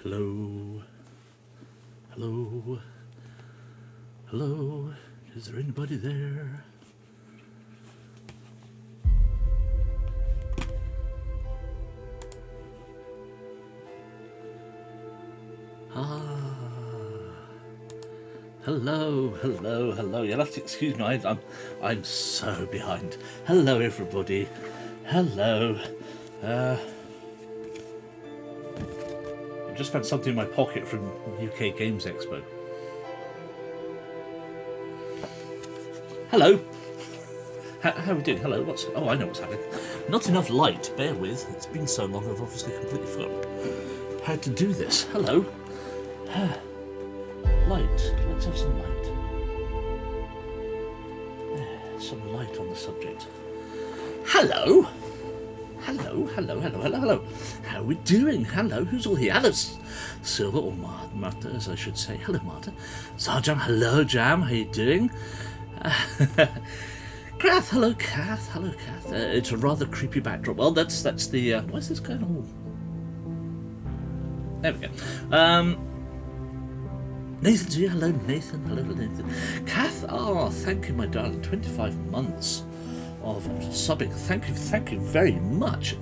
Hello? Hello? Hello? Is there anybody there? Hello. You'll have to excuse me, I'm so behind. Hello, everybody. Hello. I just found something in my pocket from UK Games Expo. Hello. How are we doing? Hello. Oh, I know what's happening. Not enough light. Bear with. It's been so long. I've obviously completely forgotten how to do this. Hello. Light. Let's have some light. Some light on the subject. Hello. Hello. How are we doing? Hello. Who's all here? Hello, Silver, or Martha, as I should say. Hello, Martha. Sarjam. Hello, Jam. How you doing? Kath. Hello, Kath. It's a rather creepy backdrop. Well, that's the. What's this going on? There we go. Nathan's here. Hello, Nathan. Hello, Nathan. Kath, thank you, my darling. 25 months of subbing. Thank you very much.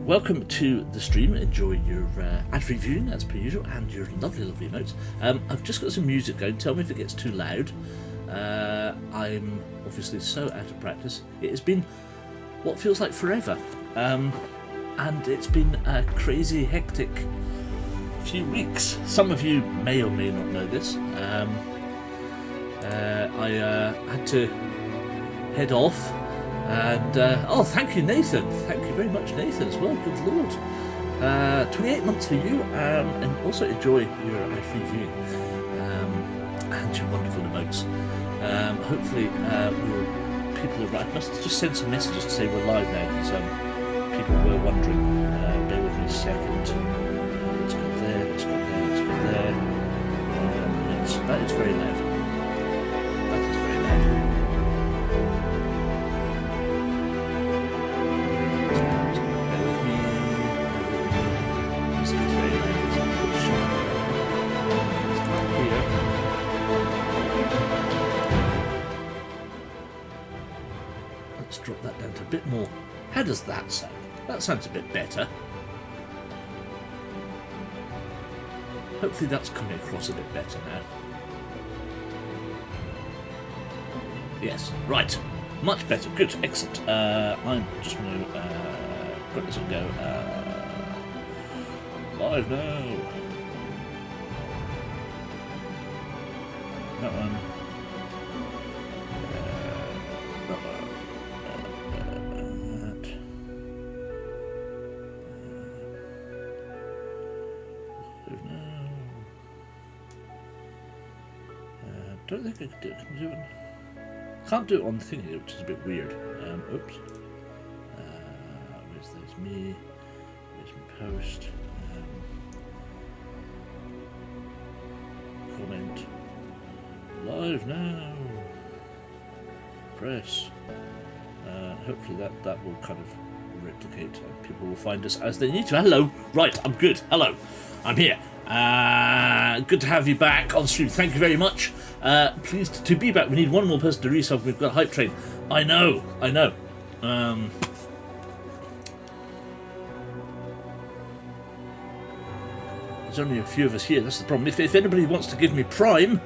Welcome to the stream. Enjoy your ad-free viewing, as per usual, and your lovely emotes. I've just got some music going. Tell me if it gets too loud. I'm obviously so out of practice. It has been what feels like forever. And it's been a crazy, hectic few weeks. Some of you may or may not know this. I had to head off, and thank you, Nathan. Thank you very much, Nathan, as well. Good Lord. 28 months for you, and also enjoy your ad-free viewing and your wonderful emotes. Hopefully, people are right. I must just send some messages to say we're live now, because people were wondering. Bear with me a second. Let's go there. That is very loud. That is very loud. Bear with me. This is very loud. Here. Let's drop that down to a bit more. How does that sound? That sounds a bit better. Hopefully that's coming across a bit better now. Yes, right. Much better. Good, excellent. I'm just going to put this and go live now. That one. Don't think I can do it. Can't do it on the thingy, which is a bit weird. Oops. There's me. There's my post. Comment. Live now. Press. Hopefully that will kind of replicate. People will find us as they need to. Hello. Right, I'm good. Hello. I'm here. Good to have you back on stream. Thank you very much. Pleased to be back. We need one more person to resub. We've got Hype Train. I know. There's only a few of us here. That's the problem. If anybody wants to give me Prime,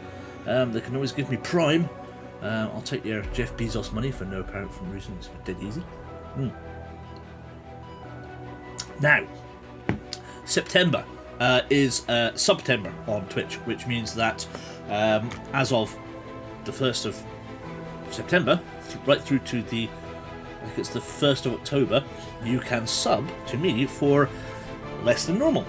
they can always give me Prime. I'll take your Jeff Bezos money for no apparent reason. It's dead easy. Now, September is September on Twitch, which means that as of the 1st of September, right through to I think it's the 1st of October, you can sub to me for less than normal.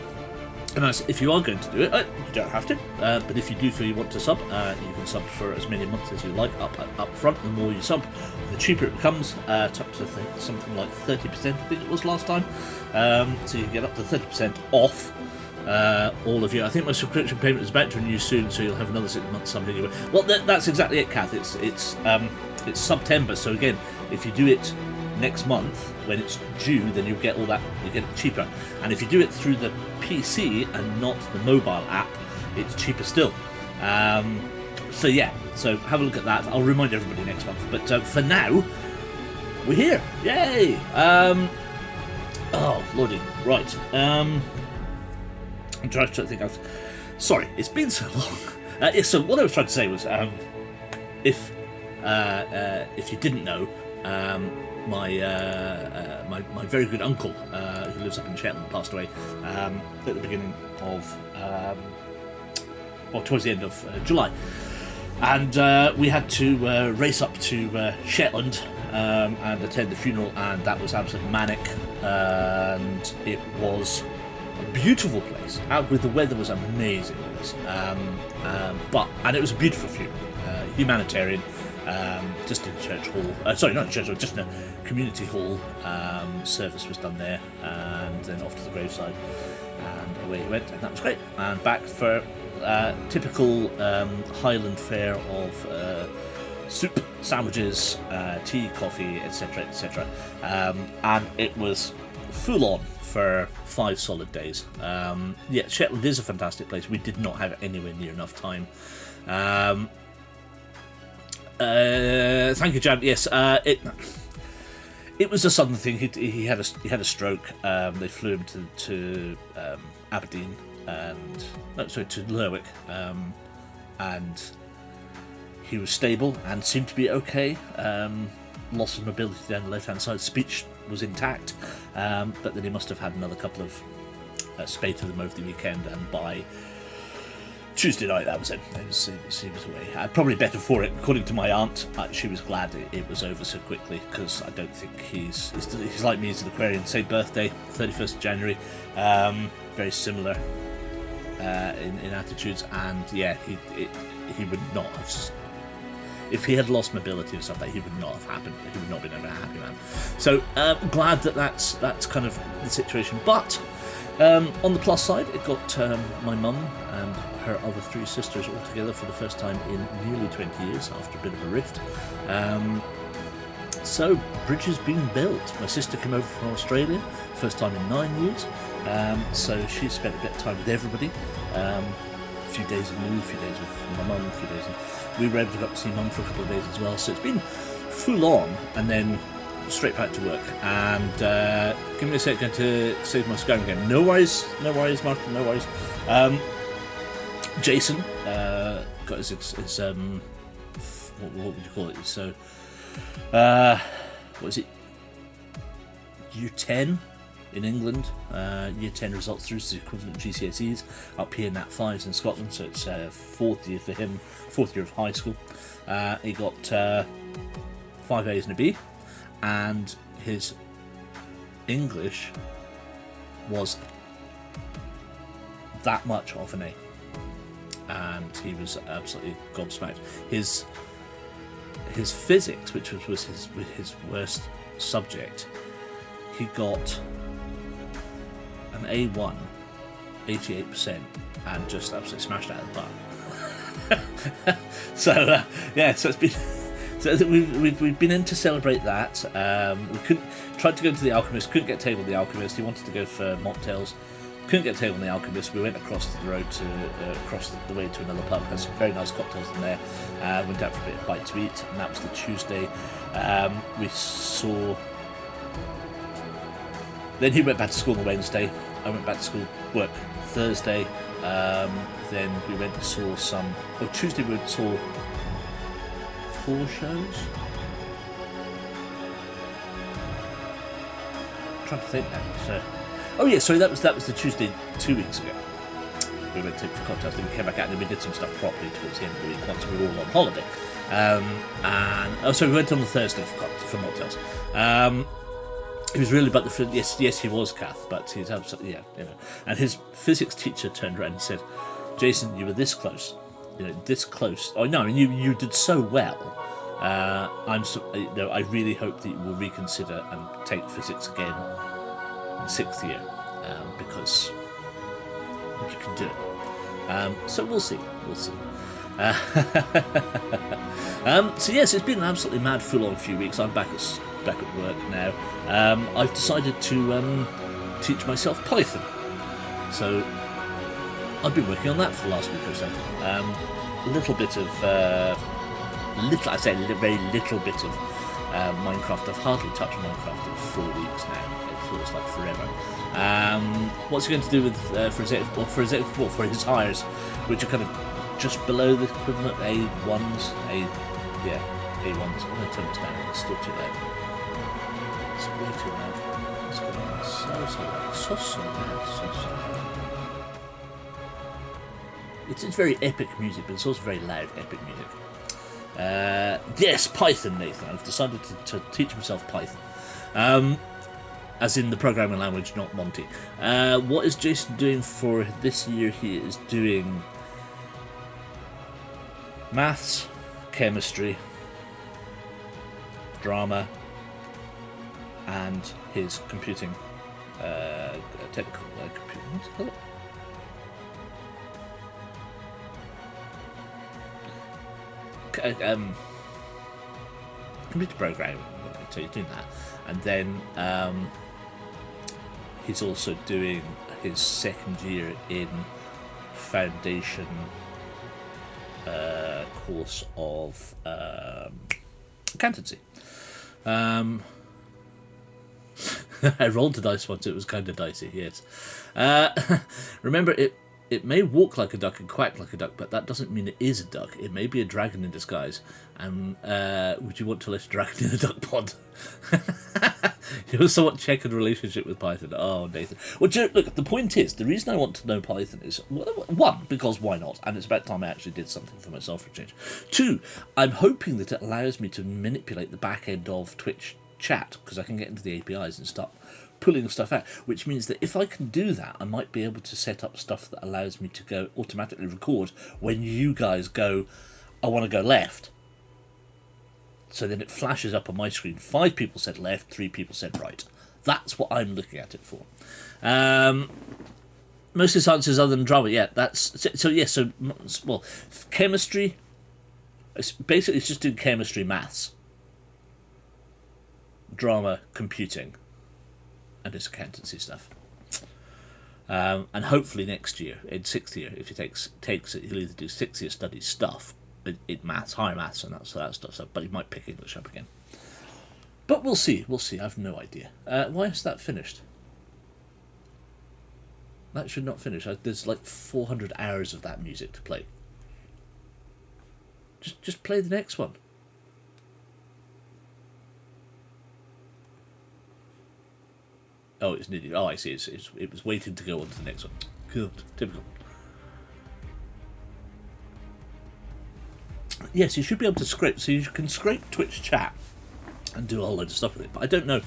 And if you are going to do it, you don't have to, but if you do feel you want to sub, you can sub for as many months as you like up front. The more you sub, the cheaper it becomes, up to something like 30%, I think it was last time. So you get up to 30% off all of you. I think my subscription payment is about to renew soon, so you'll have another 6 months something. Well, that's exactly it, Kath. It's September. So again, if you do it next month when it's due, then you'll get all that, you get it cheaper. And if you do it through the PC and not the mobile app, it's cheaper still. So yeah, so have a look at that. I'll remind everybody next month. But for now, we're here. Yay! Oh lordy, right. I'm trying to think. Sorry, it's been so long. Yeah, so what I was trying to say was, if you didn't know, my very good uncle, who lives up in Shetland, passed away at the beginning of, towards the end of July, and we had to race up to Shetland and attend the funeral, and that was absolutely manic, and it was a beautiful place. The weather was amazing with us, and it was a beautiful funeral, humanitarian. Just in a church hall, sorry, not a church hall, just in a community hall. Service was done there, and then off to the graveside, and away he went, and that was great. And back for typical Highland fare of soup, sandwiches, tea, coffee, etc., etc. And it was full on for 5 solid days. Yeah, Shetland is a fantastic place. We did not have anywhere near enough time. Thank you, Jan. Yes, it was a sudden thing. He had a stroke. They flew him to Aberdeen to Lerwick, and he was stable and seemed to be okay. Loss of mobility down the left-hand side. Speech was intact, but then he must have had another couple of spate of them over the weekend, and by Tuesday night, that was it. He was away. Probably better for it. According to my aunt, she was glad it was over so quickly, because I don't think he's like me. He's an Aquarian. Same birthday, 31st of January. Very similar in attitudes, and yeah, he would not have. If he had lost mobility and stuff like that, he would not have happened. He would not have been a happy man. So glad that's kind of the situation. But on the plus side, it got my mum and her other 3 sisters all together for the first time in nearly 20 years after a bit of a rift. So bridges being built. My sister came over from Australia, first time in 9 years. So she spent a bit of time with everybody. A few days with me, a few days with my mum, a few days. We were able to go up to see mum for a couple of days as well. So it's been full on, and then straight back to work. And give me a second to save my Skyrim game. No worries, Martin, no worries. Jason got his what would you call it? So, what is it? Year 10 in England. Year 10 results through to the equivalent GCSEs. Up here, Nat 5s in Scotland. So it's 4th year for him, 4th year of high school. He got 5 A's and a B, and his English was that much of an A, and he was absolutely gobsmacked. His physics, which was his worst subject, he got an A1, 88%, and just absolutely smashed out of the park. So yeah, so it's been. So we've been in to celebrate that. We tried to go to the Alchemist, couldn't get a table at the Alchemist. He wanted to go for mocktails, couldn't get a table in the Alchemist. We went across the road to across the way to another pub. Had some very nice cocktails in there. Went out for a bit of bite to eat, and that was the Tuesday. We saw. Then he went back to school on Wednesday. I went back to school work Thursday. Then we went and saw some. Oh, Tuesday we saw 4 shows. I'm trying to think now. So, oh yeah, sorry, that was the Tuesday 2 weeks ago. We went to for cocktails, then we came back out, and then we did some stuff properly towards the end of the week once we were all on holiday. We went on the Thursday for mocktails. He was really about the yes, he was Kath, but he's absolutely And his physics teacher turned around and said, "Jason, you were this close." This close. Oh no, you did so well. I really hope that you will reconsider and take physics again in the 6th year, because you can do it. So we'll see. So yes, it's been an absolutely mad, full-on few weeks. I'm back at back at work now, I've decided to teach myself Python. So I've been working on that for the last week or so. A little bit of, very little bit of Minecraft. I've hardly touched Minecraft in 4 weeks now. It feels like forever. What's he going to do with for his hires, which are kind of just below the equivalent A1s, A1s. I'm going to turn this down. It's still too loud. It's way too loud. It's going on so loud. It's very epic music, but it's also very loud, epic music. Yes, Python, Nathan. I've decided to teach myself Python. As in the programming language, not Monty. What is Jason doing for this year? He is doing maths, chemistry, drama, and his computing, technical computing. What's it called? Computer programming. So he's doing that, and then he's also doing his second year in foundation course of accountancy. I rolled the dice once. It was kind of dicey. Yes. Remember, it may walk like a duck and quack like a duck, but that doesn't mean it is a duck. It may be a dragon in disguise. And would you want to let a dragon in a duck pond? You have a somewhat checkered relationship with Python. Oh, Nathan. Well, look, the point is, the reason I want to know Python is, one, because why not? And it's about time I actually did something for myself for a change. Two, I'm hoping that it allows me to manipulate the back end of Twitch chat, because I can get into the APIs and start pulling stuff out, which means that if I can do that, I might be able to set up stuff that allows me to go automatically record when you guys go, I want to go left. So then it flashes up on my screen. 5 people said left, 3 people said right. That's what I'm looking at it for. Most of the sciences other than drama, yeah, that's... well, chemistry, it's just doing chemistry, maths, drama, computing, and it's accountancy stuff. And hopefully next year, in 6th year, if he takes it, he'll either do 6th year studies stuff, in maths, higher maths, and that stuff. But he might pick English up again. But we'll see. I have no idea. Why is that finished? That should not finish. There's like 400 hours of that music to play. Just play the next one. Oh, it's nearly. Oh, I see. It was waiting to go on to the next one. Good. Typical. Yes, you should be able to scrape. So you can scrape Twitch chat and do a whole load of stuff with it. But I don't know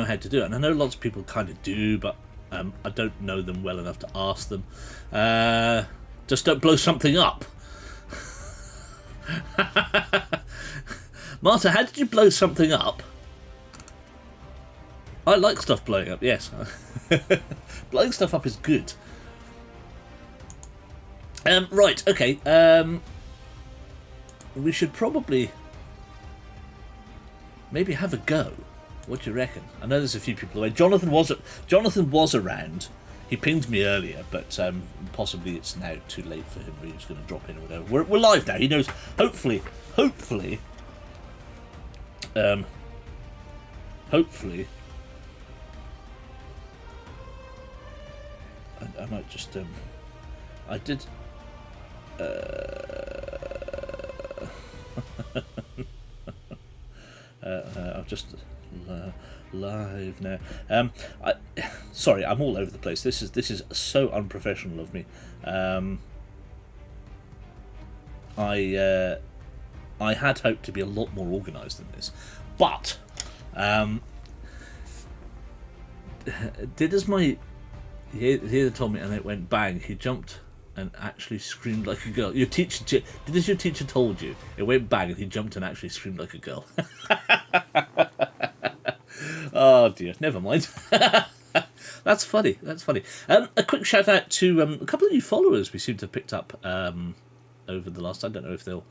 how to do it. And I know lots of people kind of do, but I don't know them well enough to ask them. Just don't blow something up. Marta, how did you blow something up? I like stuff blowing up, yes. Blowing stuff up is good. Right, okay. We should probably maybe have a go. What do you reckon? I know there's a few people away. Jonathan was around. He pinged me earlier, but possibly it's now too late for him. He was going to drop in or whatever. We're live now. He knows. Hopefully. I might just I did I'm just live now. Sorry, I'm all over the place. This is so unprofessional of me. I had hoped to be a lot more organised than this, but did as my he told me, and it went bang. He jumped and actually screamed like a girl. Your teacher did as your teacher told you. It went bang, and he jumped and actually screamed like a girl. Oh dear, never mind. That's funny. A quick shout out to a couple of new followers we seem to have picked up over the last. I don't know if they'll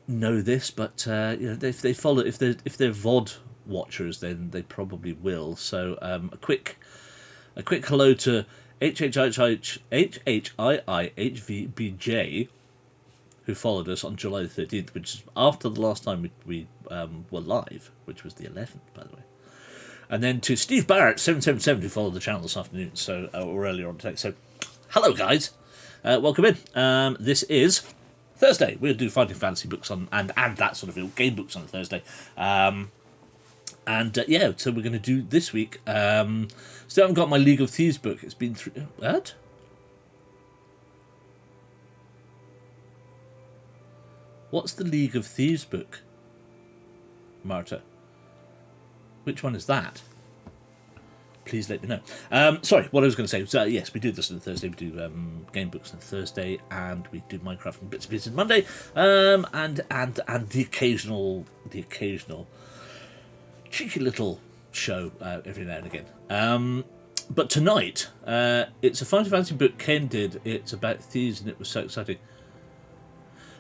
know this, but if they follow, if they're VOD watchers, then they probably will. So a quick hello to HHIIHVBJ, who followed us on July the 13th, which is after the last time we were live, which was the 11th, by the way. And then to Steve Barrett 777, who followed the channel this afternoon, so or earlier on today. So hello guys, welcome in. This is Thursday. We'll do Fighting Fantasy books on and that sort of game books on a Thursday. So we're going to do this week. Still haven't got my League of Thieves book. It's been through. What? What's the League of Thieves book, Marta? Which one is that? Please let me know. Sorry, what I was going to say was, yes, we do this on Thursday. We do game books on Thursday, and we do Minecraft and bits and pieces on Monday, and the occasional cheeky little show every now and again. But tonight, it's a Final Fantasy book Ken did. It's about thieves, and it was so exciting.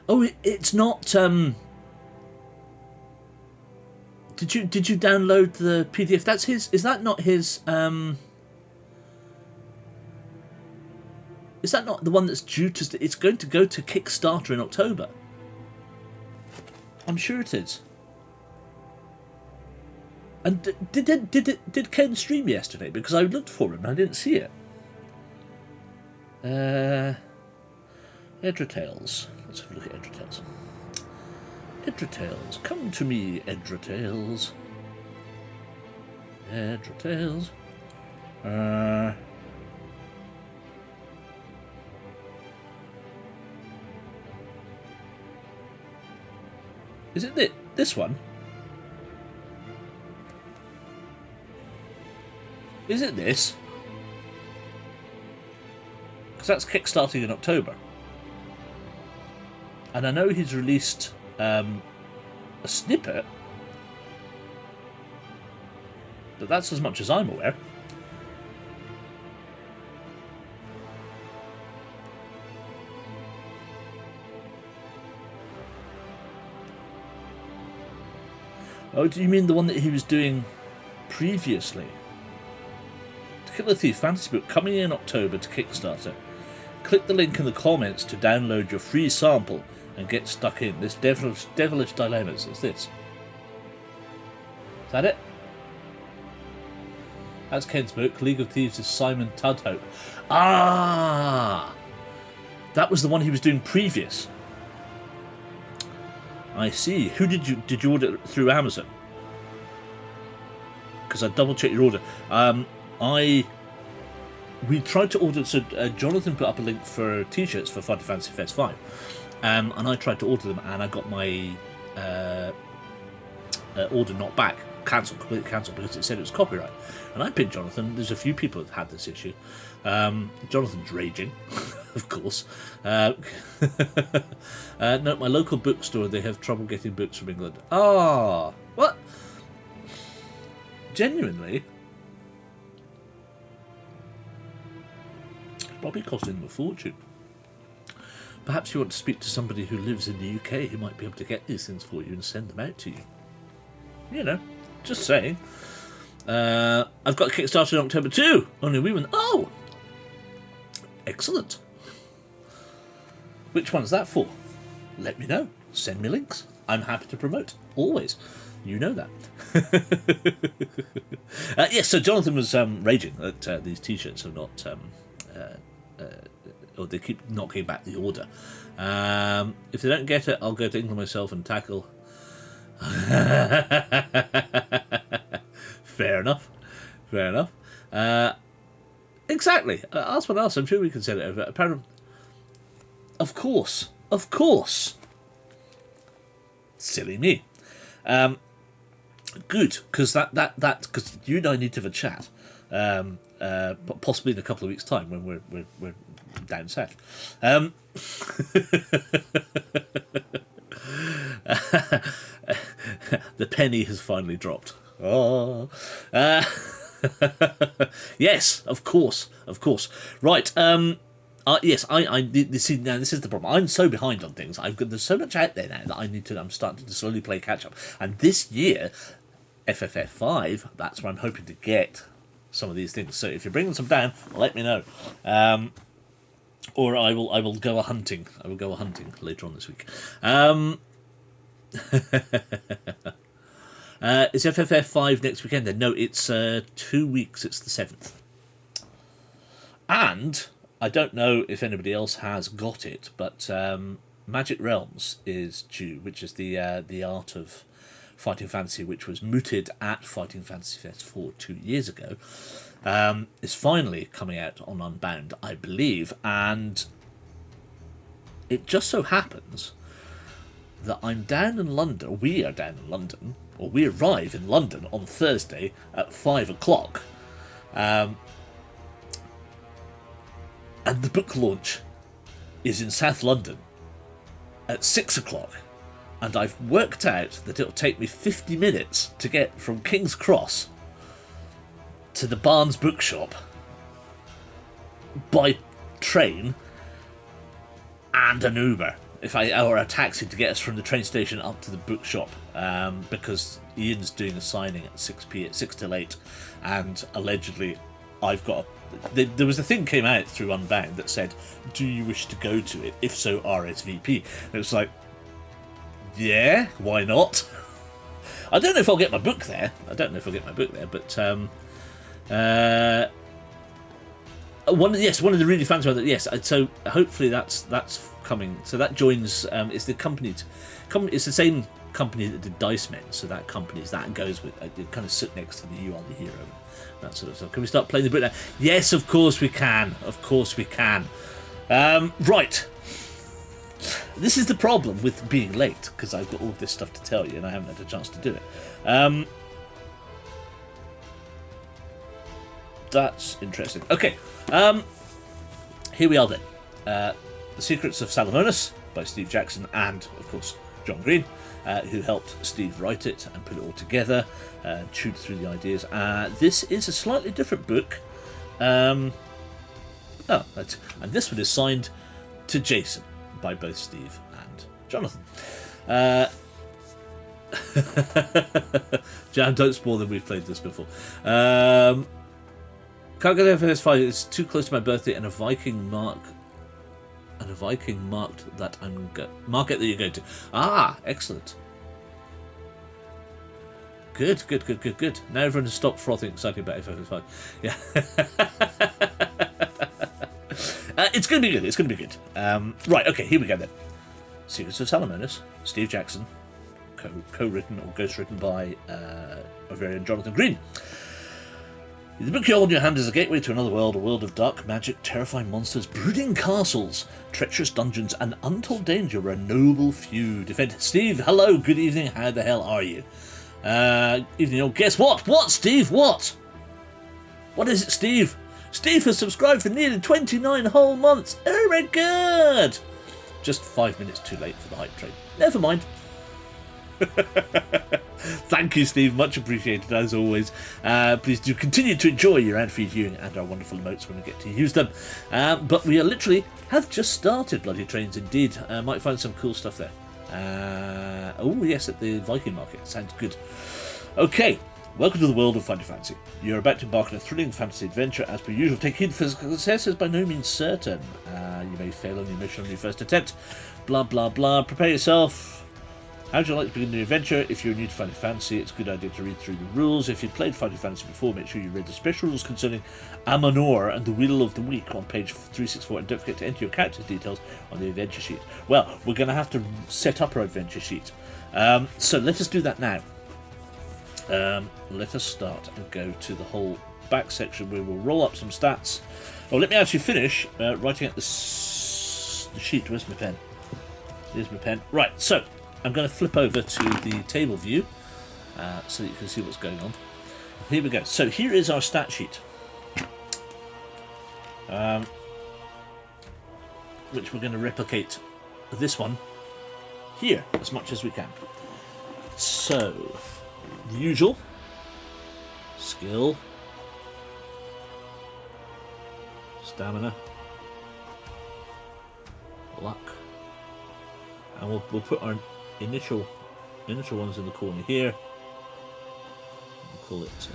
Oh, it's not. Did you download the PDF? That's his. Is that not his? Is that not the one that's due to? It's going to go to Kickstarter in October. I'm sure it is. And did Ken stream yesterday? Because I looked for him and I didn't see it. Edra Tales. Let's have a look at Edra Tales. Edra Tales. Come to me, Edra Tales. Edra Tales. Is it this one? Is it this? Because that's kickstarting in October. And I know he's released a snippet, but that's as much as I'm aware. Oh, do you mean the one that he was doing previously? To Kill the Thief Fantasy Book coming in October to Kickstarter. Click the link in the comments to download your free sample and get stuck in. This devilish dilemmas. It's this. Is that it? That's Ken's book. League of Thieves is Simon Tudhope. Ah! That was the one he was doing previous. I see. Who did you order it through Amazon? Because I double checked your order. We tried to order. So Jonathan put up a link for T-shirts for Final Fantasy Fest 5, and I tried to order them, and I got my order not back, completely cancelled because it said it was copyright. And I pinned Jonathan. There's a few people that had this issue. Jonathan's raging, of course. No, my local bookstore, they have trouble getting books from England. Ah, what? Genuinely? It's probably costing them a fortune. Perhaps you want to speak to somebody who lives in the UK who might be able to get these things for you and send them out to you. You know, just saying. I've got a Kickstarter in October too. Only we went. Oh! Excellent. Which one's that for? Let me know. Send me links. I'm happy to promote. Always. You know that. Yes, so Jonathan was raging that these T-shirts have not... or they keep knocking back the order. If they don't get it, I'll go to England myself and tackle... Fair enough. Fair enough. Exactly. Ask what else. I'm sure we can send it over. Apparently, of course. Of course. Silly me. Good, because because you and I need to have a chat. Possibly in a couple of weeks' time when we're down south. The penny has finally dropped. Oh. Yes, of course. Right. Yes, see, now this is the problem. I'm so behind on things. There's so much out there now that I'm starting to slowly play catch up. And this year, FFF5, that's where I'm hoping to get some of these things. So if you're bringing some down, let me know. Or I will go a hunting. I will go a hunting later on this week. Is FFF5 next weekend then? No, it's 2 weeks. It's the 7th. And I don't know if anybody else has got it, but Magic Realms is due, which is the art of Fighting Fantasy, which was mooted at Fighting Fantasy Fest 4 2 years ago, is finally coming out on Unbound, I believe, and it just so happens that I'm down in London, we are down in London, or we arrive in London on Thursday at 5 o'clock, and the book launch is in South London at 6 o'clock. And I've worked out that it'll take me 50 minutes to get from King's Cross to the Barnes bookshop by train and an Uber, or a taxi to get us from the train station up to the bookshop, because Ian's doing a signing at 6 till 8, and allegedly I've got there was a thing came out through Unbound that said, do you wish to go to it? If so, RSVP. And it was like, yeah, why not? I don't know if I'll get my book there. But one of the really fans about that. Yes, so hopefully that's coming. So that joins. It's the company. It's the same company that did Dice Men. So that goes with. It kind of sit next to the You Are the Hero, that sort of stuff. Can we start playing the book now? Yes, of course we can. Right. This is the problem with being late, because I've got all of this stuff to tell you and I haven't had a chance to do it. That's interesting. Okay, here we are then. The Secrets of Salamonis by Steve Jackson and, of course, John Green, who helped Steve write it and put it all together, chewed through the ideas. This is a slightly different book. And this one is signed to Jason by both Steve and Jonathan. Jan, don't spoil them, we've played this before. Can't go there for this fight, it's too close to my birthday, and a Viking marked that market that you're going to. Ah, excellent. Good. Now everyone has stopped frothing excited about FF5. Yeah. It's going to be good. Right, okay, here we go then. Secrets of Salamonis, Steve Jackson, co-written or ghost-written by our very own Jonathan Green. The book you hold in your hand is a gateway to another world, a world of dark magic, terrifying monsters, brooding castles, treacherous dungeons, and untold danger where a noble few defend. Steve, hello, good evening, how the hell are you? Evening, oh, guess what? What, Steve, what? What is it, Steve? Steve has subscribed for nearly 29 whole months. Oh my god! Just 5 minutes too late for the hype train. Never mind. Thank you, Steve. Much appreciated, as always. Please do continue to enjoy your ad-free viewing and our wonderful emotes when we get to use them. But we are literally have just started Bloody Trains, indeed. Might find some cool stuff there. Oh, yes, at the Viking market. Sounds good. Okay. Welcome to the world of Fighting Fantasy. You're about to embark on a thrilling fantasy adventure. As per usual, take heed for success is by no means certain. You may fail on your mission on your first attempt. Blah, blah, blah. Prepare yourself. How would you like to begin the adventure? If you're new to Fighting Fantasy, it's a good idea to read through the rules. If you've played Fighting Fantasy before, make sure you read the special rules concerning Amanor and the Wheel of the Week on page 364, and don't forget to enter your character's details on the adventure sheet. Well, we're going to have to set up our adventure sheet. So let us do that now. Let us start and go to the whole back section where we'll roll up some stats. Oh, let me actually finish writing out the sheet. Where's my pen? Here's my pen. Right, so I'm going to flip over to the table view so that you can see what's going on. Here we go. So here is our stat sheet, which we're going to replicate this one here as much as we can. So, the usual skill, stamina, luck. And we'll put our initial ones in the corner here. We'll call it.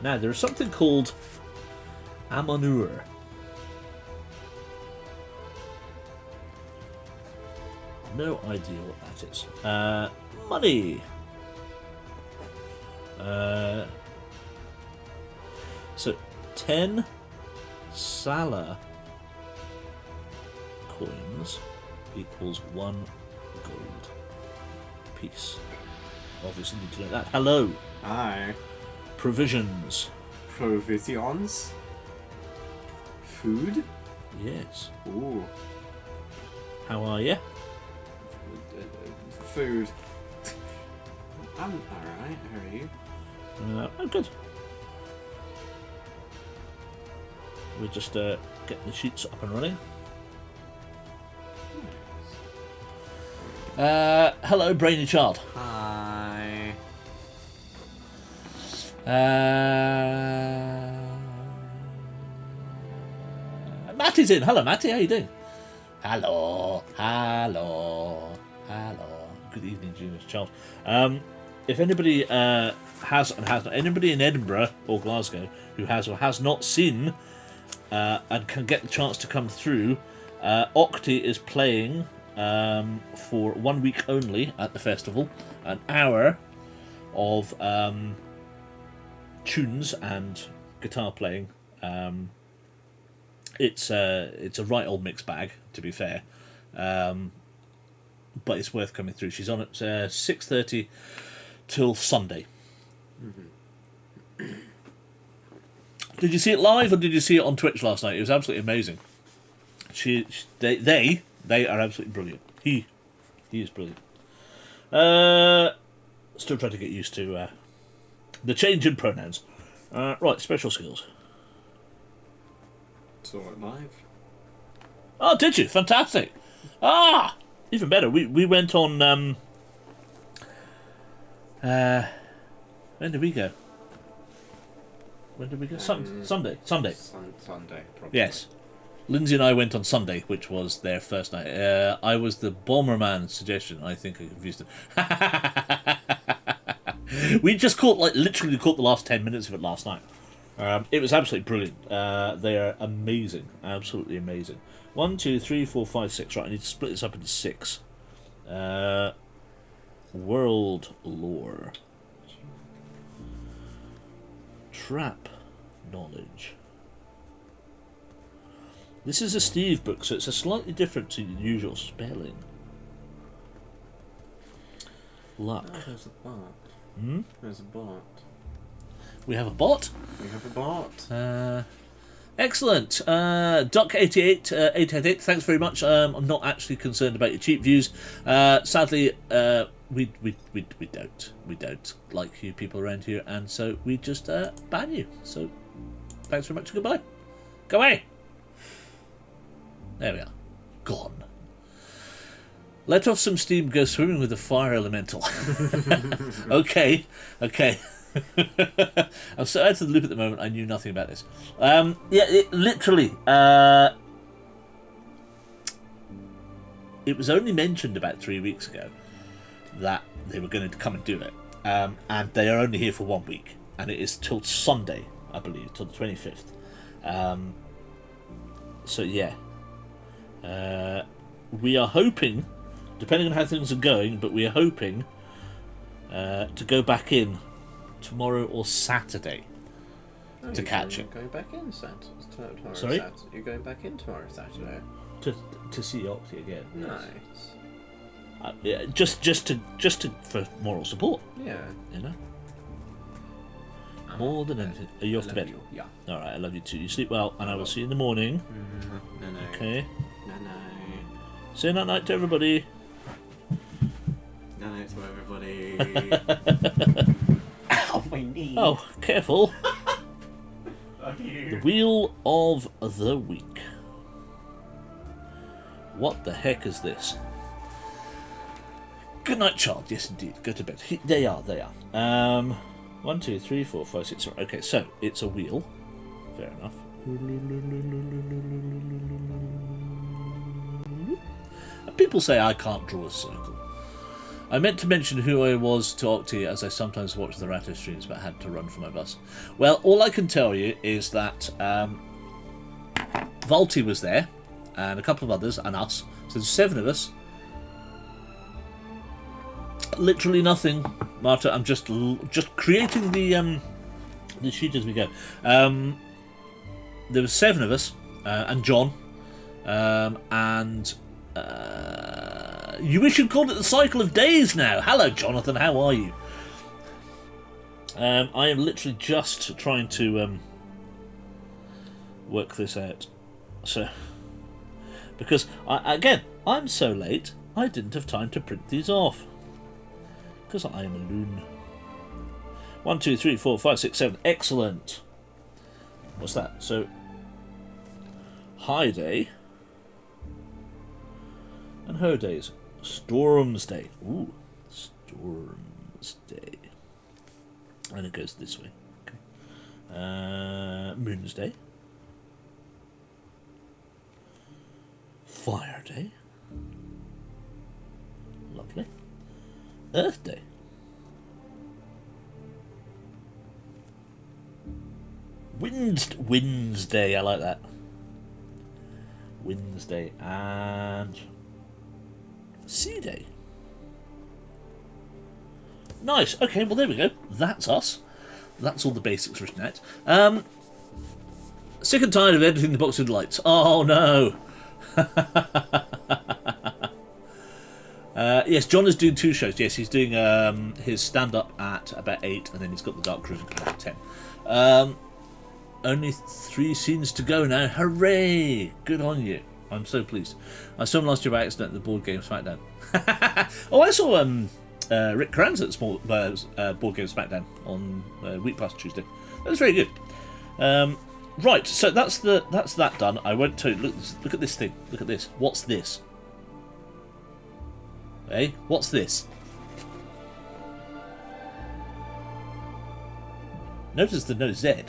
Now there's something called Amanur. No idea what that is. Money. So 10 Sala coins equals 1 gold piece. Obviously need to know that. Hello. Hi. Provisions. Provisions? Food? Yes. Ooh. How are you? Food. I'm alright, how are you? Oh, good. We're just getting the sheets up and running. Hello, brainy child. Hi. Matty's in. Hello, Matty. How you doing? Hello. Good evening, Junior's child. If anybody has not, anybody in Edinburgh or Glasgow who has or has not seen and can get the chance to come through, Octi is playing for 1 week only at the festival, an hour of tunes and guitar playing. It's a right old mixed bag, to be fair, but it's worth coming through. She's on at 6:30 till Sunday. Mm-hmm. Did you see it live or did you see it on Twitch last night? It was absolutely amazing. They are absolutely brilliant. He is brilliant. Still trying to get used to the change in pronouns. Right, special skills. Saw it live. Oh, did you? Fantastic. Ah, even better. We went on. When did we go? Sunday. Sunday, probably. Yes. Lindsay and I went on Sunday, which was their first night. I was the Bomberman suggestion. I think I confused them. We just literally caught the last 10 minutes of it last night. It was absolutely brilliant. They are amazing. Absolutely amazing. 1, 2, 3, 4, 5, 6. Right, I need to split this up into 6. World lore. Trap knowledge. This is a Steve book, so it's a slightly different to the usual spelling. Luck. Oh, there's a bot. There's a bot. We have a bot? We have a bot. Excellent. Duck88, thanks very much. I'm not actually concerned about your cheap views. Sadly, we don't like you people around here, and so we just ban you. So thanks very much. Goodbye. Go away. There we are. Gone. Let off some steam, go swimming with the fire elemental. Okay. I'm so out of the loop at the moment, I knew nothing about this. Literally. It was only mentioned about 3 weeks ago that they were going to come and do it. And they are only here for 1 week. And it is till Sunday, I believe, till the 25th. So, yeah. We are hoping, depending on how things are going, but we are hoping to go back in tomorrow or Saturday to catch it. Going back in Saturday. Sorry? You're going back in tomorrow Saturday. To see Octi again. Nice. Yeah, just to for moral support. Yeah. You know. More than anything. Are you off to bed? You. Yeah. All right. I love you too. You sleep well, and I will see you in the morning. No. Okay. No. Say night night to everybody. No to everybody. Ow, my knee. Oh, careful. The wheel of the week. What the heck is this? Good night, child. Yes, indeed. Go to bed. They are. 1, 2, 3, 4, 5, 6. Okay, so it's a wheel. Fair enough. People say I can't draw a circle. I meant to mention who I was to Octi, as I sometimes watch the Ratto streams, but had to run for my bus. Well, all I can tell you is that Volti was there, and a couple of others, and us. So there's 7 of us. Literally nothing, Marta. I'm just creating the sheet as we go. There were 7 of us, and John, and we should call it the cycle of days now. Hello, Jonathan. How are you? I am literally just trying to work this out. So, because I'm so late, I didn't have time to print these off. Because I am a loon. 1, 2, 3, 4, 5, 6, 7. Excellent. What's that? So, high day and her days. Storm's day. Ooh, Storm's day. And it goes this way. Okay. Moon's day. Fire day. Lovely. Earth day. Winds day. I like that. Winds day and sea day. Nice. Okay. Well, there we go. That's us. That's all the basics written out. Sick and tired of editing the box with lights. Oh no. Yes, John is doing 2 shows. Yes, he's doing his stand-up at about 8, and then he's got the dark room at 10. Only 3 scenes to go now. Hooray! Good on you. I'm so pleased. I saw him last year by accident at the board game Smackdown. Oh, I saw Rick Kranz at board game Smackdown on week past Tuesday. That was very good. Right, so that's that done. I won't tell you. Look at this thing. Look at this. What's this? Hey, what's this? Notice the no Z.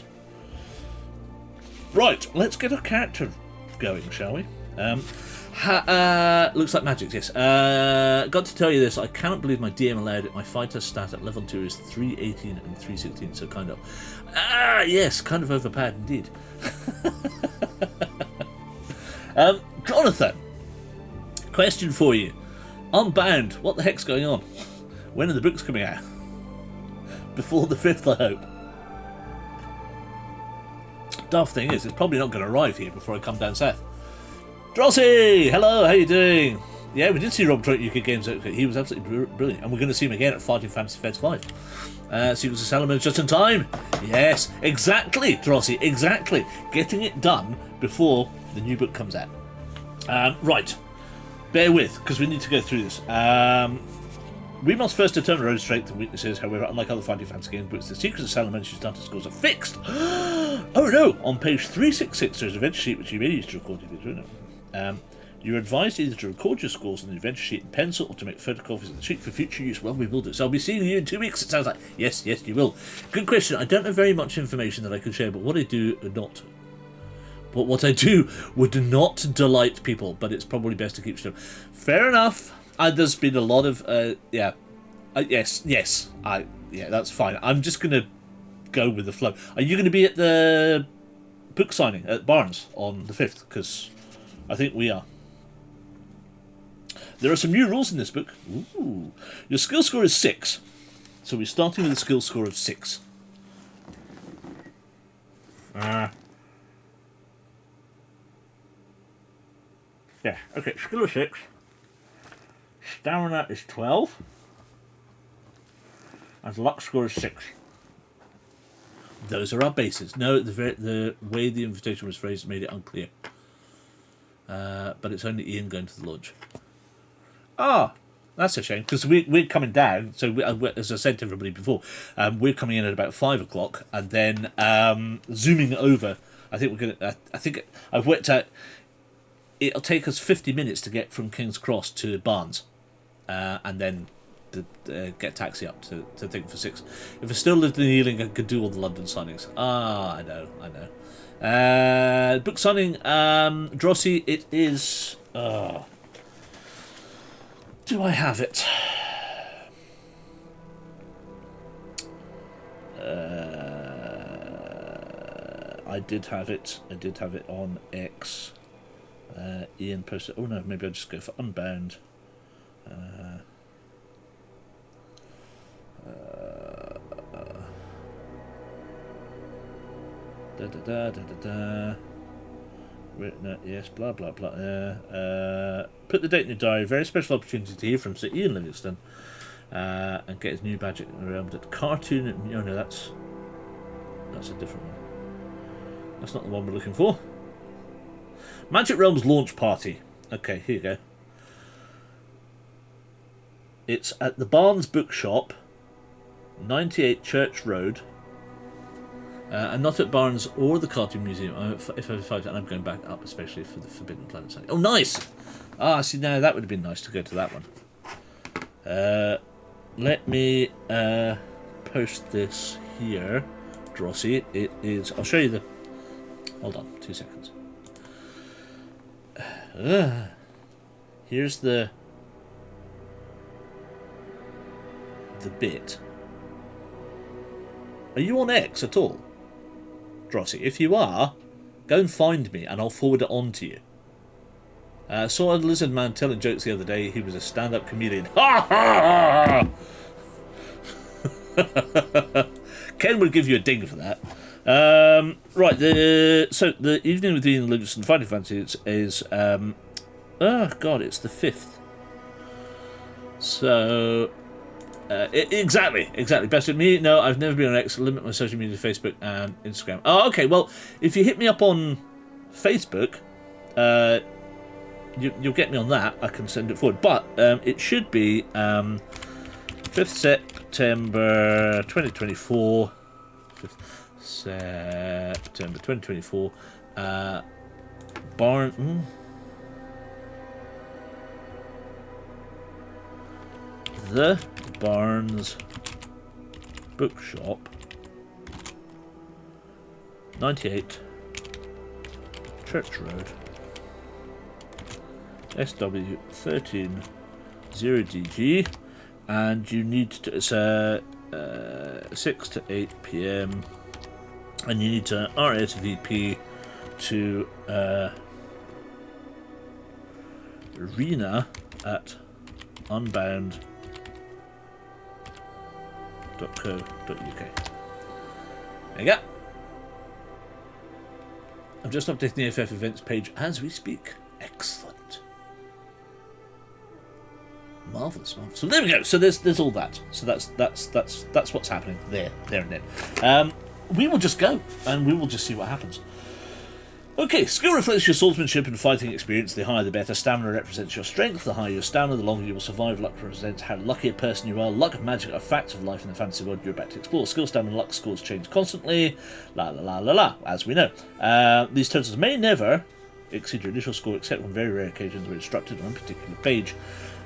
Right, let's get a character going, shall we? Looks like magic, yes. Got to tell you this, I cannot believe my DM allowed it. My fighter stat at level 2 is 318 and 316, so kind of. Yes, kind of overpowered indeed. Jonathan, question for you. Unbound, what the heck's going on? When are the books coming out? Before the 5th, I hope. Daft thing is, it's probably not going to arrive here before I come down south. Drossie! Hello, how you doing? Yeah, we did see Rob Troy at UK Games. He was absolutely brilliant. And we're going to see him again at Fighting Fantasy Fest 5. Sequels to Salamonis just in time. Yes, exactly, Drossie, exactly. Getting it done before the new book comes out. Right. Bear with, because we need to go through this. We must first determine our own strengths and weaknesses. However, unlike other Fighting Fantasy game books, the secrets of Salamonis' starter scores are fixed. Oh no! On page 366, there's an adventure sheet which you may use to record your you're advised either to record your scores on the adventure sheet in pencil or to make photocopies of the sheet for future use. Well, we will do. So I'll be seeing you in 2 weeks, it sounds like. Yes, you will. Good question. I don't know very much information that I can share, but what I do would not delight people, but it's probably best to keep still. Fair enough. There's been a lot of yes, that's fine. I'm just gonna go with the flow. Are you going to be at the book signing at Barnes on the 5th? Because I think we are. There are some new rules in this book. Ooh. Your skill score is 6, so we're starting with a skill score of 6. Yeah, okay, skill of 6. Stamina is 12. And luck score is 6. Those are our bases. No, the way the invitation was phrased made it unclear. But it's only Ian going to the lodge. That's a shame, because we're coming down, so as I said to everybody before, we're coming in at about 5 o'clock, and then zooming over, I think I've worked out, it'll take us 50 minutes to get from King's Cross to Barnes, and then get taxi up to think for 6. If I still lived in Ealing, I could do all the London signings. I know. Book signing, Drosy, it is... do I have it? I did have it. I did have it on X. Ian posted... Oh no, maybe I'll just go for Unbound. Written, yes, blah blah blah. Put the date in your diary. Very special opportunity to hear from Sir Ian Livingston and get his new badge around the cartoon. No, that's a different one. That's not the one we're looking for. Magic Realms launch party. Okay, here you go. It's at the Barnes Bookshop, 98 Church Road. And not at Barnes or the Cartoon Museum. And I'm going back up, especially for the Forbidden Planet signing. Oh, nice! Ah, see, now that would have been nice to go to that one. Let me post this here, Drosy. It is... I'll show you the... Hold on, 2 seconds. Here's the bit. Are you on X at all, Drosy? If you are, go and find me and I'll forward it on to you. Saw a lizard man telling jokes the other day. He was a stand-up comedian. Ha ha ha! Ken would give you a ding for that. Right, so the evening with Ian Livingston Fighting Fancy is oh god, it's the 5th. So exactly. Best with me. No, I've never been on X. Limit my social media to Facebook and Instagram. Oh, okay. Well, if you hit me up on Facebook, you'll get me on that. I can send it forward. But it should be 5th September 2024. 5th September 2024. The Barnes Bookshop, 98 Church Road, SW 130DG, and you need to, it's 6 to 8 PM, and you need to RSVP to Rena at unbound.co.uk. There you go. I'm just updating the FF events page as we speak. Excellent. Marvelous. So there we go. So there's all that. So that's what's happening there and then. We will just go and we will just see what happens. Okay, skill reflects your swordsmanship and fighting experience. The higher the better. Stamina represents your strength. The higher your stamina, the longer you will survive. Luck represents how lucky a person you are. Luck and magic are facts of life in the fantasy world you're about to explore. Skill, stamina, luck scores change constantly. La la la la la, as we know. These totals may never exceed your initial score, except on very rare occasions where instructed on a particular page.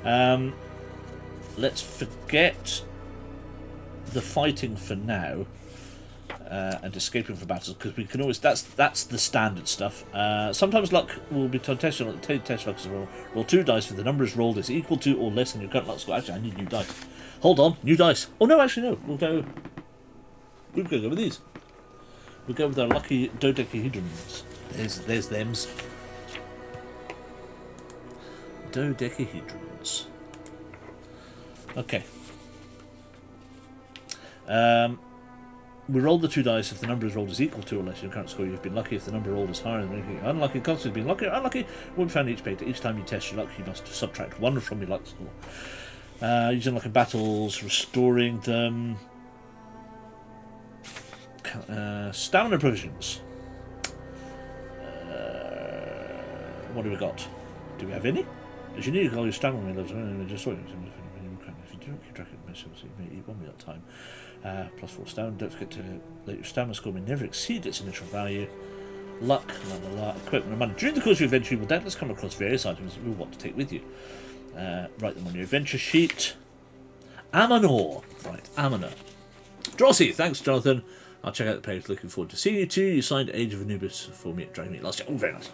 Let's forget the fighting for now. And escaping from battles, because we can always, that's the standard stuff. Sometimes luck will be tested on the test luck as well. Roll 2 dice if the number is rolled is equal to or less than your current luck score. Actually, I need new dice. Hold on, new dice. Oh no, actually no. We'll go with these. We'll go with our lucky dodecahedrons. There's them's. Dodecahedrons. Okay. We roll the 2 dice if the number is rolled is equal to or less than your current score. You've been lucky if the number rolled is higher than anything. Unlucky, constantly being lucky or unlucky will be found each page. Each time you test your luck, you must subtract 1 from your luck score. Using luck in battles, restoring them. Stamina provisions. What do we got? Do we have any? As you need to call your stamina levels, just if you do not keep track of myself, so you may eat 1 meal at a time. Plus 4 stamina. Don't forget to let your stamina score may never exceed its initial value. Luck, la la la. Equipment and money. During the course of your adventure, you will doubtless come across various items that you will want to take with you. Write them on your adventure sheet. Amanor. Right, Amanor. Drosy, thanks, Jonathan. I'll check out the page. Looking forward to seeing you too. You signed Age of Anubis for me at Dragon Meet last year. Oh, very nice.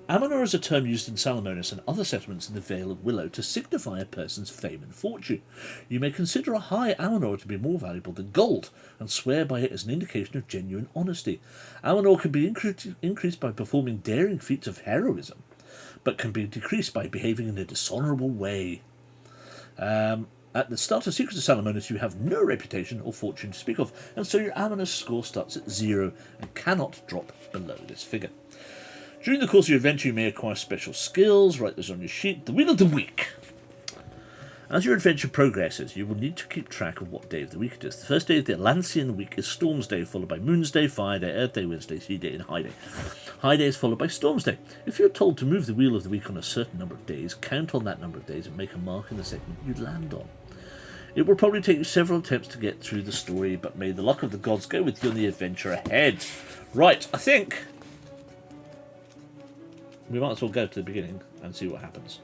Amanor is a term used in Salamonis and other settlements in the Vale of Willow to signify a person's fame and fortune. You may consider a high Amanor to be more valuable than gold, and swear by it as an indication of genuine honesty. Amanor can be increased by performing daring feats of heroism, but can be decreased by behaving in a dishonourable way. At the start of Secrets of Salamonis, you have no reputation or fortune to speak of, and so your Amanor score starts at 0 and cannot drop below this figure. During the course of your adventure, you may acquire special skills. Write those on your sheet. The Wheel of the Week. As your adventure progresses, you will need to keep track of what day of the week it is. The first day of the Atlantean week is Storm's Day, followed by Moon's Day, Fire Day, Earth Day, Wednesday, Sea Day, and High Day. High Day is followed by Storm's Day. If you're told to move the Wheel of the Week on a certain number of days, count on that number of days and make a mark in the segment you land on. It will probably take you several attempts to get through the story, but may the luck of the gods go with you on the adventure ahead. Right, I think we might as well go to the beginning and see what happens.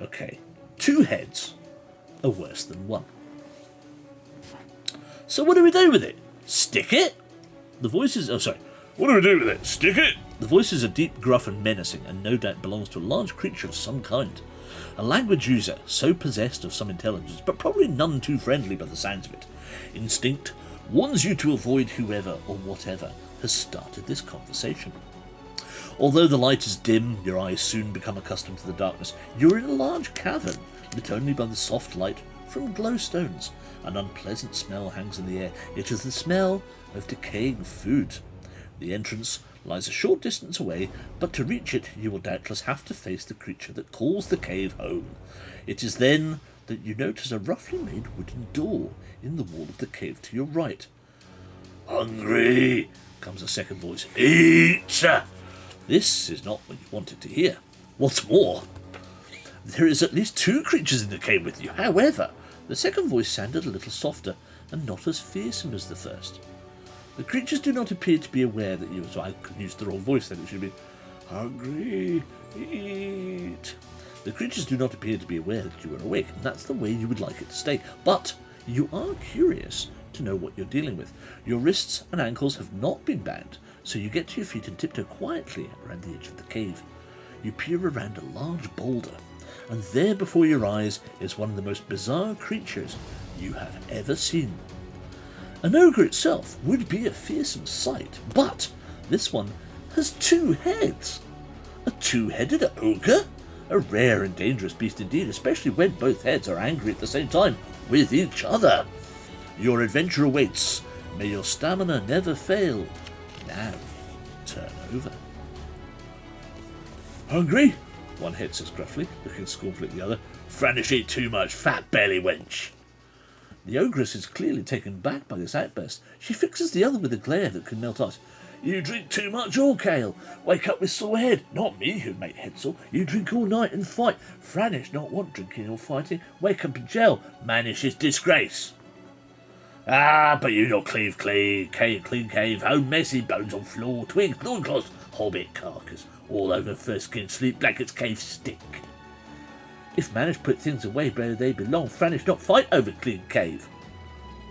Okay, 2 heads are worse than 1. So what do we do with it? Stick it? The voices... Oh, sorry. What do we do with it? Stick it? The voices are deep, gruff and menacing, and no doubt belongs to a large creature of some kind. A language user, so possessed of some intelligence, but probably none too friendly by the sounds of it. Instinct warns you to avoid whoever or whatever has started this conversation. Although the light is dim, your eyes soon become accustomed to the darkness. You're in a large cavern, lit only by the soft light from glowstones. An unpleasant smell hangs in the air. It is the smell of decaying food. The entrance lies a short distance away, but to reach it you will doubtless have to face the creature that calls the cave home. It is then that you notice a roughly made wooden door in the wall of the cave to your right. "Hungry," comes a second voice. "Eat!" This is not what you wanted to hear. What's more, there is at least 2 creatures in the cave with you. However, the second voice sounded a little softer and not as fearsome as the first. The creatures do not appear to be aware that you... So I could use the wrong voice then. It should be... "Hungry, eat." The creatures do not appear to be aware that you are awake, and that's the way you would like it to stay. But you are curious to know what you're dealing with. Your wrists and ankles have not been bound, so you get to your feet and tiptoe quietly around the edge of the cave. You peer around a large boulder, and there before your eyes is one of the most bizarre creatures you have ever seen. An ogre itself would be a fearsome sight, but this one has 2 heads. A 2-headed ogre? A rare and dangerous beast indeed, especially when both heads are angry at the same time with each other. Your adventure awaits. May your stamina never fail. Now, turn over. "Hungry?" one head says gruffly, looking scornfully at the other. "Franish ate too much, fat belly wench." The ogress is clearly taken back by this outburst. She fixes the other with a glare that can melt ice. "You drink too much Orcale. Wake up with sore head. Not me who'd make head sore. You drink all night and fight. Franish not want drinking or fighting. Wake up in jail. Manish is disgrace." "Ah, but you not clean cave, home messy, bones on floor, twigs, loincloths, hobbit carcass, all over first skin, sleep blankets, cave stick." If Manish put things away where they belong, Franish not fight over clean cave.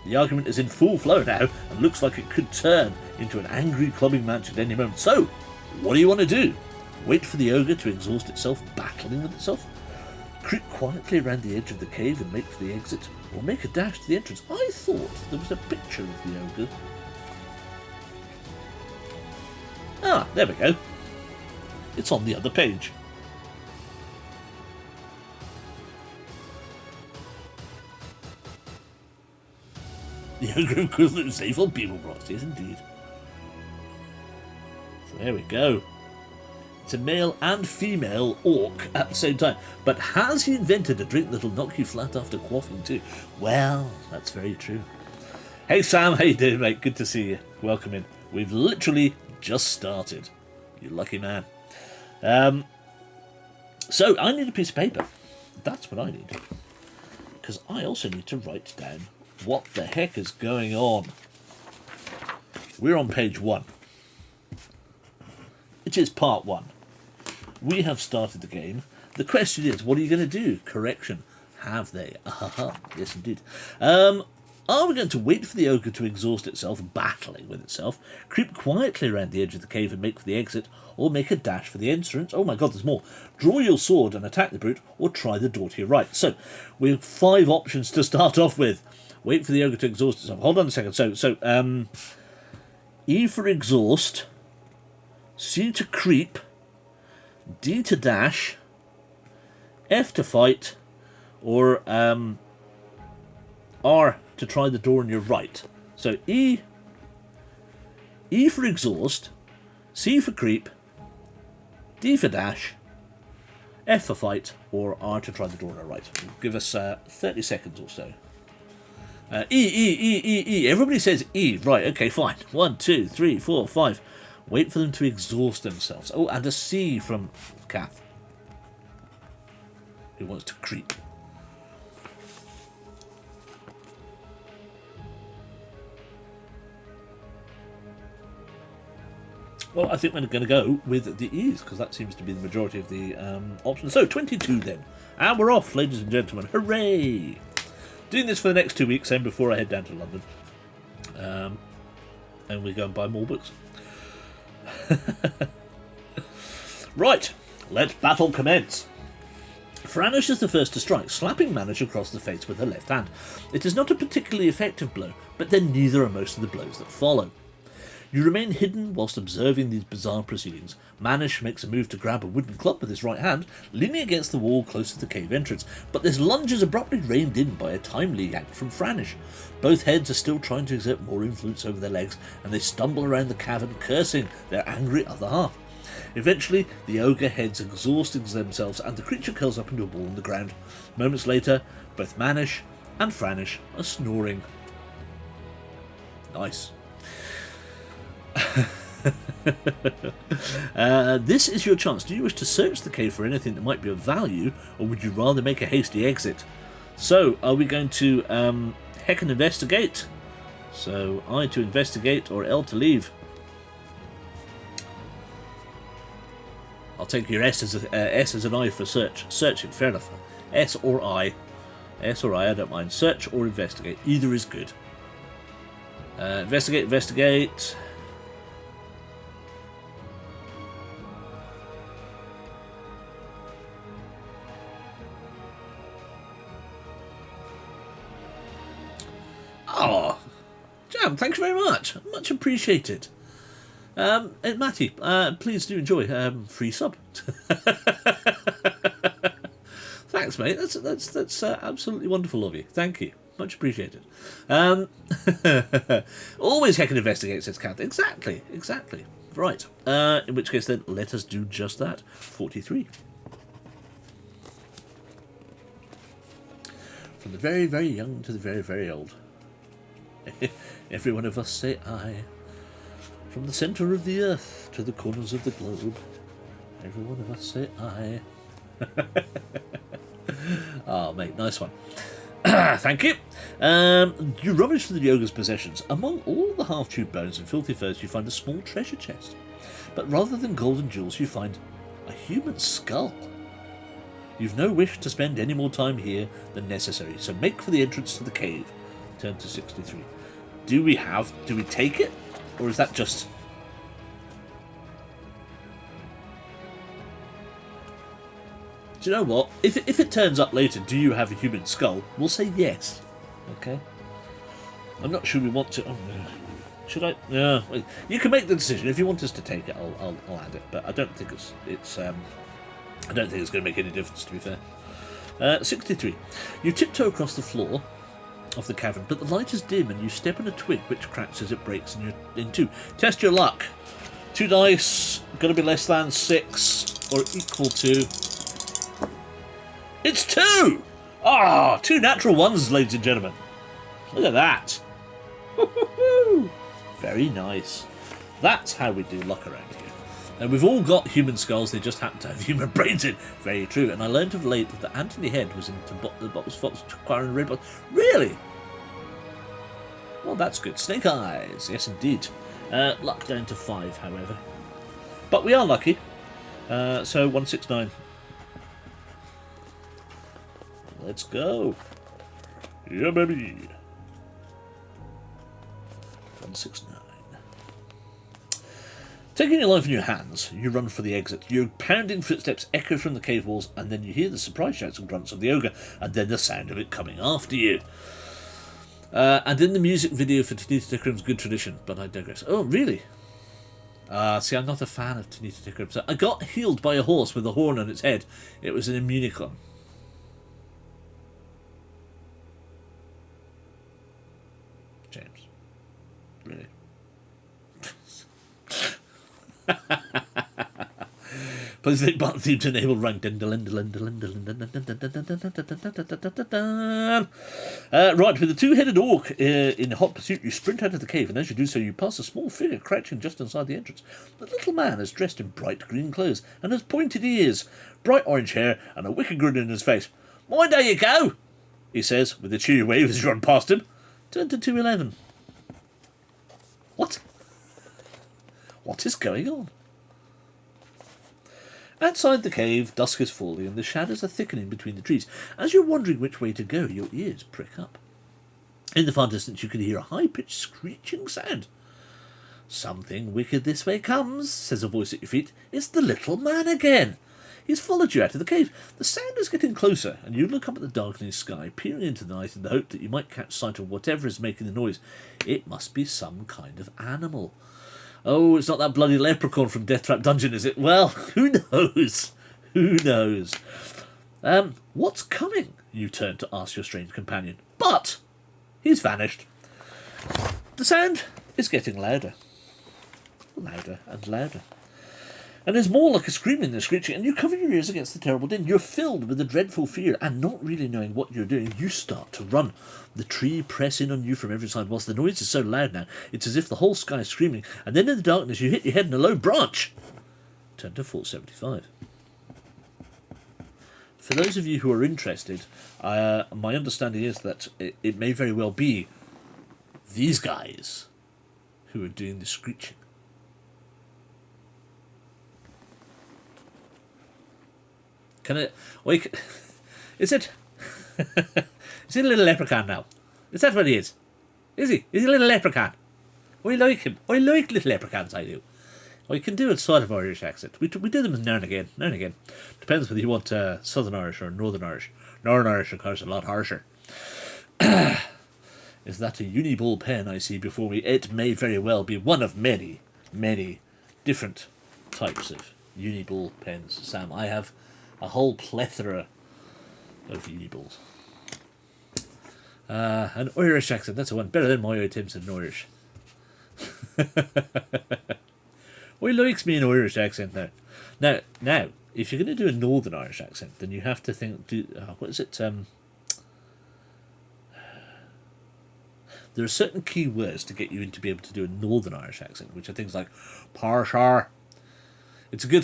The argument is in full flow now, and looks like it could turn into an angry clubbing match at any moment. So, what do you want to do? Wait for the ogre to exhaust itself battling with itself? Creep quietly around the edge of the cave and make for the exit? Or make a dash to the entrance? I thought there was a picture of the ogre. Ah, there we go. It's on the other page. The ogre equivalent of safe on people blocks, yes indeed. So there we go. It's a male and female orc at the same time. But has he invented a drink that'll knock you flat after quaffing too? Well, that's very true. Hey Sam, how you doing, mate? Good to see you. Welcome in. We've literally just started. You lucky man. So I need a piece of paper. That's what I need. Because I also need to write down what the heck is going on. We're on page 1. It is part 1. We have started the game. The question is, what are you going to do? Correction. have they? Yes, indeed. Are we going to wait for the ogre to exhaust itself, battling with itself, creep quietly around the edge of the cave and make for the exit, or make a dash for the entrance? Oh my god, there's more. Draw your sword and attack the brute, or try the door to your right. So, we have 5 options to start off with. Wait for the ogre to exhaust itself. Hold on a second. So, E for exhaust, C to creep, D to dash, F to fight, or R to try the door on your right. So E for exhaust, C for creep, D for dash, F for fight, or R to try the door on our right. Give us 30 seconds or so. E. Everybody says E. Right, okay, fine. 1, 2, 3, 4, 5. Wait for them to exhaust themselves. Oh, and a C from Kath, who wants to creep. Well, I think we're going to go with the E's, because that seems to be the majority of the options. So, 22 then. And we're off, ladies and gentlemen. Hooray! Doing this for the next 2 weeks, then, before I head down to London. And we go and buy more books. Right, let battle commence. Franish is the first to strike, slapping Manish across the face with her left hand. It is not a particularly effective blow, but then neither are most of the blows that follow. You remain hidden whilst observing these bizarre proceedings. Manish makes a move to grab a wooden club with his right hand, leaning against the wall close to the cave entrance, but this lunge is abruptly reined in by a timely yank from Franish. Both heads are still trying to exert more influence over their legs, and they stumble around the cavern, cursing their angry other half. Eventually, the ogre heads exhausting themselves, and the creature curls up into a ball on the ground. Moments later, both Manish and Franish are snoring. Nice. This is your chance. Do you wish to search the cave for anything that might be of value, or would you rather make a hasty exit? So, are we going to heck and investigate? So, I to investigate, or L to leave? I'll take your S as an I for search. Searching, fair enough. S or I. S or I don't mind. Search or investigate. Either is good. Investigate. Oh, Jam, thank you very much. Much appreciated. And Matty, please do enjoy free sub. Thanks, mate. That's absolutely wonderful of you. Thank you. Much appreciated. Always heck and investigate, says Kath. Exactly. Right. In which case, then, let us do just that. 43. From the very, very young to the very, very old. Every one of us say I. From the centre of the earth to the corners of the globe. Every one of us say I. Oh, mate, nice one. Thank you. You rummage through the ogre's possessions. Among all the half-chewed bones and filthy furs, you find a small treasure chest. But rather than gold and jewels, you find a human skull. You've no wish to spend any more time here than necessary, so make for the entrance to the cave. Turn to 63. Do we take it? Or is that just... Do you know what? If it turns up later, do you have a human skull? We'll say yes. Okay? I'm not sure we want to... Oh, no. Should I? Yeah. You can make the decision. If you want us to take it, I'll add it. But I don't think it's I don't think it's going to make any difference, to be fair. 63. You tiptoe across the floor of the cavern, but the light is dim and you step on a twig which cracks as it breaks in two. Test your luck. 2 dice, got to be less than 6 or equal to... It's 2! Ah, 2 natural ones, ladies and gentlemen. Look at that. Very nice. That's how we do luck around here. And we've all got human skulls, they just happen to have human brains in. Very true. And I learned of late that Anthony Head was into the Box Fox acquiring red box. Really? Well, that's good. Snake eyes. Yes, indeed. Luck down to 5, however. But we are lucky. So 169. Let's go. Yeah, baby. 169. Taking your life in your hands, you run for the exit. Your pounding footsteps echo from the cave walls, and then you hear the surprise shouts and grunts of the ogre, and then the sound of it coming after you. And in the music video for Tanita Tikrim's Good Tradition, but I digress. Oh, really? See, I'm not a fan of Tanita Tikrim. So I got healed by a horse with a horn on its head. It was an immunicon. James. Really? Please take button theme to enable rank. Right, with the two-headed orc in hot pursuit, you sprint out of the cave, and as you do so, you pass a small figure crouching just inside the entrance. The little man is dressed in bright green clothes and has pointed ears, bright orange hair, and a wicked grin in his face. "Mind how you go," he says, with a cheery wave as you run past him. Turn to 211. What? What is going on? Outside the cave, dusk is falling and the shadows are thickening between the trees. As you're wondering which way to go, your ears prick up. In the far distance you can hear a high-pitched screeching sound. "Something wicked this way comes," says a voice at your feet. "It's the little man again." He's followed you out of the cave. The sound is getting closer, and you look up at the darkening sky, peering into the night in the hope that you might catch sight of whatever is making the noise. It must be some kind of animal. Oh, it's not that bloody leprechaun from Death Trap Dungeon, is it? Well, who knows? Who knows? What's coming? You turn to ask your strange companion. But he's vanished. The sound is getting louder. Louder and louder. And there's more like a screaming than a screeching, and you cover your ears against the terrible din. You're filled with a dreadful fear, and not really knowing what you're doing, you start to run. The tree press in on you from every side, whilst the noise is so loud now, it's as if the whole sky is screaming, and then in the darkness you hit your head in a low branch. Turn to 475. For those of you who are interested, my understanding is that it may very well be these guys who are doing the screeching. Can it? Wait, is it? Is he a little leprechaun now? Is that what he is? Is he? Is he a little leprechaun? I like him. I like little leprechauns, I do. I can do a sort of Irish accent. We do them now and again. Now and again. Depends whether you want Southern Irish or Northern Irish. Northern Irish, of course, a lot harsher. Is that a Uniball pen I see before me? It may very well be one of many, many different types of Uniball pens, Sam. I have a whole plethora of Uniballs. An Irish accent, that's the one. Better than my attempts at an Irish. Well, likes me an Irish accent now. Now, if you're going to do a Northern Irish accent, then you have to think, what is it? There are certain key words to get you in to be able to do a Northern Irish accent, which are things like parshar. It's a good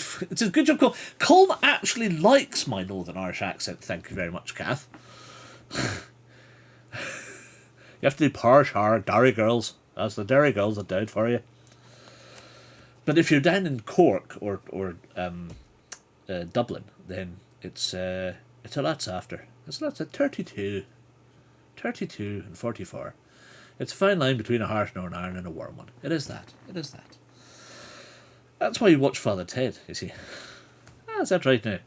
job, Colm. Colm actually likes my Northern Irish accent. Thank you very much, Kath. You have to do parshar, Derry girls. That's the Derry girls that died for you. But if you're down in Cork or Dublin, then it's a lot softer. It's lots of 32 and 44. It's a fine line between a harsh Northern Ireland and a warm one. It is that. It is that. That's why you watch Father Ted, you see. Is that right now?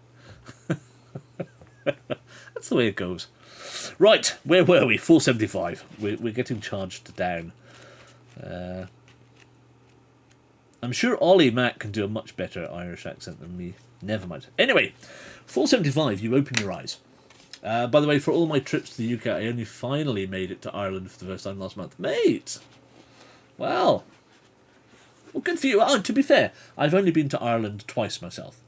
That's the way it goes. Right, where were we? 475. We're getting charged down. I'm sure Ollie Mac can do a much better Irish accent than me. Never mind. Anyway, 475, you open your eyes. By the way, for all my trips to the UK, I only finally made it to Ireland for the first time last month. Mate! Well, good for you. Oh, to be fair, I've only been to Ireland twice myself.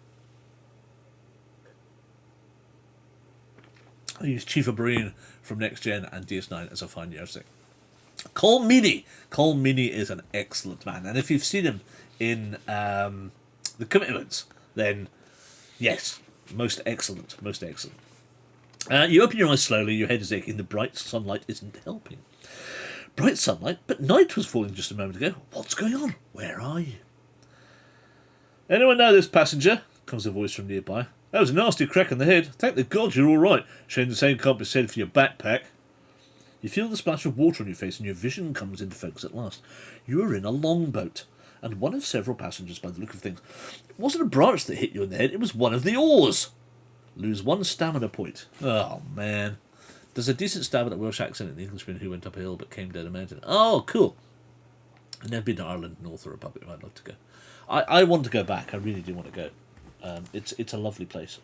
I use Chief of Marine from Next Gen and DS9 as a fine yardstick. Colm Meaney is an excellent man, and if you've seen him in The Commitments, then yes, most excellent. You open your eyes slowly, your head is aching, the bright sunlight isn't helping. Bright sunlight, but night was falling just a moment ago. What's going on? Where are you? Anyone know this passenger? Comes a voice from nearby. That was a nasty crack on the head. Thank the gods you're all right. Shame the same can't be said for your backpack. You feel the splash of water on your face and your vision comes into focus at last. You are in a longboat, and one of several passengers by the look of things. It wasn't a branch that hit you in the head, it was one of the oars. Lose 1 stamina point. Oh, man. There's a decent stab at a Welsh accent in the Englishman who went up a hill but came down a mountain. Oh, cool. I've never been to Ireland, North or Republic. I'd love to go. I want to go back. I really do want to go. It's a lovely place.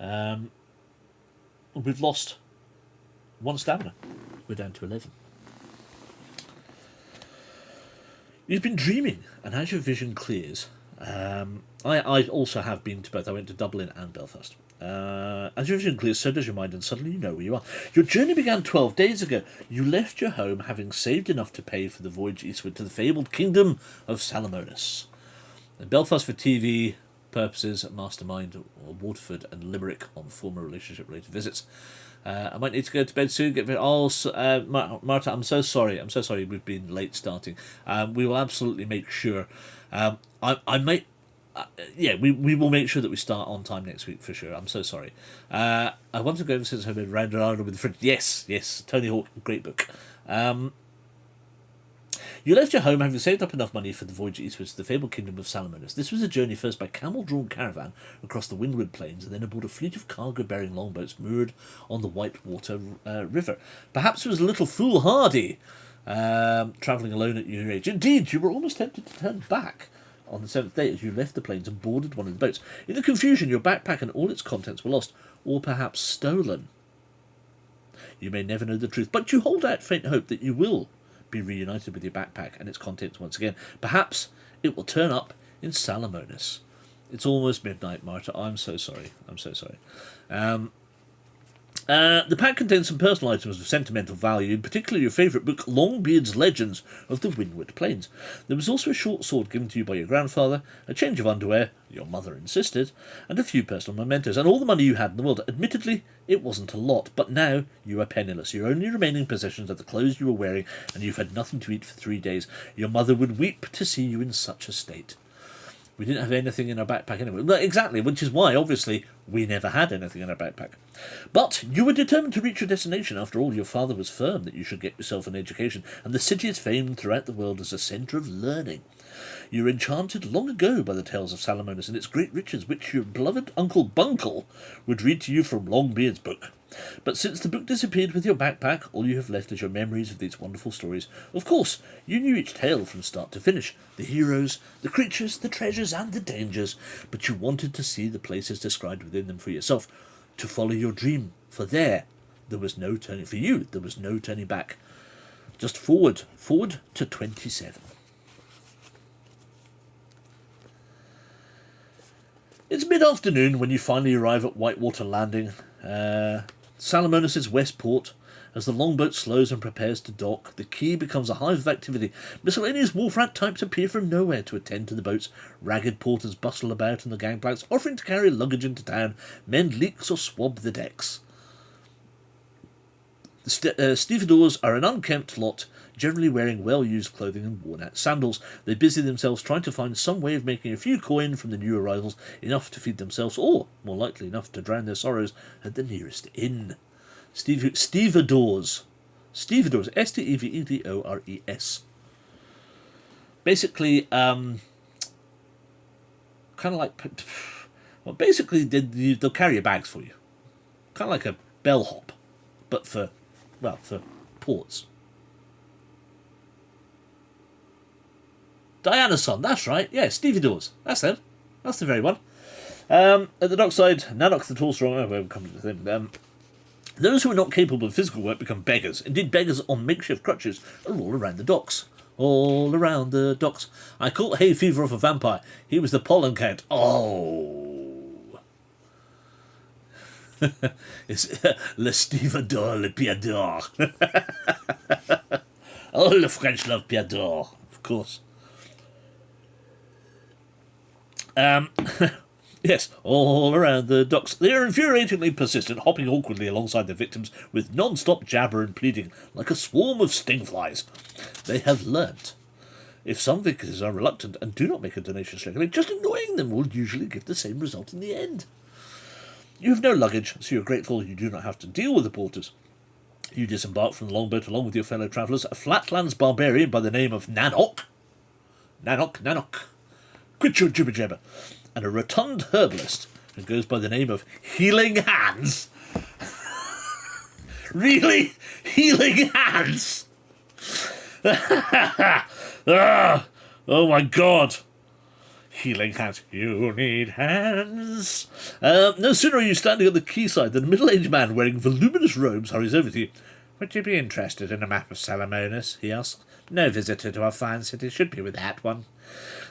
We've lost 1 stamina. We're down to 11. You've been dreaming, and as your vision clears, I also have been to both. I went to Dublin and Belfast. As your vision clears, so does your mind, and suddenly you know where you are. Your journey began 12 days ago. You left your home having saved enough to pay for the voyage eastward to the fabled kingdom of Salamonis. In Belfast for TV purposes, Mastermind, Waterford and Limerick on former relationship-related visits. I might need to go to bed soon. Marta, I'm so sorry. I'm so sorry we've been late starting. We will absolutely make sure. We will make sure that we start on time next week for sure. I'm so sorry. I want to go since I've been round and round with the friend. Yes. Tony Hawk, great book. You left your home having saved up enough money for the voyage eastwards to the fabled kingdom of Salamonis. This was a journey first by camel-drawn caravan across the windward plains and then aboard a fleet of cargo-bearing longboats moored on the Whitewater River. Perhaps it was a little foolhardy travelling alone at your age. Indeed, you were almost tempted to turn back on the 7th day as you left the plains and boarded one of the boats. In the confusion, your backpack and all its contents were lost, or perhaps stolen. You may never know the truth, but you hold out faint hope that you will be reunited with your backpack and its contents once again. Perhaps it will turn up in Salamonis. It's almost midnight, Marta. I'm so sorry. The pack contains some personal items of sentimental value, in particular your favourite book, Longbeard's Legends of the Windward Plains. There was also a short sword given to you by your grandfather, a change of underwear, your mother insisted, and a few personal mementos, and all the money you had in the world. Admittedly, it wasn't a lot, but now you are penniless. Your only remaining possessions are the clothes you were wearing, and you've had nothing to eat for 3 days. Your mother would weep to see you in such a state. We didn't have anything in our backpack anyway. Well, exactly, which is why, obviously, we never had anything in our backpack. But you were determined to reach your destination. After all, your father was firm that you should get yourself an education, and the city is famed throughout the world as a centre of learning. You were enchanted long ago by the tales of Salamonis and its great riches, which your beloved Uncle Bunkle would read to you from Longbeard's book. But since the book disappeared with your backpack, all you have left is your memories of these wonderful stories. Of course, you knew each tale from start to finish, the heroes, the creatures, the treasures, and the dangers, but you wanted to see the places described within them for yourself, to follow your dream, for there was no turning, for you, there was no turning back. Just forward to 27. It's mid-afternoon when you finally arrive at Whitewater Landing, Salamonis' west port. As the longboat slows and prepares to dock, the quay becomes a hive of activity. Miscellaneous wharf rat types appear from nowhere to attend to the boats. Ragged porters bustle about on the gangplanks, offering to carry luggage into town, mend leaks or swab the decks. The stevedores are an unkempt lot, generally wearing well-used clothing and worn-out sandals. They busy themselves trying to find some way of making a few coin from the new arrivals, enough to feed themselves, or, more likely, enough to drown their sorrows at the nearest inn. Stevedores. Stevedores. Basically, kind of like... Well, basically, they'll carry your bags for you. Kind of like a bellhop, but for ports. Diana's son, that's right. Yeah, Stevedores. That's them. That's the very one. At the dockside, Nanox the tall strong. We'll come to them. Those who are not capable of physical work become beggars. Indeed, beggars on makeshift crutches are all around the docks. All around the docks. I caught hay fever off a vampire. He was the pollen count. Oh. It's Le Stevedore, le Piador. Oh, the French love Piador, of course. Yes, all around the docks. They are infuriatingly persistent, hopping awkwardly alongside their victims with non-stop jabber and pleading, like a swarm of stingflies. They have learnt. If some victims are reluctant and do not make a donation regularly, just annoying them will usually give the same result in the end. You have no luggage, so you're grateful you do not have to deal with the porters. You disembark from the longboat along with your fellow travellers, a flatlands barbarian by the name of Nanok. Nanok. Quit your jibber jabber. And a rotund herbalist who goes by the name of Healing Hands. Really? Healing Hands? Oh my god. Healing Hands. You need hands. No sooner are you standing at the quayside than a middle-aged man wearing voluminous robes hurries over to you. Would you be interested in a map of Salamonis? He asks. No visitor to our fine city should be without one.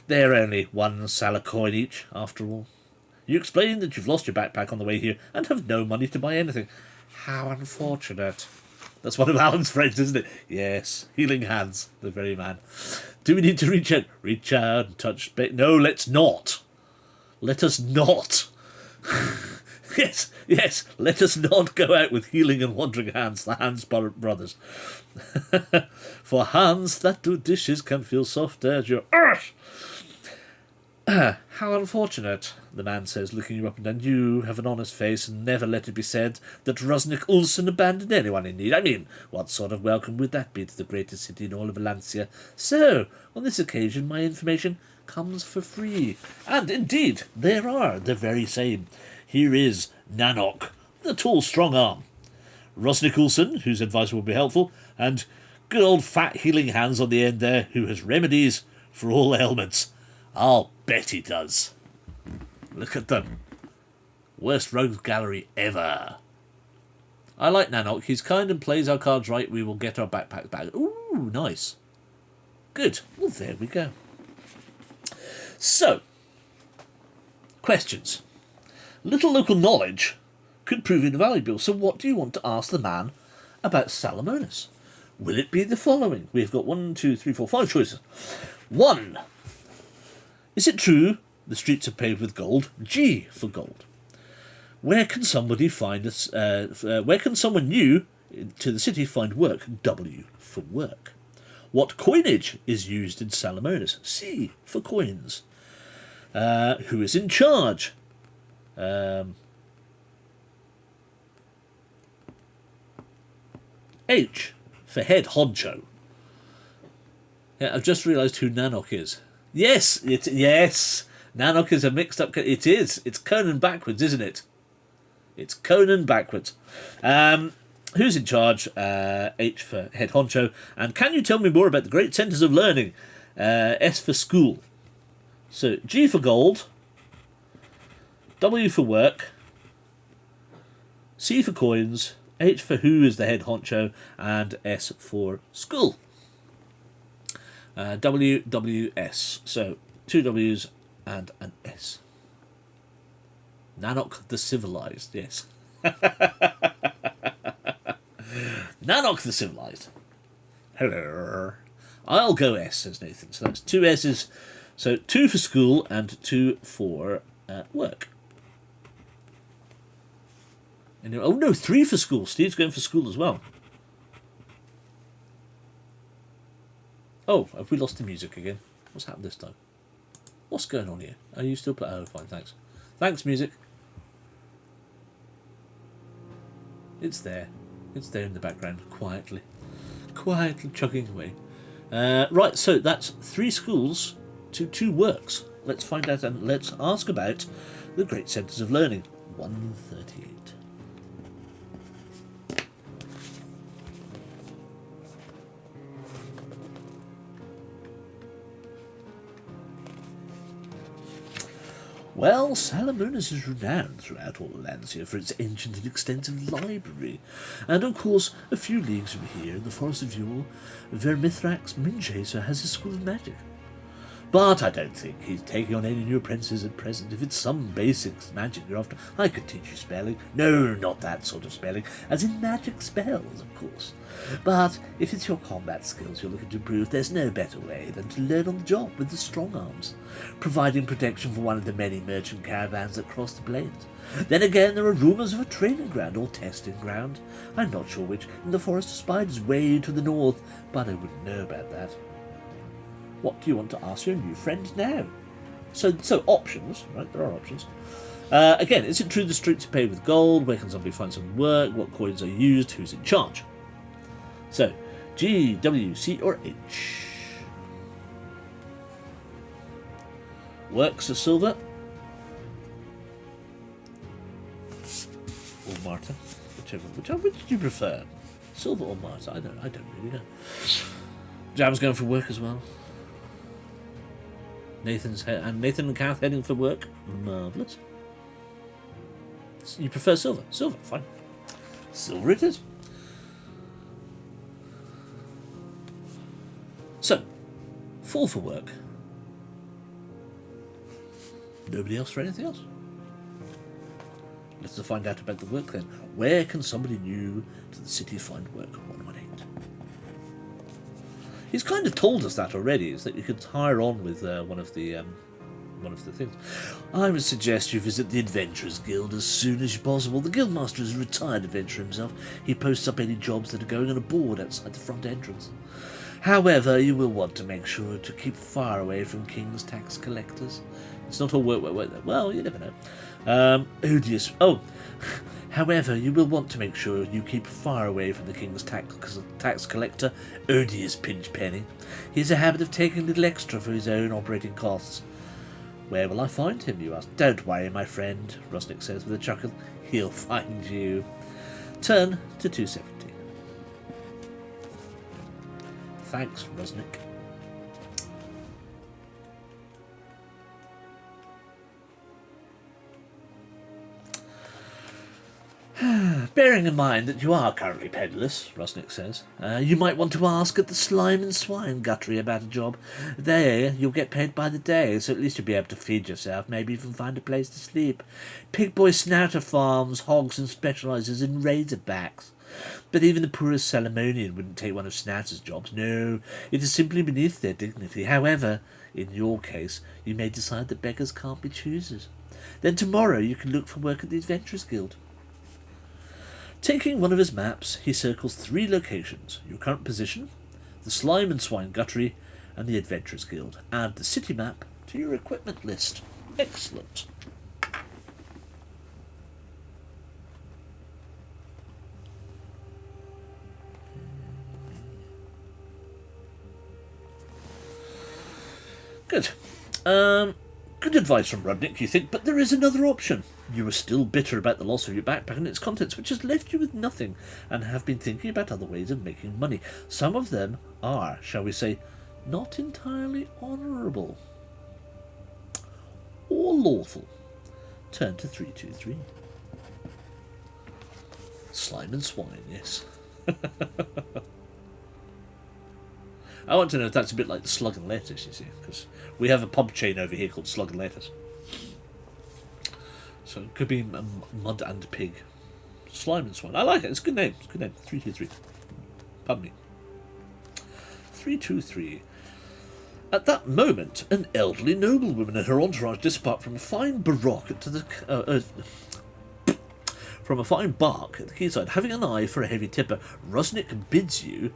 They're only 1 Sala coin each, after all. You explain that you've lost your backpack on the way here and have no money to buy anything. How unfortunate. That's one of Alan's friends, isn't it? Yes, Healing Hands, the very man. Do we need to reach out? Reach out and touch... No, let's not. Let us not. Yes, let us not go out with Healing and Wandering Hands, the Hands brothers. For hands that do dishes can feel soft as your earth. How unfortunate, the man says, looking you up and down. You have an honest face, and never let it be said that Rusnik Ulson abandoned anyone in need. I mean, what sort of welcome would that be to the greatest city in all of Valencia? So, on this occasion, my information comes for free. And indeed, there are the very same. Here is Nanok, the tall, strong arm. Rusnik Ulson, whose advice will be helpful, and good old fat Healing Hands on the end there, who has remedies for all ailments. I'll bet he does. Look at them. Worst rogues gallery ever. I like Nanok. He's kind and plays our cards right. We will get our backpacks back. Ooh, nice. Good. Well, there we go. So, questions. Little local knowledge could prove invaluable. So what do you want to ask the man about Salamonis? Will it be the following? We've got 1, 2, 3, 4, 5 choices. 1. Is it true the streets are paved with gold? G for gold. Where can somebody find us? Where can someone new to the city find work? W for work. What coinage is used in Salamonis? C for coins. Who is in charge? H for head honcho. Yeah, I've just realised who Nanok is. Yes, yes. Nanok is a mixed up... It is. It's Conan backwards, isn't it? It's Conan backwards. Who's in charge? H for head honcho. And can you tell me more about the great centres of learning? S for school. So G for gold. W for work. C for coins. H for who is the head honcho. And S for school. WWS. So 2 W's and an S. Nanok the Civilized, yes. Nanok the Civilized. Hello. I'll go S, says Nathan. So that's 2 S's. So 2 for school and 2 for work. Anyway, oh no, 3 for school. Steve's going for school as well. Oh, have we lost the music again? What's happened this time? What's going on here? Are you still playing? Oh, fine, thanks. Thanks, music. It's there. It's there in the background, quietly. Quietly chugging away. Right, so that's 3 schools to 2 works. Let's find out and let's ask about the great centres of learning. 138. Well, Salamonis is renowned throughout all Lancia for its ancient and extensive library, and of course, a few leagues from here, in the forest of Yule, Vermithrax Moonchaser has his school of magic. But I don't think he's taking on any new apprentices at present. If it's some basics magic you're after, I could teach you spelling. No, not that sort of spelling, as in magic spells, of course. But if it's your combat skills you're looking to improve, there's no better way than to learn on the job with the strong arms, providing protection for one of the many merchant caravans that cross the plains. Then again, there are rumours of a training ground or testing ground. I'm not sure which, in the Forest of Spiders way to the north, but I wouldn't know about that. What do you want to ask your new friend now? So options, right? There are options. Again, is it true the streets are paved with gold? Where can somebody find some work? What coins are used? Who's in charge? So, G, W, C, or H? Works are silver. Or Marta. Which do you prefer? Silver or Marta? I don't really know. Jam's going for work as well. Nathan and Kath heading for work. Marvellous. You prefer silver? Silver, fine. Silver it is. So, fall for work. Nobody else for anything else? Let's find out about the work then. Where can somebody new to the city find work? 118. He's kind of told us that already, is that you could hire on with one of the things. I would suggest you visit the Adventurers Guild as soon as possible. The Guildmaster is a retired adventurer himself. He posts up any jobs that are going on a board outside the front entrance. However, you will want to make sure to keep far away from King's tax collectors. It's not all work. Well, you never know. Odious. Oh, however, you will want to make sure you keep far away from the King's tax collector, Odious Pinchpenny. He has a habit of taking a little extra for his own operating costs. Where will I find him, you ask? Don't worry, my friend, Rusnik says with a chuckle. He'll find you. Turn to 270. Thanks, Rusnik. Bearing in mind that you are currently penniless, Rusnik says, you might want to ask at the Slime and Swine Guttery about a job. There, you'll get paid by the day, so at least you'll be able to feed yourself, maybe even find a place to sleep. Pigboy Snouter farms hogs and specialises in razorbacks. But even the poorest Salamonian wouldn't take one of Snouter's jobs. No, it is simply beneath their dignity. However, in your case, you may decide that beggars can't be choosers. Then tomorrow you can look for work at the Adventurers Guild. Taking one of his maps, he circles 3 locations: your current position, the Slime and Swine Guttery, and the Adventurers Guild. Add the city map to your equipment list. Excellent. Good. Good advice from Rudnick, you think, but there is another option. You are still bitter about the loss of your backpack and its contents, which has left you with nothing, and have been thinking about other ways of making money. Some of them are, shall we say, not entirely honourable. Or lawful. Turn to 323. Slime and Swine, yes. I want to know if that's a bit like the Slug and Lettuce, you see, because we have a pub chain over here called Slug and Lettuce. So it could be Mud and Pig. Slime and Swine. I like it. It's a good name. It's a good name. 323. Pardon me. 323. At that moment, an elderly noblewoman and her entourage disembark from a fine bark at the quayside, having an eye for a heavy tipper. Rusnik bids you.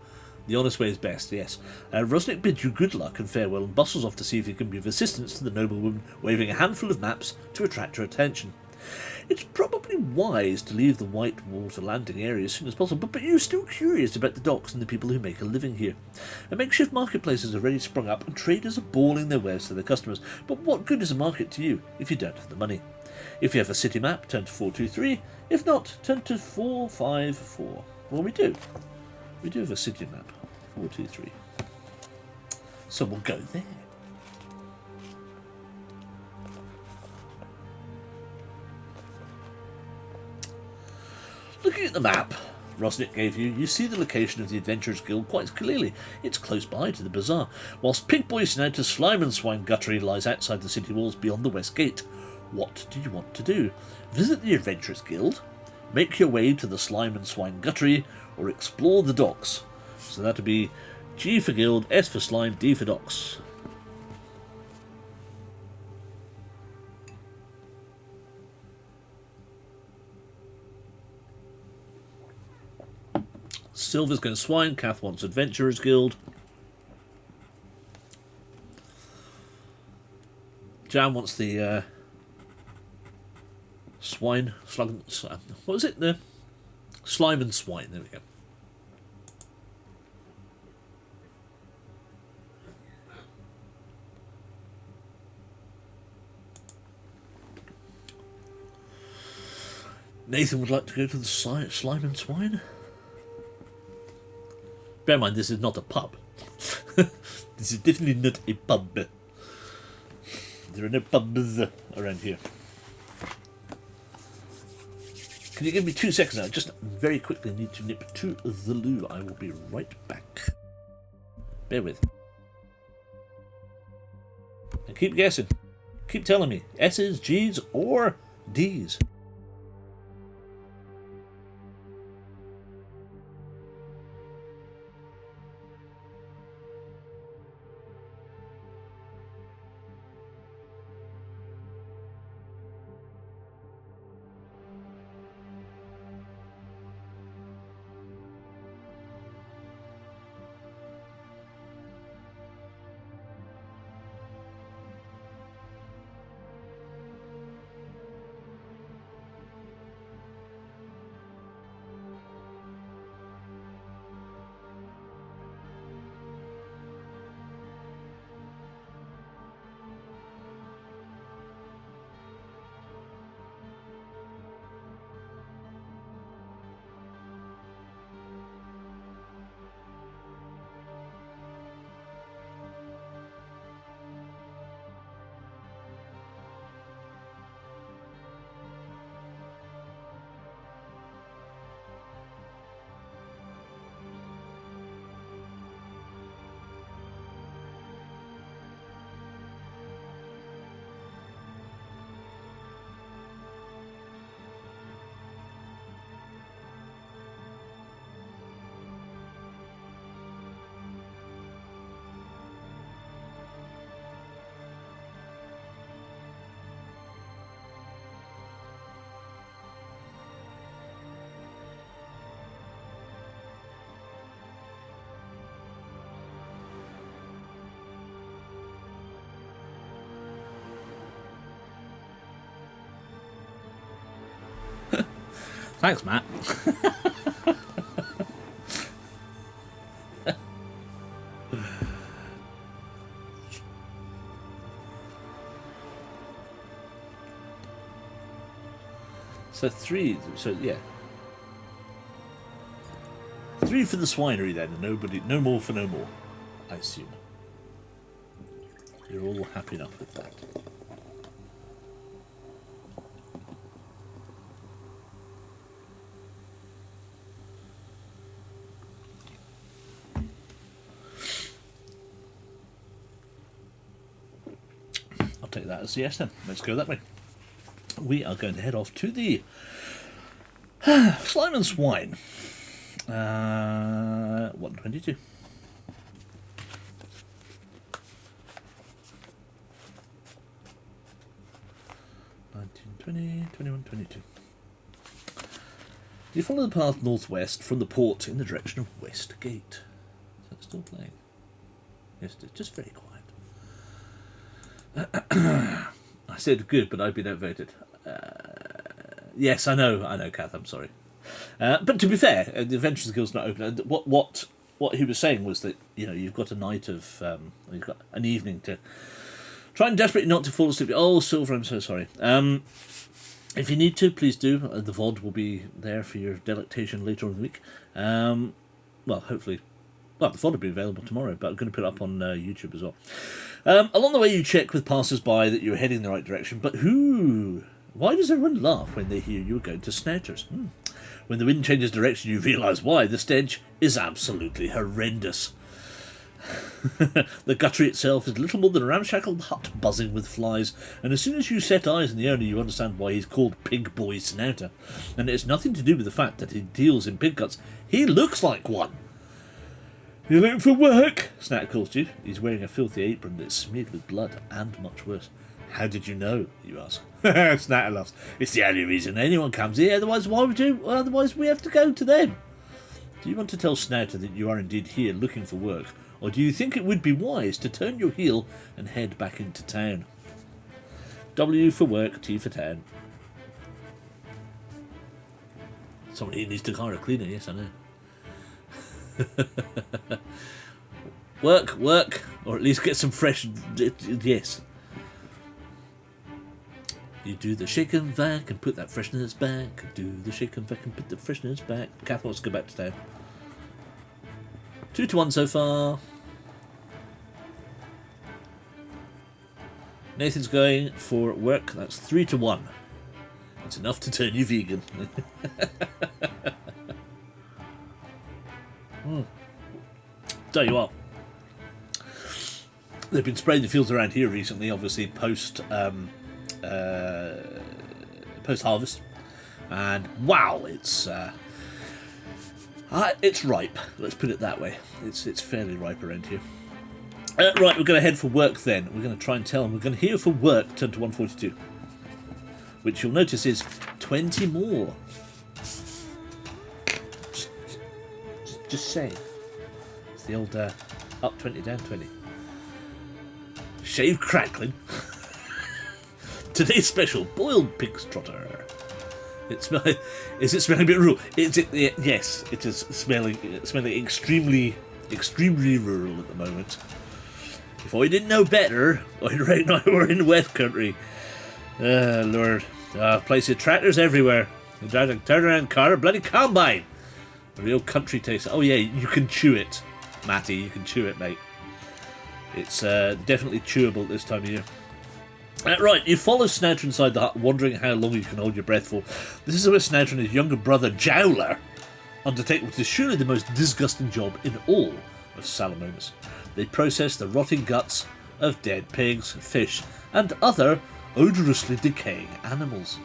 The honest way is best, yes. Rusnik bids you good luck and farewell and bustles off to see if he can be of assistance to the noblewoman, waving a handful of maps to attract her attention. It's probably wise to leave the Whitewater landing area as soon as possible, but you're still curious about the docks and the people who make a living here. A makeshift marketplaces have already sprung up and traders are bawling their wares to their customers, but what good is a market to you if you don't have the money? If you have a city map, turn to 423. If not, turn to 454. Well, we do. We do have a city map, 423. So we'll go there. Looking at the map Rusnik gave you, you see the location of the Adventurers Guild quite clearly. It's close by to the bazaar, whilst Pigboy Snouter's Slime and Swine Guttery lies outside the city walls beyond the west gate. What do you want to do? Visit the Adventurers Guild, make your way to the Slime and Swine Guttery, or explore the docks. So that would be G for Guild, S for Slime, D for Docks. Silver's going Swine, Kath wants Adventurers Guild. Jan wants the swine, slug, what was it? The slime and swine. There we go. Nathan would like to go to the slime and swine. Bear in mind, this is not a pub. This is definitely not a pub. There are no pubs around here. Can you give me 2 seconds now? Just very quickly need to nip to the loo. I will be right back. Bear with. And keep guessing. Keep telling me. S's, G's, or D's. Thanks, Matt. So 3, so yeah. 3 for the swinery then, no more for no more, I assume. You're all happy enough with that. Take that as yes then. Let's go that way. We are going to head off to the Slime and Swine. 122. Do you follow the path northwest from the port in the direction of West Gate? Is that still playing? Yes, it's just very quiet. I said good, but I've been outvoted. Yes, I know, Kath. I'm sorry, but to be fair, the Adventure Guild's not open. What he was saying was that you've got a night of you've got an evening to try and desperately not to fall asleep. Oh, Silver, I'm so sorry. If you need to, please do. The VOD will be there for your delectation later on in the week. Well, hopefully. Well, the VOD will be available tomorrow, but I'm going to put it up on YouTube as well. Along the way, you check with passers-by that you're heading in the right direction, but why does everyone laugh when they hear you're going to Snouters? When the wind changes direction, you realise why. The stench is absolutely horrendous. The guttery itself is little more than a ramshackle hut buzzing with flies, and as soon as you set eyes on the owner, you understand why he's called Pig Boy Snouter. And it's nothing to do with the fact that he deals in pig guts. He looks like one. "You looking for work?" Snouter calls to you. He's wearing a filthy apron that's smeared with blood, and much worse. "How did you know?" you ask. Snouter laughs. "It's the only reason anyone comes here, otherwise why would you? Otherwise we have to go to them." Do you want to tell Snouter that you are indeed here looking for work, or do you think it would be wise to turn your heel and head back into town? W for work, T for town. Somebody needs to hire a cleaner, yes, I know. Work, or at least get some fresh. Yes. You do the shake and vac and put that freshness back. Do the shake and vac and put the freshness back. Kath wants to go back to town. 2-1 so far. Nathan's going for work. That's 3-1. It's enough to turn you vegan. Tell you what. They've been spraying the fields around here recently, obviously post harvest, and wow, it's ripe. Let's put it that way. It's fairly ripe around here. Right, we're going to head for work then. We're going to try and tell them. We're going to hear for work turn to 142, which you'll notice is 20 more. Just saying. It's the old up 20, down 20. Shave crackling. Today's special, boiled pig's trotter. Is it smelling a bit rural? Yes, it is smelling extremely rural at the moment. If I didn't know better, I'd reckon we're in West Country. Lord. Place of tractors everywhere. Turn around car, a bloody combine. A real country taste. Oh yeah, you can chew it, Matty. You can chew it, mate. It's definitely chewable this time of year. Right, you follow Snouter inside the hut, wondering how long you can hold your breath for. This is where Snouter and his younger brother, Jowler, undertake what is surely the most disgusting job in all of Salamonis. They process the rotting guts of dead pigs, fish, and other odorously decaying animals.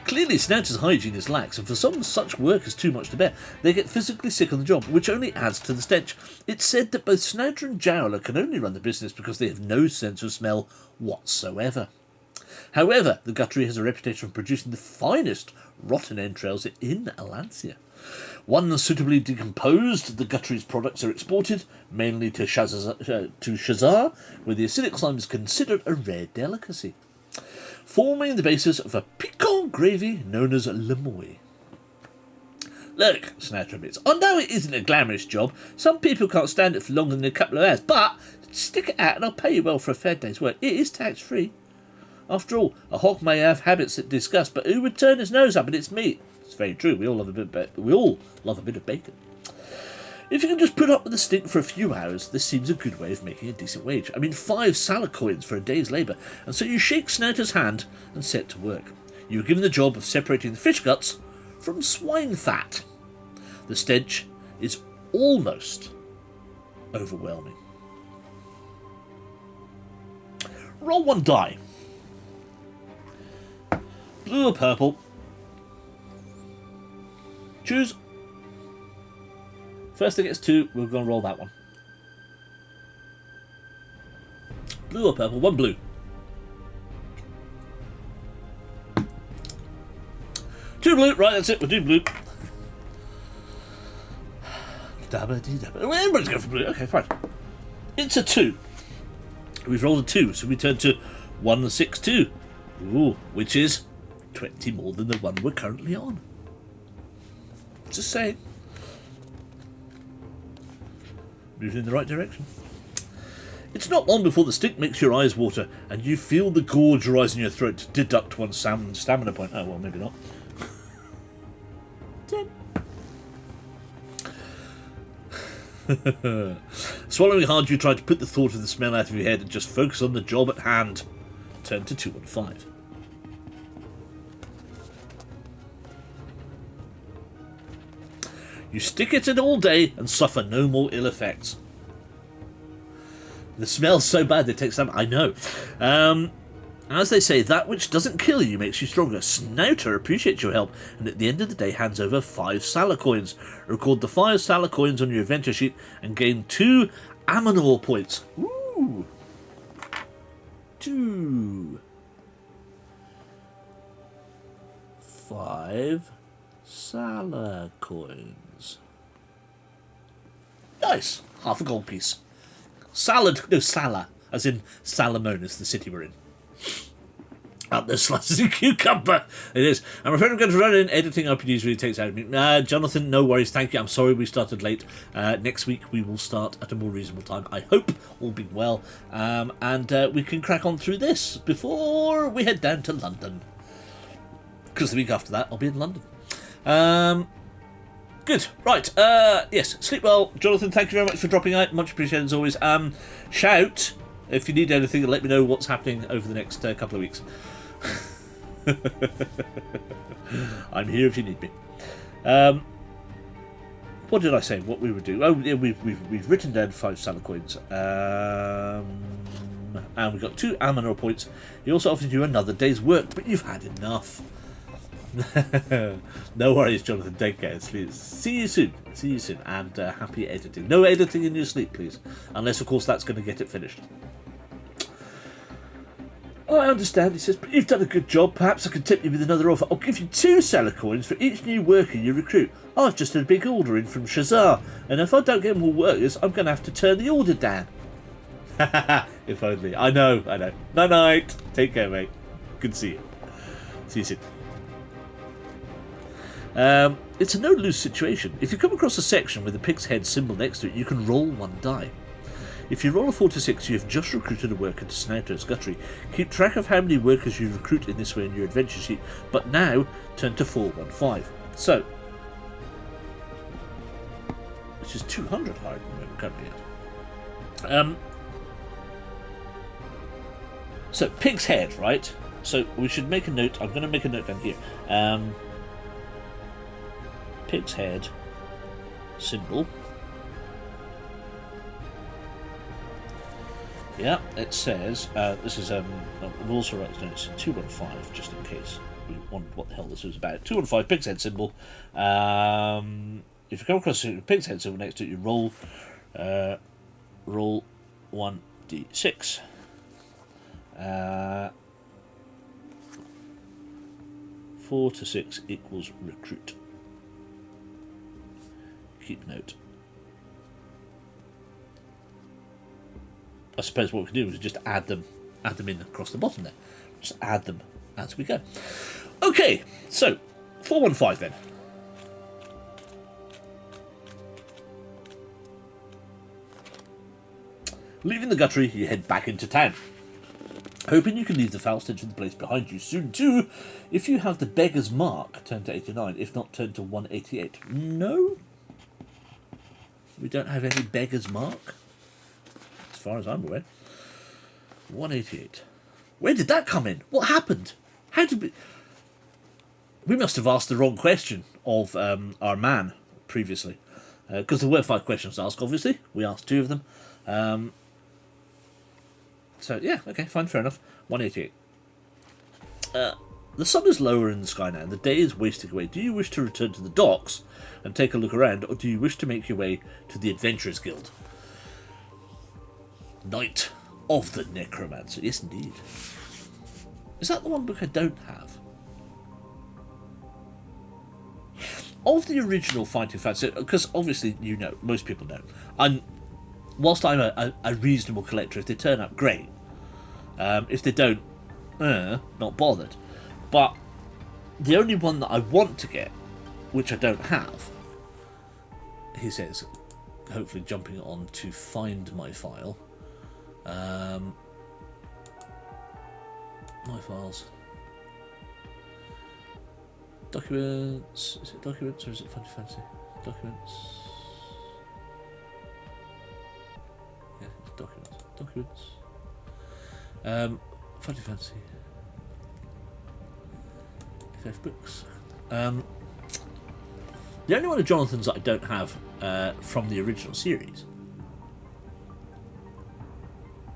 Clearly, Snouter's hygiene is lax, and for some, such work is too much to bear. They get physically sick on the job, which only adds to the stench. It's said that both Snouter and Jowler can only run the business because they have no sense of smell whatsoever. However, the guttery has a reputation for producing the finest rotten entrails in Alancia. Once suitably decomposed, the guttery's products are exported, mainly to Shazar, where the acidic slime is considered a rare delicacy, forming the basis of a piquant gravy known as lemoy. Look, Snouter admits, I know it isn't a glamorous job. Some people can't stand it for longer than a couple of hours, but stick it out and I'll pay you well for a fair day's work. It is tax-free. After all, a hog may have habits that disgust, but who would turn his nose up at its meat? It's very true. We all love a bit of bacon. If you can just put up with the stink for a few hours, this seems a good way of making a decent wage. I mean, 5 Sala coins for a day's labour, and so you shake Snouter's hand and set to work. You are given the job of separating the fish guts from swine fat. The stench is almost overwhelming. Roll 1 die. Blue or purple? Choose. First that gets 2, we're going to roll that one. Blue or purple? 1 blue. 2 blue. Right, that's it. We'll do blue. Everybody's going for blue. Okay, fine. It's a 2. We've rolled a 2, so we turn to 162. Ooh, which is 20 more than the one we're currently on. Just saying. Moving in the right direction. It's not long before the stink makes your eyes water and you feel the gorge rise in your throat to deduct 1 stamina point. Oh, well, maybe not. 10. Swallowing hard, you try to put the thought of the smell out of your head and just focus on the job at hand. Turn to 2 and 5. You stick it in all day and suffer no more ill effects. The smell's so bad it takes time. I know. As they say, that which doesn't kill you makes you stronger. Snouter appreciates your help and at the end of the day hands over 5 Sala coins. Record the 5 Sala coins on your adventure sheet and gain 2 Amanor points. Ooh. 2. 5 Sala coins. Nice. Half a gold piece. Sala, as in Salamonis, the city we're in. Out there slicing cucumber. It is. I'm afraid I'm going to run in. Editing RPGs really takes out of me. Jonathan, no worries. Thank you. I'm sorry we started late. Next week we will start at a more reasonable time. I hope, all being well. And we can crack on through this before we head down to London. Because the week after that I'll be in London. Good. Right. Yes. Sleep well. Jonathan, thank you very much for dropping out. Much appreciated as always. Shout if you need anything and let me know what's happening over the next couple of weeks. I'm here if you need me. What did I say? What we would do? Oh, yeah, we've written down 5 Salah coins, and we've got 2 Almanor points. He also offers you another day's work, but you've had enough. No worries, Jonathan. Take care. See you soon. See you soon, and happy editing. No editing in your sleep, please, unless of course that's going to get it finished. Oh, I understand, he says, but you've done a good job. Perhaps I can tip you with another offer. I'll give you 2 Salah coins for each new worker you recruit. I've just had a big order in from Shazar, and if I don't get more workers, I'm going to have to turn the order down. If only. I know. Night-night. Take care, mate. Good to see you. See you soon. It's a no-lose situation. If you come across a section with a pig's head symbol next to it, you can roll 1 die. If you roll a 4 to 6, you have just recruited a worker to Snouter's Guttery. Keep track of how many workers you recruit in this way in your adventure sheet, but now turn to 415. So, which is 200 higher than we're currently at. So, pig's head, right? So, we should make a note. I'm going to make a note down here. Pig's head symbol. Yeah, it says, this is, we'll also write down, it's 215, just in case we wondered what the hell this was about. 215, pig's head symbol. If you come across a pig's head symbol next to it, you roll 1d6. 4 to 6 equals recruit. Keep note. I suppose what we can do is just add them in across the bottom there. Just add them as we go. Okay, so 415 then. Leaving the Guttery, you head back into town. Hoping you can leave the foul stench of the place behind you soon too. If you have the beggar's mark, turn to 89. If not, turn to 188. No? We don't have any beggar's mark? As far as I'm aware. 188. Where did that come in? What happened? How did we... We must have asked the wrong question of our man previously. Because there were 5 questions to ask, obviously. We asked 2 of them. So, yeah, okay, fine, fair enough. 188. The sun is lower in the sky now, and the day is wasting away. Do you wish to return to the docks and take a look around, or do you wish to make your way to the Adventurers Guild? Knight of the Necromancer. Yes, indeed. Is that the one book I don't have? Of the original Fighting Fantasy, because obviously, you know, most people know, whilst I'm a reasonable collector, if they turn up, great. If they don't, not bothered. But the only one that I want to get, which I don't have, he says, hopefully jumping on to find my file. My files. Documents. Is it documents or is it fancy? Documents. Yeah, it's documents. Documents. Fancy. FF books. The only one of Jonathan's that I don't have from the original series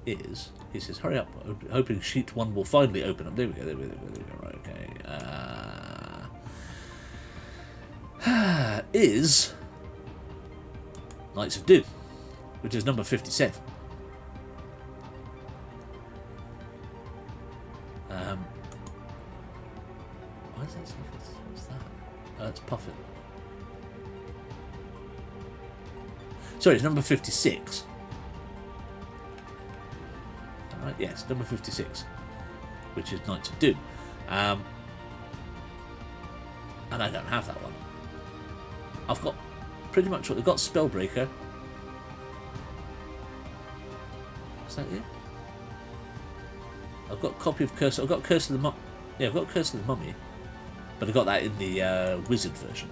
is, he says, hurry up, hoping sheet 1 will finally open up. There we go, right, okay. Is Knights of Doom, which is number 57. Why is that so fast? What's that? That's Puffin. Sorry, it's number 56. Alright, yes, number 56. which is Knights of Doom. And I don't have that one. I've got pretty much what they've got. Spellbreaker. Is that it? I've got a copy of Curse. I've got Curse of the Mummy. Yeah, I've got Curse of the Mummy, but I got that in the Wizard version.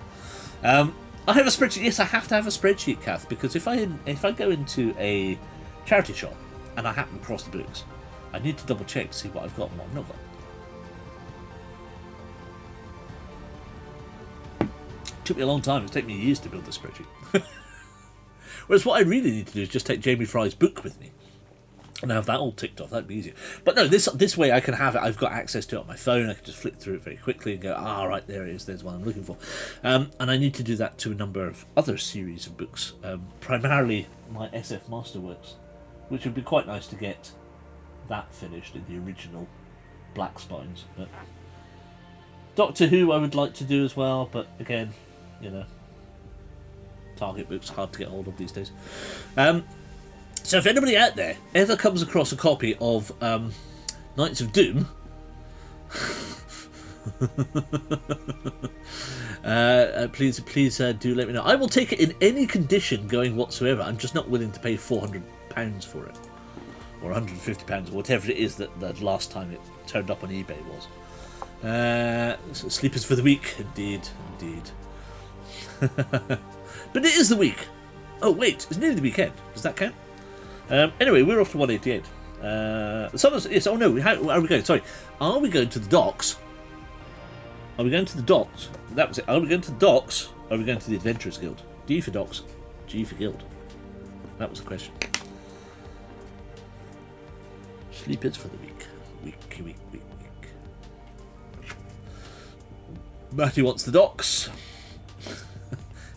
I have a spreadsheet. Yes, I have to have a spreadsheet, Kath, because if I go into a charity shop and I happen across the books, I need to double check to see what I've got and what I've not got. Took me a long time. It's taken me years to build this spreadsheet. Whereas what I really need to do is just take Jamie Fry's book with me and have that all ticked off. That'd be easier. But no, this way I can have it. I've got access to it on my phone. I can just flick through it very quickly and go, right, there it is. There's what I'm looking for. And I need to do that to a number of other series of books, primarily my SF Masterworks, which would be quite nice to get that finished in the original Black Spines. But Doctor Who I would like to do as well, but again, you know, Target books hard to get hold of these days. So if anybody out there ever comes across a copy of Knights of Doom, please do let me know. I will take it in any condition going whatsoever. I'm just not willing to pay £400 for it, or £150, or whatever it is that the last time it turned up on eBay was. Sleepers for the week, indeed. But it is the week. Oh wait, it's nearly the weekend. Does that count? Anyway, we're off to 188. Yes. Oh no. How are we going? Sorry. Are we going to the docks? Are we going to the docks? That was it. Are we going to the docks? Or are we going to the Adventurers Guild? D for docks, G for guild. That was the question. Sleepers for the week. Week. Matty wants the docks.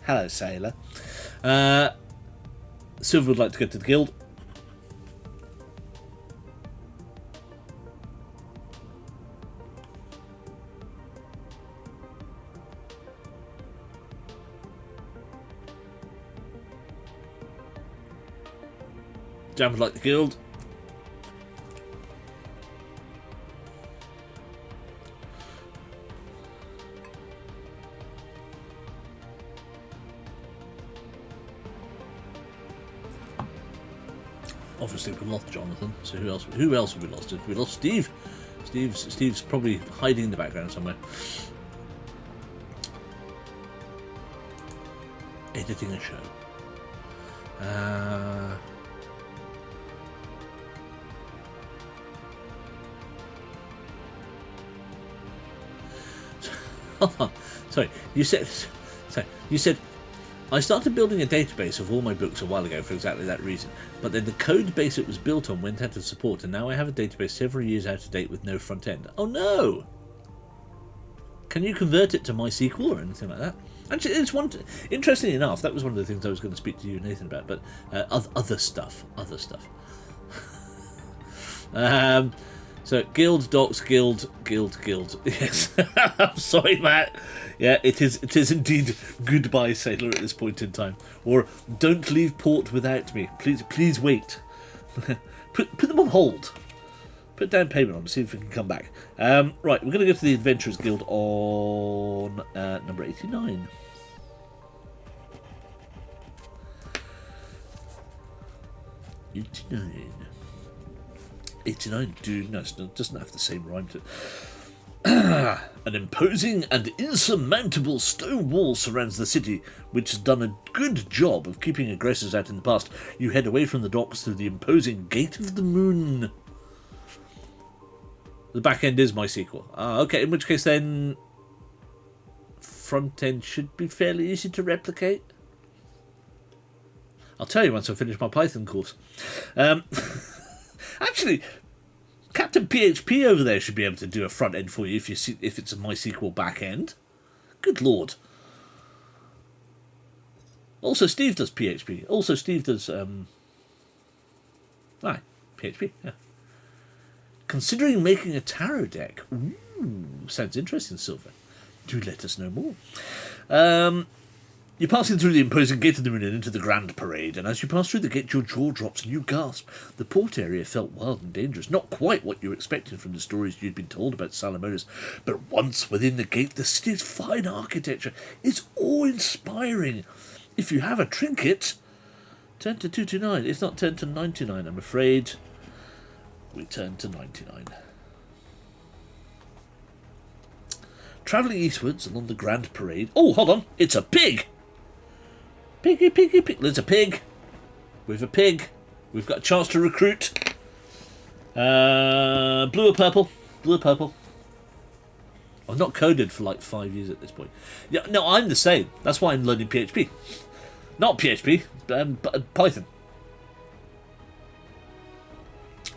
Hello, sailor. Silver would like to go to the guild. Jam would like the guild. Obviously we lost Jonathan, so who else have we lost? We lost Steve. Steve's probably hiding in the background somewhere. Editing a show. Sorry, you said I started building a database of all my books a while ago for exactly that reason, but then the code base it was built on went out of support, and now I have a database several years out of date with no front end. Oh no! Can you convert it to MySQL or anything like that? Actually, it's interestingly enough, that was one of the things I was going to speak to you, Nathan, about, but other stuff. So, guild, docs, guild. Yes. I'm sorry, Matt. Yeah, it is indeed goodbye, sailor, at this point in time. Or, don't leave port without me. Please wait. Put them on hold. Put down payment on them, see if we can come back. Right, we're going to go to the Adventurers Guild on number 89. '89, dude, no, it doesn't have the same rhyme to it. An imposing and insurmountable stone wall surrounds the city, which has done a good job of keeping aggressors out in the past. You head away from the docks through the imposing Gate of the Moon. The back end is MySQL. Okay, in which case then front end should be fairly easy to replicate. I'll tell you once I finish my Python course. Actually, Captain PHP over there should be able to do a front end for you if it's a MySQL back end. Good lord. Also, Steve does PHP. Also, Steve does PHP. Yeah. Considering making a tarot deck. Ooh, sounds interesting, Silver. Do let us know more. You're passing through the imposing gate of the moon and into the grand parade, and as you pass through the gate, your jaw drops and you gasp. The port area felt wild and dangerous, not quite what you were expecting from the stories you'd been told about Salamonis, but once within the gate, the city's fine architecture is awe-inspiring. If you have a trinket, turn to 229. If not, turn to 99. I'm afraid we turn to 99. Travelling eastwards along the grand parade. Oh, hold on, it's a pig! Piggy, piggy, pig. There's a pig. We've a pig. We've got a chance to recruit. Blue or purple? Blue or purple? I've not coded for like 5 years at this point. Yeah, no, I'm the same. That's why I'm learning PHP. Not PHP, but Python.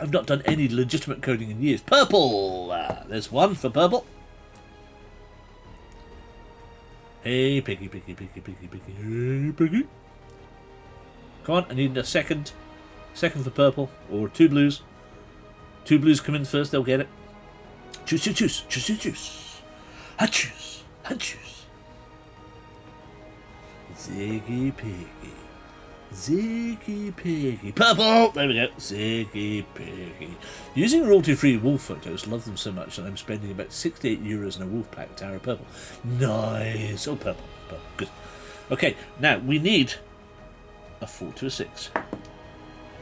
I've not done any legitimate coding in years. Purple! There's one for purple. Hey, piggy, piggy, piggy, piggy, piggy, hey, piggy. Come on, I need a second. Second for purple, or two blues. Two blues come in first, they'll get it. Choose, choose, choose, choose, choose, choose. Ha-choose, ha-choose. Ziggy piggy. Ziggy piggy. Purple! There we go. Ziggy piggy. Using royalty-free wolf photos, love them so much that I'm spending about 68 euros in a wolf pack tower purple. Nice. Oh, purple. Purple. Good. Okay, now we need a 4 to a 6.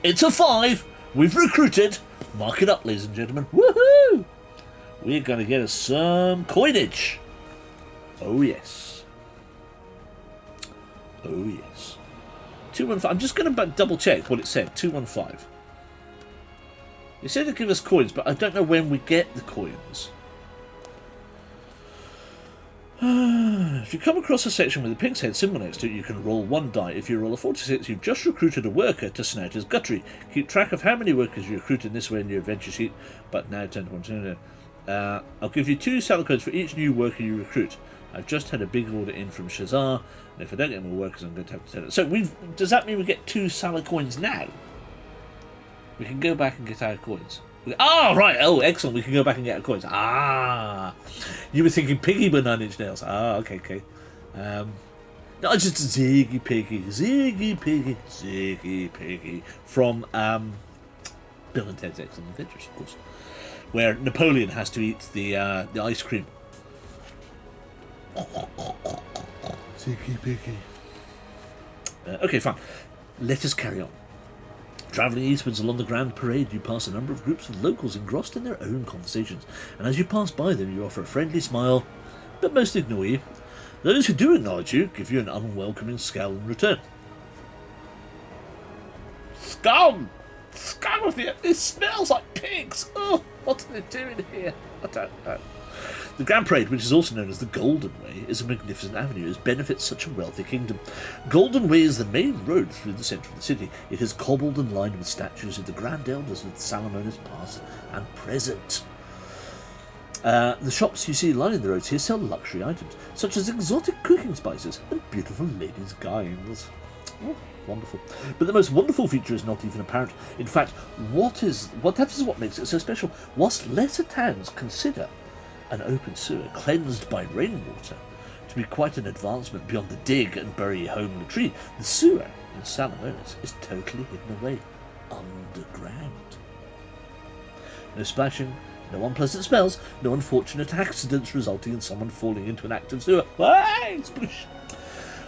It's a 5. We've recruited. Mark it up, ladies and gentlemen. Woohoo! We're going to get us some coinage. Oh, yes. Oh, yes. 215. I'm just going to double check what it said. 215. It said to give us coins, but I don't know when we get the coins. If you come across a section with a pig's head symbol next to it, you can roll 1 die. If you roll a 46, you've just recruited a worker to snout his guttery. Keep track of how many workers you recruit in this way in your adventure sheet, but now 10 to 1. I'll give you 2 salad codes for each new worker you recruit. I've just had a big order in from Shazar, and if I don't get more workers, I'm going to have to tell it. So does that mean we get 2 salad coins now? We can go back and get our coins. Oh, right. Oh, excellent. We can go back and get our coins. Ah. You were thinking piggy but 9 Inch Nails. Ah, okay, okay. No, just Ziggy Piggy. Ziggy Piggy. Ziggy Piggy. From Bill and Ted's Excellent Adventures, of course. Where Napoleon has to eat the ice cream. Ziggy Piggy. Okay, fine. Let us carry on. Travelling eastwards along the Grand Parade, you pass a number of groups of locals engrossed in their own conversations, and as you pass by them, you offer a friendly smile, but most ignore you. Those who do acknowledge you give you an unwelcoming scowl in return. Scum! Scum of you! It smells like pigs! Oh, what are they doing here? I don't know. The Grand Parade, which is also known as the Golden Way, is a magnificent avenue as benefits such a wealthy kingdom. Golden Way is the main road through the centre of the city. It is cobbled and lined with statues of the Grand Elders of the Salamonis past and present. The shops you see lining the roads here sell luxury items, such as exotic cooking spices and beautiful ladies' gowns. Oh, wonderful. But the most wonderful feature is not even apparent. In fact, that is what makes it so special. Whilst lesser towns consider an open sewer cleansed by rainwater to be quite an advancement beyond the dig and bury home latrine, the sewer in Salamonis is totally hidden away underground. No splashing, no unpleasant smells, no unfortunate accidents resulting in someone falling into an active sewer. Hey, splish!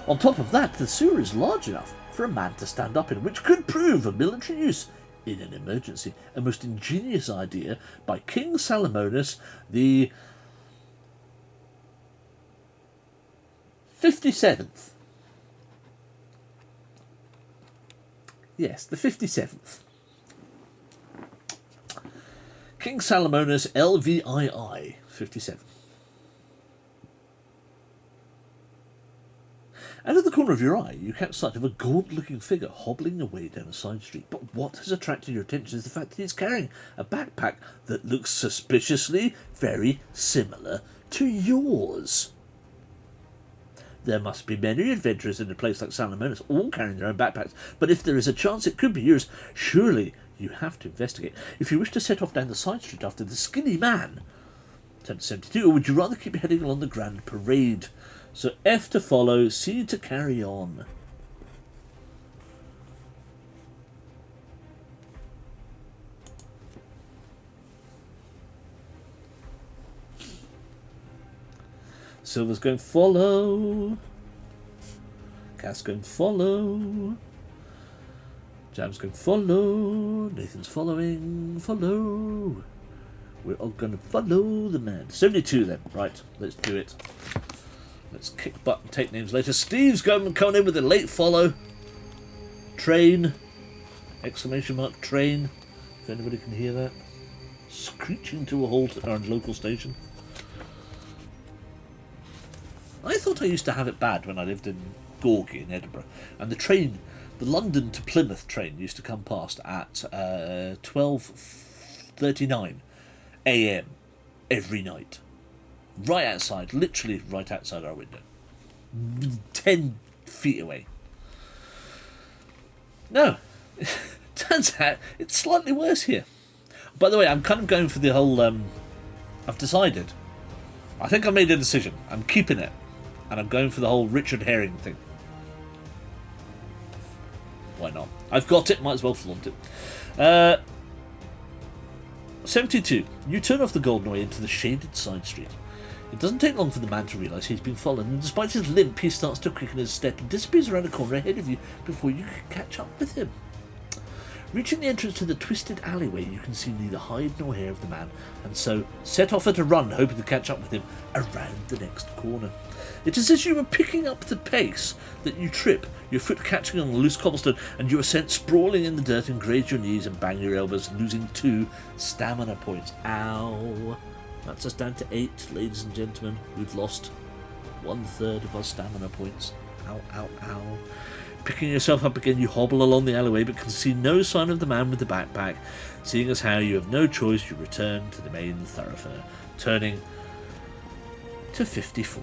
On top of that, the sewer is large enough for a man to stand up in, which could prove of military use in an emergency. A most ingenious idea by King Salamonis, the 57th. Yes, the 57th. King Salamonis LVII 57. Out of the corner of your eye, you catch sight of a gaunt-looking figure hobbling away down a side street. But what has attracted your attention is the fact that he's carrying a backpack that looks suspiciously very similar to yours. There must be many adventurers in a place like Salamonis, all carrying their own backpacks, but if there is a chance it could be yours, surely you have to investigate. If you wish to set off down the side street after the skinny man, turn to 72, or would you rather keep heading along the Grand Parade So F to follow, C to carry on. Silver's going follow. Cass going follow. Jam's going follow. Nathan's following. Follow. We're all going to follow the man. 72 then. Right, let's do it. Let's kick butt and take names later. Steve's coming in with a late follow. Train. Exclamation mark train. If anybody can hear that. Screeching to a halt at our local station. I thought I used to have it bad when I lived in Gorgie in Edinburgh. And the train, the London to Plymouth train used to come past at 12:39 a.m. every night. Right outside, literally right outside our window. 10 feet away. No, turns out it's slightly worse here. By the way, I'm kind of going for the whole, I've decided. I think I made a decision. I'm keeping it. And I'm going for the whole Richard Herring thing. Why not? I've got it, might as well flaunt it. 72. You turn off the Golden Way into the shaded side street. It doesn't take long for the man to realise he's been followed, and despite his limp, he starts to quicken his step and disappears around a corner ahead of you before you can catch up with him. Reaching the entrance to the twisted alleyway, you can see neither hide nor hair of the man, and so set off at a run, hoping to catch up with him around the next corner. It is as you are picking up the pace that you trip, your foot catching on a loose cobblestone, and you are sent sprawling in the dirt and graze your knees and bang your elbows, losing 2 stamina points. Ow. That's us down to 8, ladies and gentlemen. We've lost 1/3 of our stamina points. Ow, ow, ow. Picking yourself up again, you hobble along the alleyway, but can see no sign of the man with the backpack. Seeing as how you have no choice, you return to the main thoroughfare, turning to 54.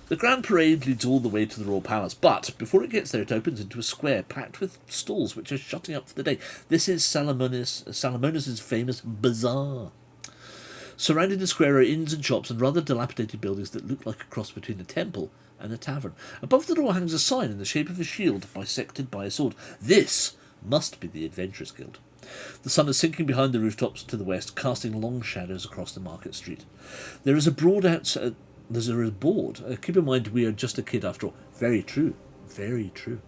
The Grand Parade leads all the way to the Royal Palace, but before it gets there it opens into a square packed with stalls which are shutting up for the day. This is Salamonis' famous bazaar. Surrounding the square are inns and shops and rather dilapidated buildings that look like a cross between a temple and a tavern. Above the door hangs a sign in the shape of a shield bisected by a sword. This must be the Adventurers Guild. The sun is sinking behind the rooftops to the west, casting long shadows across the market street. There is a broad outside... There's a board. Keep in mind, we are just a kid after all. Very true. Very true.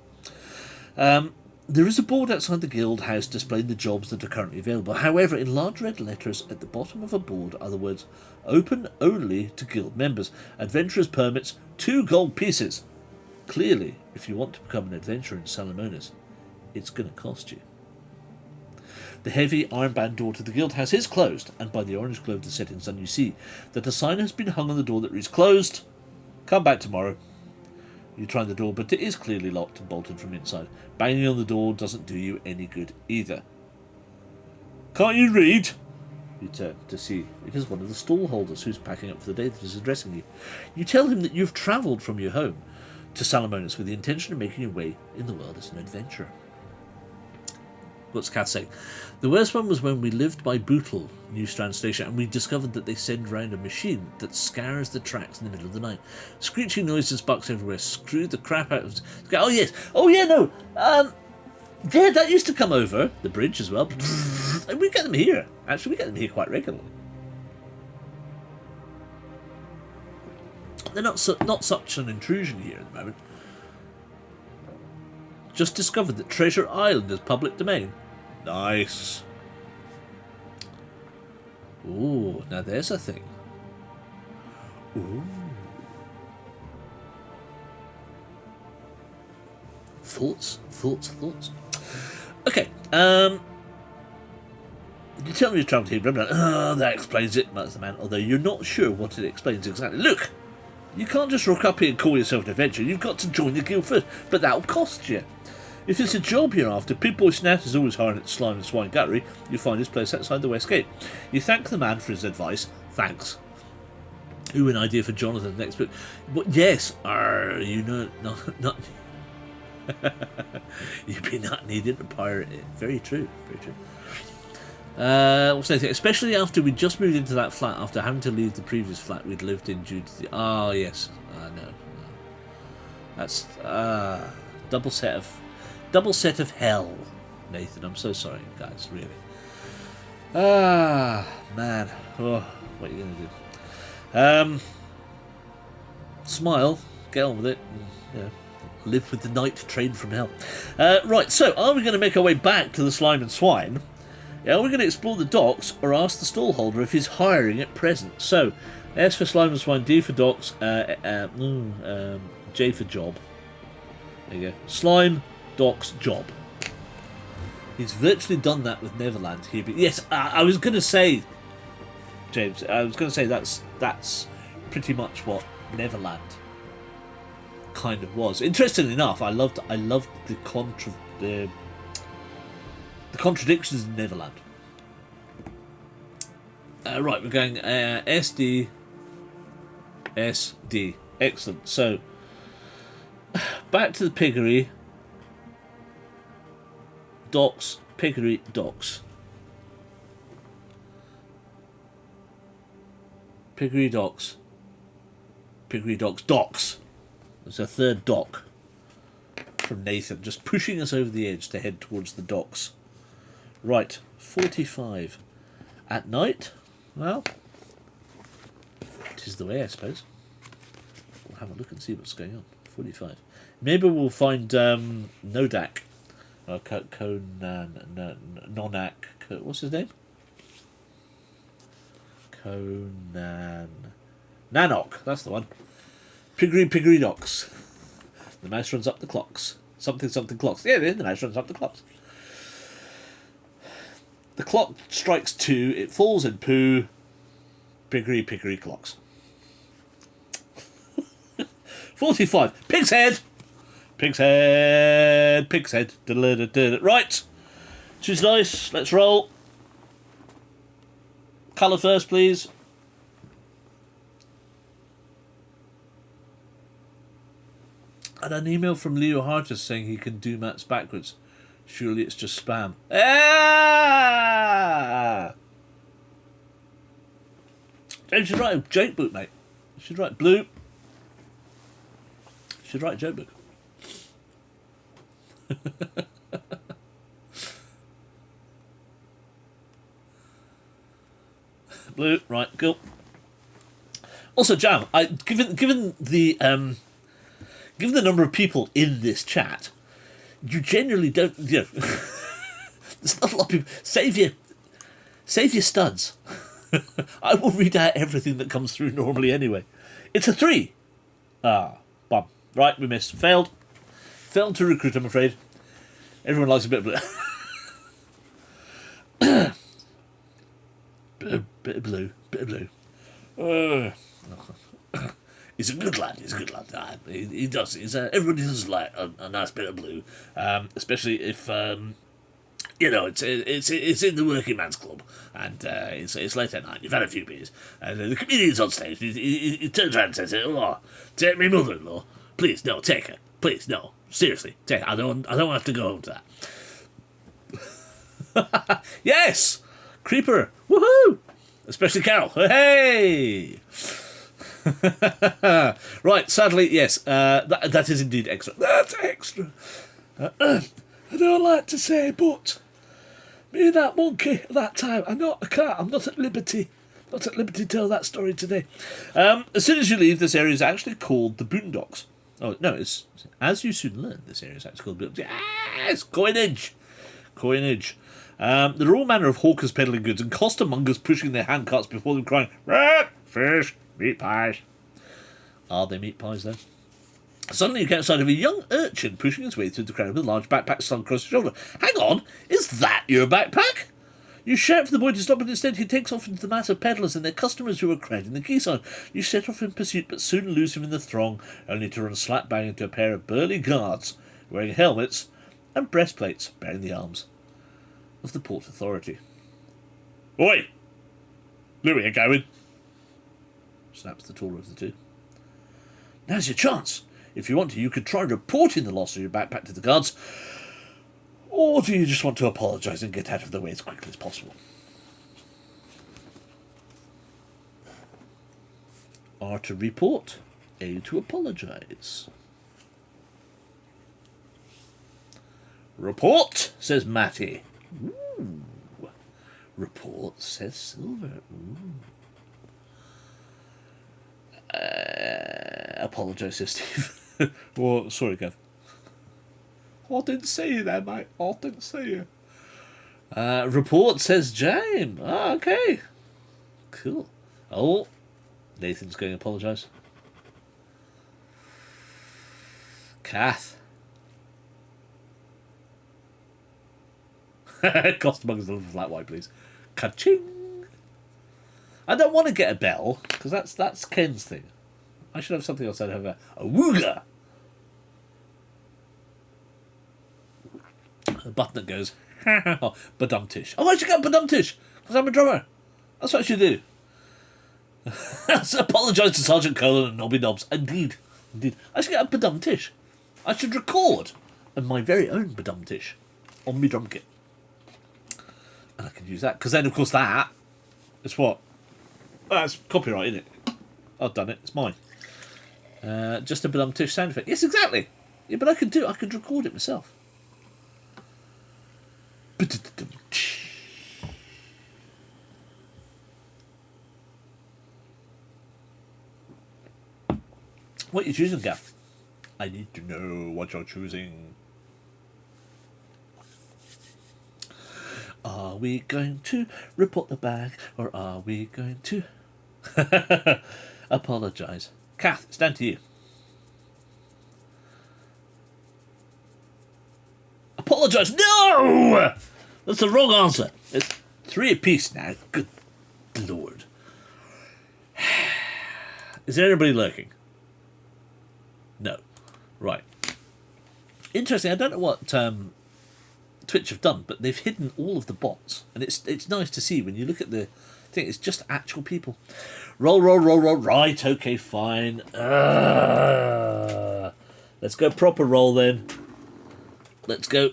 There is a board outside the guild house displaying the jobs that are currently available. However, in large red letters at the bottom of a board are the words, "Open only to guild members. Adventurers permits, 2 gold pieces." Clearly, if you want to become an adventurer in Salamonis, it's going to cost you. The heavy iron-bound door to the guild house is closed, and by the orange glow of the setting sun you see that a sign has been hung on the door that reads, "Closed. Come back tomorrow." You try the door, but it is clearly locked and bolted from inside. Banging on the door doesn't do you any good either. "Can't you read?" You turn to see it is one of the stall holders who's packing up for the day that is addressing you. You tell him that you've travelled from your home to Salamonis with the intention of making your way in the world as an adventurer. What's Kat saying? "The worst one was when we lived by Bootle, New Strand Station, and we discovered that they send round a machine that scours the tracks in the middle of the night. Screeching noises, bucks everywhere, screw the crap out of... Oh, yes. Oh, yeah, no. Yeah, that used to come over the bridge as well. And we get them here. Actually, we get them here quite regularly. They're not such an intrusion here at the moment. Just discovered that Treasure Island is public domain. Nice. Ooh, now there's a thing. Ooh. Thoughts? Okay, you tell me you travelled here, blah, blah, blah. "Oh, that explains it," mutters the man, although you're not sure what it explains exactly. "Look, you can't just rock up here and call yourself an adventurer. You've got to join the guild first, but that'll cost you. If it's a job you're after, Pig Boy Snout is always hiring at Slime and Swine Guttery. You find his place outside the West Gate. You thank the man for his advice. Thanks. Ooh, an idea for Jonathan's next book. But yes, you know, not you'd be not needing to pirate it. Very true, very true. What's anything? Especially after we just moved into that flat after having to leave the previous flat we'd lived in due to the. Oh yes, no. That's double set of hell, Nathan. I'm so sorry, guys. Really. Man. Oh, what are you gonna do? Smile. Get on with it. And, live with the night train from hell. Right. So, are we going to make our way back to the Slime and Swine? Are we going to explore the docks or ask the stallholder if he's hiring at present? So, S for Slime and Swine, D for docks, J for job. There you go. Slime, docks, job. He's virtually done that with Neverland. Yes, I was going to say, James, I was going to say that's pretty much what Neverland kind of was. Interestingly enough, I loved the contradictions in Neverland. Right, we're going SD. Excellent. So, back to the piggery. Docks, piggery, docks. Piggery, docks. Piggery, docks, docks. There's a third dock from Nathan, just pushing us over the edge to head towards the docks. Right, 45. At night? Well, it is the way, I suppose. We'll have a look and see what's going on. 45. Maybe we'll find Nodak. Nonak. What's his name? Nanok. That's the one. Piggery docks. The mouse runs up the clocks. Something clocks. Yeah, the mouse runs up the clocks. The clock strikes 2. It falls in poo. Piggery clocks. 45. Pig's head. Pig's head. Right. Choose dice. Let's roll. Colour first, please. And an email from Leo Hartis saying he can do maths backwards. Surely it's just spam. You should write a joke book, mate. You should write blue. You should write a joke book. Blue, right, cool. Also, Jam, given the number of people in this chat, you generally don't, there's not a lot of people. Save your studs. I will read out everything that comes through normally anyway. It's a 3. Bum. Right, we missed. Failed to recruit, I'm afraid. Everyone likes a bit of blue. bit of blue. He's a good lad. He does. Everybody does like a nice bit of blue, especially if it's in the working man's club and it's late at night. You've had a few beers and the comedian's on stage. He turns around and says, "Oh, take me mother-in-law, please. No, take her, please. No, seriously, take her. I don't have to go home to that." Yes, creeper, woohoo! Especially Carol. Hey. Right, sadly, yes, that is indeed extra. That's extra. I don't like to say, but me and that monkey at that time, I'm not at liberty to tell that story today. As soon as you leave, this area is actually called the Boondocks. Oh, no, it's, as you soon learn, this area is actually called the Boondocks. Yes, coinage. There are all manner of hawkers peddling goods and costermongers pushing their handcarts before them crying, "Rat, fish, meat pies." Are they meat pies, then? Suddenly you get sight of a young urchin pushing his way through the crowd with a large backpack slung across his shoulder. Hang on, is that your backpack? You shout for the boy to stop, but instead he takes off into the mass of peddlers and their customers who are crowding the quayside. You set off in pursuit, but soon lose him in the throng, only to run slap bang into a pair of burly guards wearing helmets and breastplates bearing the arms of the Port Authority. "Oi! Louis, you going?" snaps the taller of the two. "Now's your chance. If you want to, you could try reporting the loss of your backpack to the guards. Or do you just want to apologise and get out of the way as quickly as possible?" R to report, A to apologise. Report, says Matty. Ooh. Report, says Silver. Apologise, says Steve. Oh, sorry, Kev. I didn't see you there, mate. I didn't see you. Report, says James. Oh, okay. Cool. Oh, Nathan's going to apologise. Kath. Cost mugs a little flat white, please. Ka-ching! I don't want to get a bell, because that's Ken's thing. I should have something else. I'd have a wooga! A button that goes, badumtish. Oh, I should get badumtish, because I'm a drummer. That's what I should do. Apologise to Sergeant Colin and Nobby Knobs. Indeed. I should get a badumtish. I should record my very own badumtish on my drum kit. And I can use that, because then, of course, that is what? That's copyright, isn't it? I've done it. It's mine. Just a badumtish sound effect. Yes, exactly. Yeah, but I could record it myself. What are you choosing, Gav? I need to know what you're choosing. Are we going to report the bag, or are we going to apologise? Kath, it's down to you. Apologise? No! That's the wrong answer. It's 3 apiece now. Good Lord. Is there anybody lurking? No. Right. Interesting. I don't know what Twitch have done, but they've hidden all of the bots, and it's nice to see when you look at the thing. It's just actual people. Roll. Right. Okay. Fine. Let's go proper roll then. Let's go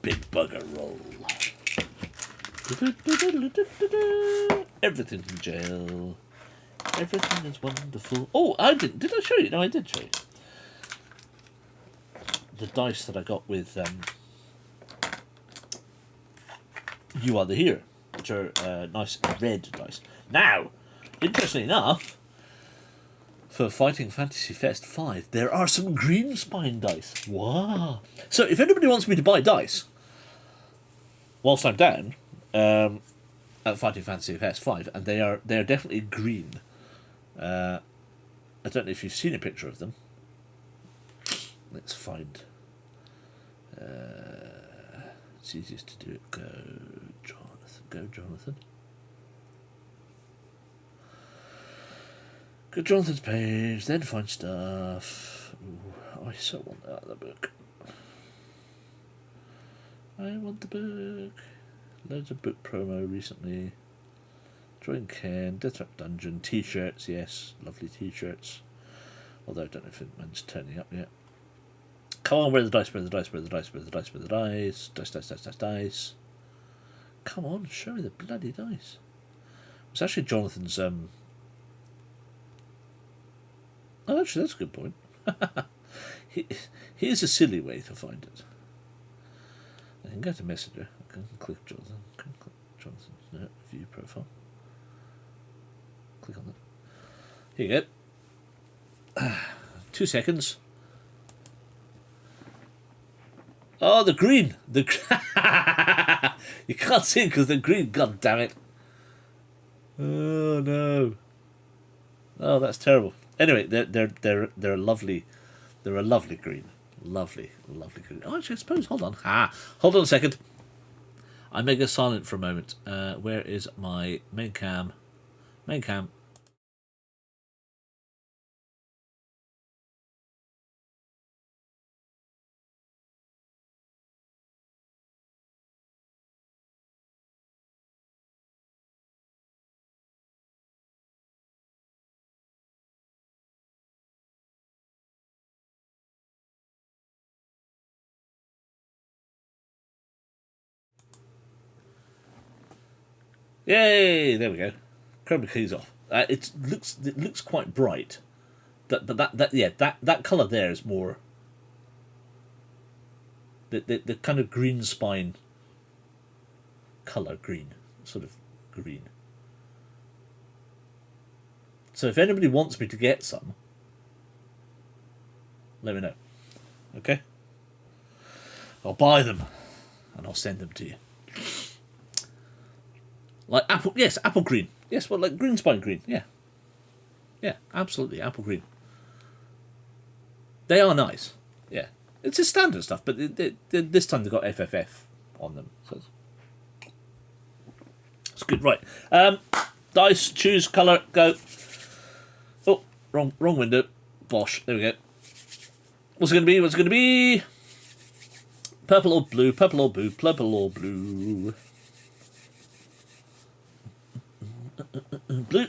big bugger roll. Everything's in jail. Everything is wonderful. Oh, I didn't. Did I show you? No, I did show you. The dice that I got with You Are the Hero, which are nice red dice. Now, interestingly enough, for Fighting Fantasy Fest 5, there are some green spine dice. Wow. So if anybody wants me to buy dice whilst I'm down at Fighting Fantasy Fest 5, and they are definitely green. I don't know if you've seen a picture of them. Let's find. It's easiest to do it. Go, Jonathan. Go Jonathan's page, then find stuff. Ooh, I so want that other book. I want the book. Loads of book promo recently. Join Ken, Death Trap Dungeon, t-shirts, yes, lovely t-shirts. Although I don't know if anyone's turning up yet. Come on, where are the dice, dice. Come on, show me the bloody dice. It's actually Jonathan's, Oh, actually, that's a good point. Here's a silly way to find it. I can go to Messenger. I can click Jonathan. Jonathan's view profile. Click on that. Here you go. 2 seconds. Oh, the green. You can't see it because they're green. God damn it. Oh no. Oh, that's terrible. Anyway, they're a lovely. They're a lovely green. Lovely green. Oh, actually, I suppose. Hold on. Hold on a second. I may go silent for a moment. Where is my main cam? Main cam. Yay! There we go. Chroma key's off. it looks quite bright. That colour there is more the kind of green spine colour, green, sort of green. So if anybody wants me to get some, let me know. Okay? I'll buy them and I'll send them to you. Like apple, yes, apple green. Yes, well, like green spine green, yeah. Yeah, absolutely, apple green. They are nice, yeah. It's a standard stuff, but this time they've got FFF on them. So it's good, right. Dice, choose, colour, go. Oh, wrong window. Bosh, there we go. What's it going to be? What's it going to be? Purple or blue, purple or blue, purple or blue. Blue.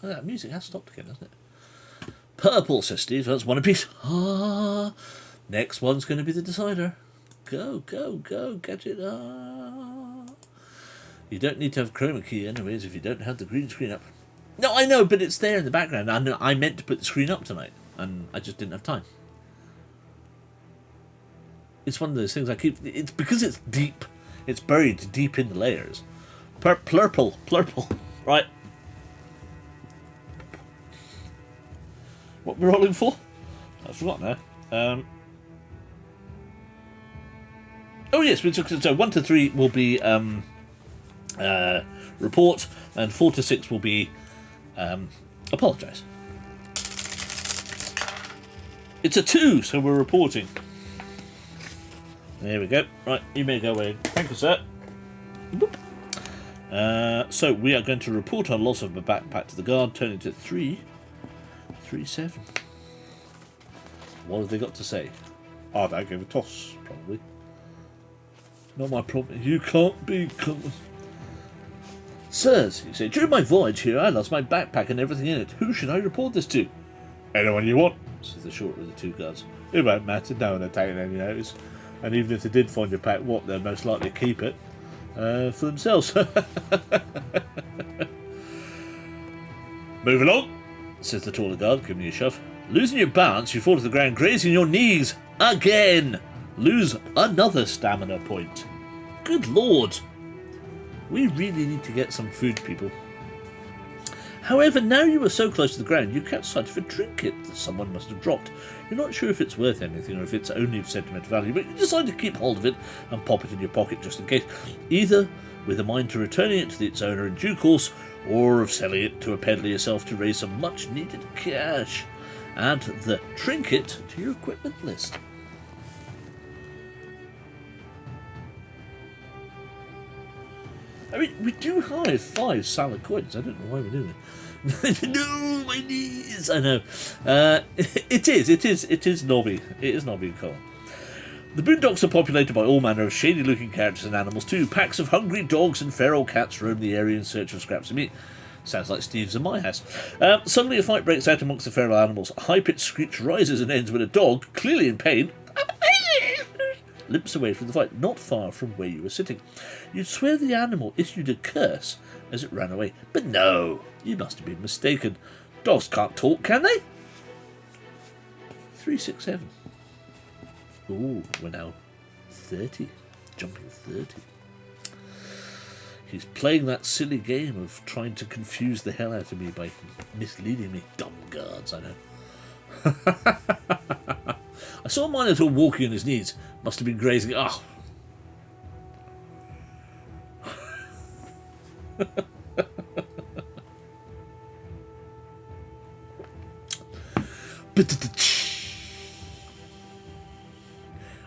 Oh, that music has stopped again, hasn't it? Purple, says Steve. That's one apiece. Ah, next one's going to be the decider. Go, go, go, get it. Ah. You don't need to have chroma key anyways if you don't have the green screen up. No, I know, but it's there in the background. I meant to put the screen up tonight, and I just didn't have time. It's one of those things I keep... It's because it's deep. It's buried deep in the layers. Plurple. Right. What we're rolling for? I forgot now. Oh yes, so 1 to 3 will be report, and 4 to 6 will be apologise. It's a 2, so we're reporting. There we go. Right, you may go away. Thank you, sir. So we are going to report on loss of a backpack to the guard, turning to 3-7. What have they got to say? Oh, they gave a toss, probably. Not my problem. You can't be... Sirs, you say, during my voyage here, I lost my backpack and everything in it. Who should I report this to? Anyone you want, says the shorter of the two guards. It won't matter, no one will take any notice. And even if they did find your pack, what, they're most likely to keep it for themselves. Move along, says the taller guard, giving you a shove. Losing your balance, you fall to the ground, grazing your knees again. Lose another stamina point. Good lord. We really need to get some food, people. However, now you are so close to the ground, you catch sight of a trinket that someone must have dropped. You're not sure if it's worth anything or if it's only of sentimental value, but you decide to keep hold of it and pop it in your pocket just in case, either with a mind to returning it to its owner in due course, or of selling it to a peddler yourself to raise some much needed cash. Add the trinket to your equipment list. I mean, we do have 5 salad coins. I don't know why we're doing it. No, my knees! I know. It is knobby. It is knobby in colour. The boondocks are populated by all manner of shady-looking characters and animals too. Packs of hungry dogs and feral cats roam the area in search of scraps of meat. Sounds like Steve's and my house. Suddenly a fight breaks out amongst the feral animals. A high-pitched screech rises and ends when a dog, clearly in pain, limps away from the fight, not far from where you were sitting. You'd swear the animal issued a curse as it ran away. But no, you must have been mistaken. Dogs can't talk, can they? 367. Ooh, we're now 30. Jumping 30. He's playing that silly game of trying to confuse the hell out of me by misleading me. Dumb guards, I know. I saw Minotaur walking on his knees. Must have been grazing. Oh.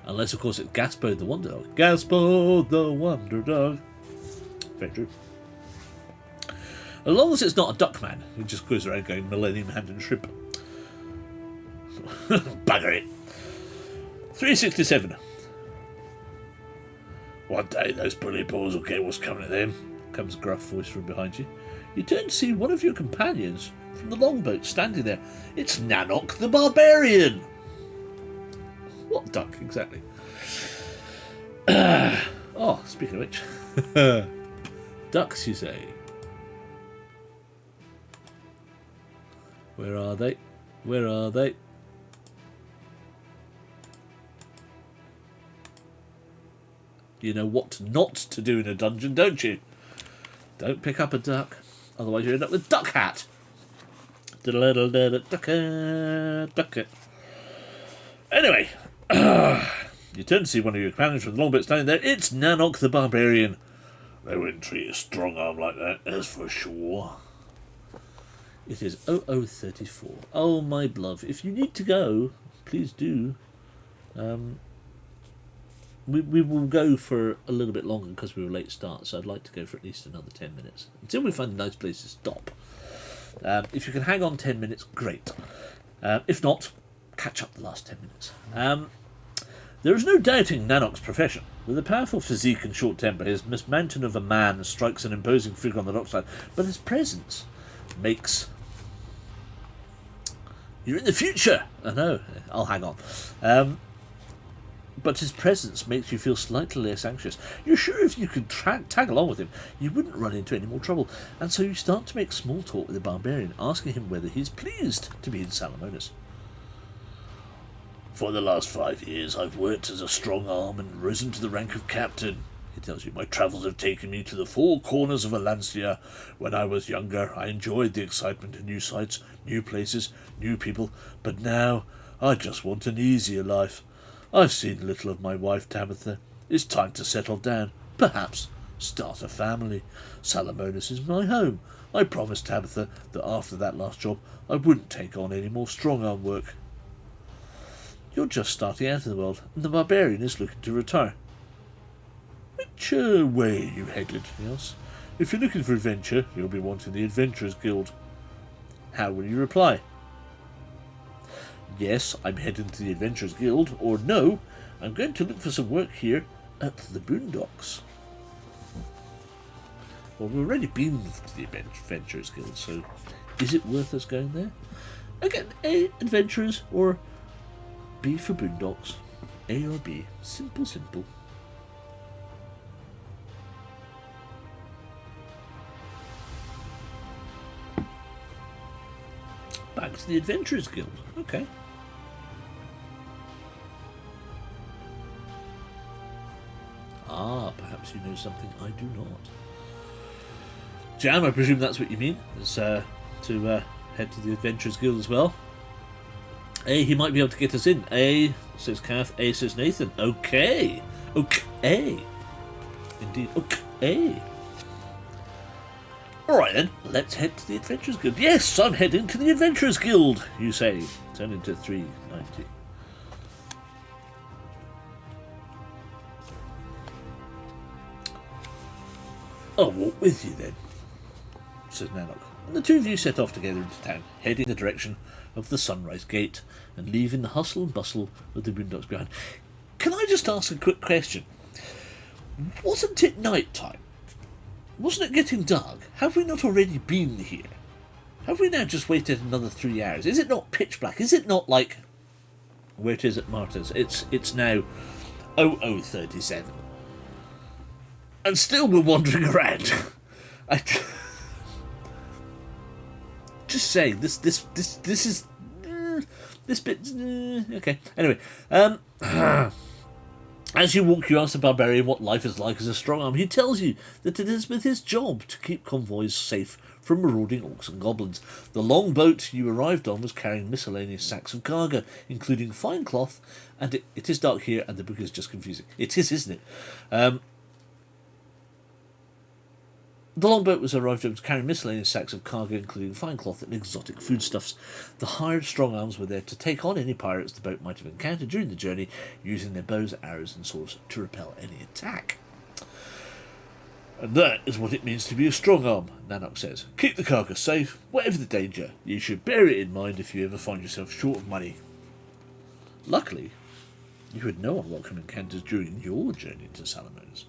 Unless, of course, it's Gaspo the Wonder Dog. Gaspo the Wonder Dog. Very true. As long as it's not a duck man who just goes around going Millennium Hand and Shrimp. Bugger it. 367. One day those bully balls will get what's coming to them, comes a gruff voice from behind you. You turn to see one of your companions from the longboat standing there. It's Nanok the Barbarian. What duck, exactly? Oh, speaking of which. Ducks, you say? Where are they? Where are they? You know what not to do in a dungeon, don't you? Don't pick up a duck, otherwise you end up with duck hat. Ducket. Anyway, you turn to see one of your companions from the longboat standing there. It's Nanok the Barbarian. They wouldn't treat a strong arm like that, that's for sure. It is 0034. Oh, my love, if you need to go, please do. We will go for a little bit longer because we were late start, so I'd like to go for at least another 10 minutes until we find a nice place to stop. If you can hang on 10 minutes, great. If not, catch up the last 10 minutes. There is no doubting Nanok's profession. With a powerful physique and short temper, his mountain of a man strikes an imposing figure on the dockside, but his presence makes... You're in the future! I know, I'll hang on. But his presence makes you feel slightly less anxious. You're sure if you could tag along with him, you wouldn't run into any more trouble, and so you start to make small talk with the barbarian, asking him whether he's pleased to be in Salamonis. For the last 5 years, I've worked as a strong arm and risen to the rank of captain. He tells you, my travels have taken me to the four corners of Alancia. When I was younger, I enjoyed the excitement of new sights, new places, new people, but now I just want an easier life. I've seen little of my wife Tabitha. It's time to settle down, perhaps start a family. Salamonis is my home. I promised Tabitha that after that last job I wouldn't take on any more strong-arm work. You're just starting out in the world, and the barbarian is looking to retire. Which way are you headed? He asks. If you're looking for adventure, you'll be wanting the Adventurers Guild. How will you reply? Yes, I'm heading to the Adventurers Guild, or no, I'm going to look for some work here at the Boondocks. Well, we've already been to the Adventurers Guild, so is it worth us going there? Again, A, Adventurers, or B for Boondocks. A or B. Simple, simple. Back to the Adventurers Guild. Okay. Ah, perhaps you know something I do not. Jam, I presume that's what you mean, is to head to the Adventurers Guild as well. A, he might be able to get us in. A, says Kath. A, says Nathan. Okay. Okay. Indeed. Okay. Alright then, let's head to the Adventurers Guild. Yes, I'm heading to the Adventurers Guild, you say. Turn into 390. I'll walk with you then, says Nanok. And the two of you set off together into town, heading in the direction of the Sunrise Gate and leaving the hustle and bustle of the Boondocks behind. Can I just ask a quick question? Wasn't it night time? Wasn't it getting dark? Have we not already been here? Have we now just waited another 3 hours? Is it not pitch black? Is it not like where it is at Martha's? It's now 0037. And still we're wandering around. Just saying, this is this bit okay. Anyway, as you walk, you ask the barbarian what life is like as a strong arm. He tells you that it is with his job to keep convoys safe from marauding orcs and goblins. The long boat you arrived on was carrying miscellaneous sacks of cargo, including fine cloth, and it is dark here, and the book is just confusing. It is, isn't it? The longboat was arrived at carrying miscellaneous sacks of cargo, including fine cloth and exotic foodstuffs. The hired strong arms were there to take on any pirates the boat might have encountered during the journey, using their bows, arrows, and swords to repel any attack. And that is what it means to be a strong arm, Nanok says. Keep the cargo safe, whatever the danger. You should bear it in mind if you ever find yourself short of money. Luckily, you had no unwelcome encounters during your journey to Salamonis.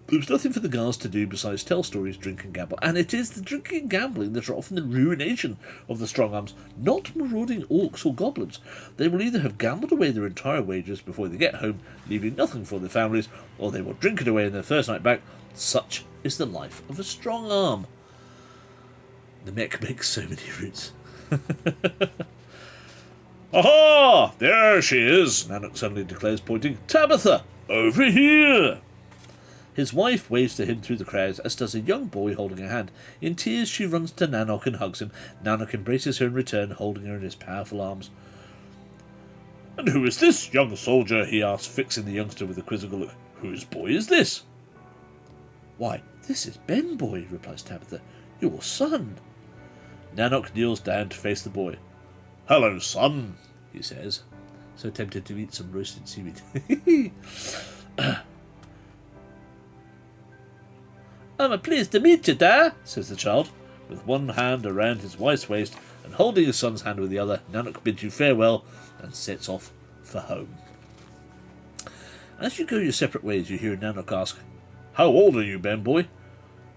There was nothing for the guards to do besides tell stories, drink and gamble, and it is the drinking and gambling that are often the ruination of the strong arms, not marauding orcs or goblins. They will either have gambled away their entire wages before they get home, leaving nothing for their families, or they will drink it away in their first night back. Such is the life of a strong arm. The mech makes so many routes. Aha! There she is, Nanook suddenly declares, pointing. Tabitha! Over here! His wife waves to him through the crowds, as does a young boy holding her hand. In tears, she runs to Nanook and hugs him. Nanook embraces her in return, holding her in his powerful arms. And who is this young soldier? He asks, fixing the youngster with a quizzical look. Whose boy is this? Why, this is Ben Boy, replies Tabitha. Your son. Nanook kneels down to face the boy. Hello, son, he says. So tempted to eat some roasted seaweed. I'm pleased to meet you, Dad, says the child, with one hand around his wife's waist and holding his son's hand with the other. Nanook bids you farewell and sets off for home. As you go your separate ways, you hear Nanook ask, How old are you, Ben Boy?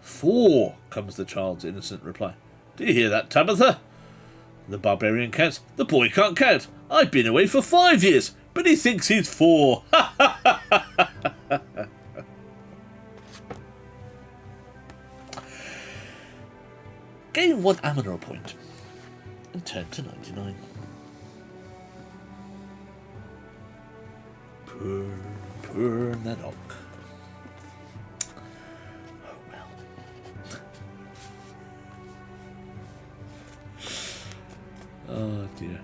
4, comes the child's innocent reply. Do you hear that, Tabitha? The barbarian counts. The boy can't count. I've been away for 5 years, but he thinks he's 4. Gain 1 Amanor point and turn to 99. Poor Nanook. Oh well. Oh dear.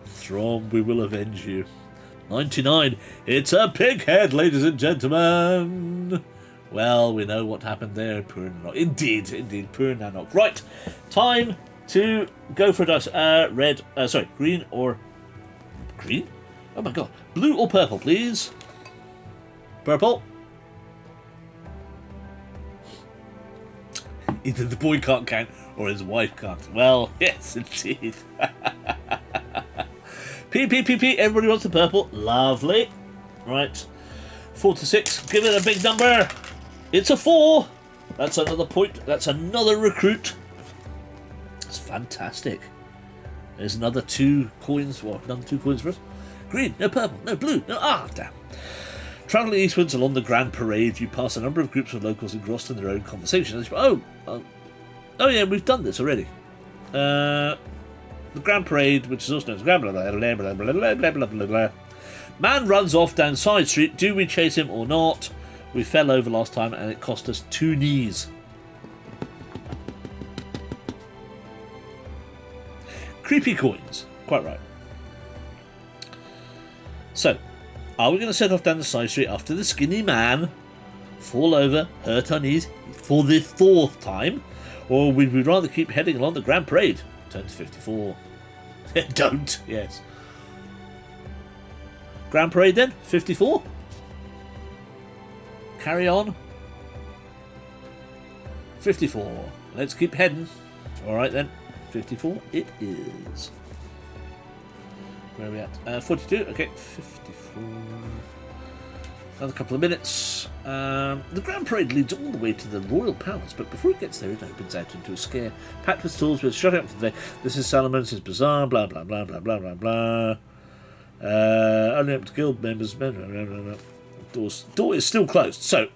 Throm, we will avenge you. 99. It's a pig head, ladies and gentlemen. Well, we know what happened there. Poor Nanook. Indeed, poor Nanook. Right, time to go for a dice. Green or... Green? Oh my god. Blue or purple, please? Purple. Either the boy can't count or his wife can't. Well, yes, indeed. P. Everybody wants the purple. Lovely. Right. 4 to 6. Give it a big number. It's a 4. That's another point. That's another recruit. It's fantastic. There's another 2 coins. Well, another 2 coins for us. Green, no purple, no blue, no... Ah, damn. Travelling eastwards along the Grand Parade, you pass a number of groups of locals engrossed in their own conversations. Oh yeah, we've done this already. The Grand Parade, which is also known as Grand blah blah blah blah blah blah blah blah blah. Man runs off down side street. Do we chase him or not? We fell over last time and it cost us 2 knees. Creepy coins. Quite right. So, are we going to set off down the side street after the skinny man, fall over, hurt our knees for the 4th time? Or would we rather keep heading along the Grand Parade? Turn to 54. Don't, yes. Grand Parade then, 54. Carry on. 54. Let's keep heading. Alright then, 54 it is. Where are we at? 42. Okay, 54. Another couple of minutes. The Grand Parade leads all the way to the Royal Palace, but before it gets there, it opens out into a scare. Packed with stalls, we're shut up for the day. This is Salamonis, this is Bazaar, blah, blah, blah, blah, blah, blah, blah. Only up to guild members. Blah, blah, blah, blah, blah. Door is still closed, so...